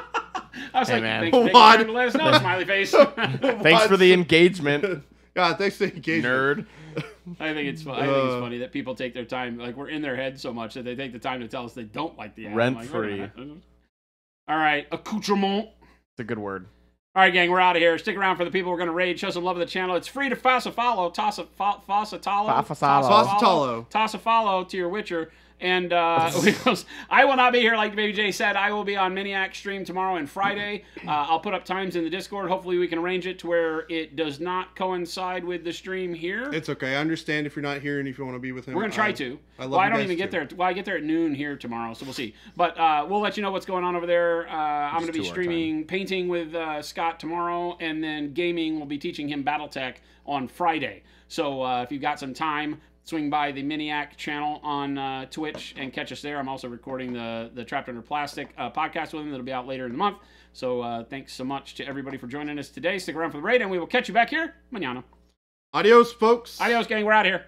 S3: I was
S5: Hey,
S3: like,
S5: man.
S3: thanks for taking
S1: What?
S3: time to let us know, smiley face.
S5: Thanks for the engagement,
S1: God, thanks to the engagement.
S5: nerd.
S3: I think it's fun. I think it's funny that people take their time. Like, we're in their head so much that they take the time to tell us they don't like the ad. I'm
S5: Rent
S3: like,
S5: free.
S3: wait a minute. All right, accoutrement.
S5: It's a good word.
S3: All right, gang, we're out of here. Stick around for the people who are going to raid. Show some love of the channel. It's free to toss a follow. Toss a follow. Toss a follow to your Witcher. And I will not be here, like Baby J said. I will be on Miniac stream tomorrow and Friday. I'll put up times in the Discord. Hopefully we can arrange it to where it does not coincide with the stream here.
S1: It's okay. I understand if you're not here and if you want to be with him.
S3: We're going to try to.
S1: I love
S3: well, I
S1: you
S3: don't
S1: guys
S3: even get
S1: too.
S3: there. Well, I get there at noon here tomorrow, so we'll see. But we'll let you know what's going on over there. I'm going to be
S5: 2 our
S3: streaming painting with Scott tomorrow, and then gaming. We'll be teaching him Battletech on Friday. So if you've got some time, swing by the Miniac channel on Twitch and catch us there. I'm also recording the Trapped Under Plastic podcast with him. That'll be out later in the month. So thanks so much to everybody for joining us today. Stick around for the raid, and we will catch you back here mañana.
S1: Adios, folks.
S3: Adios, gang. We're out of here.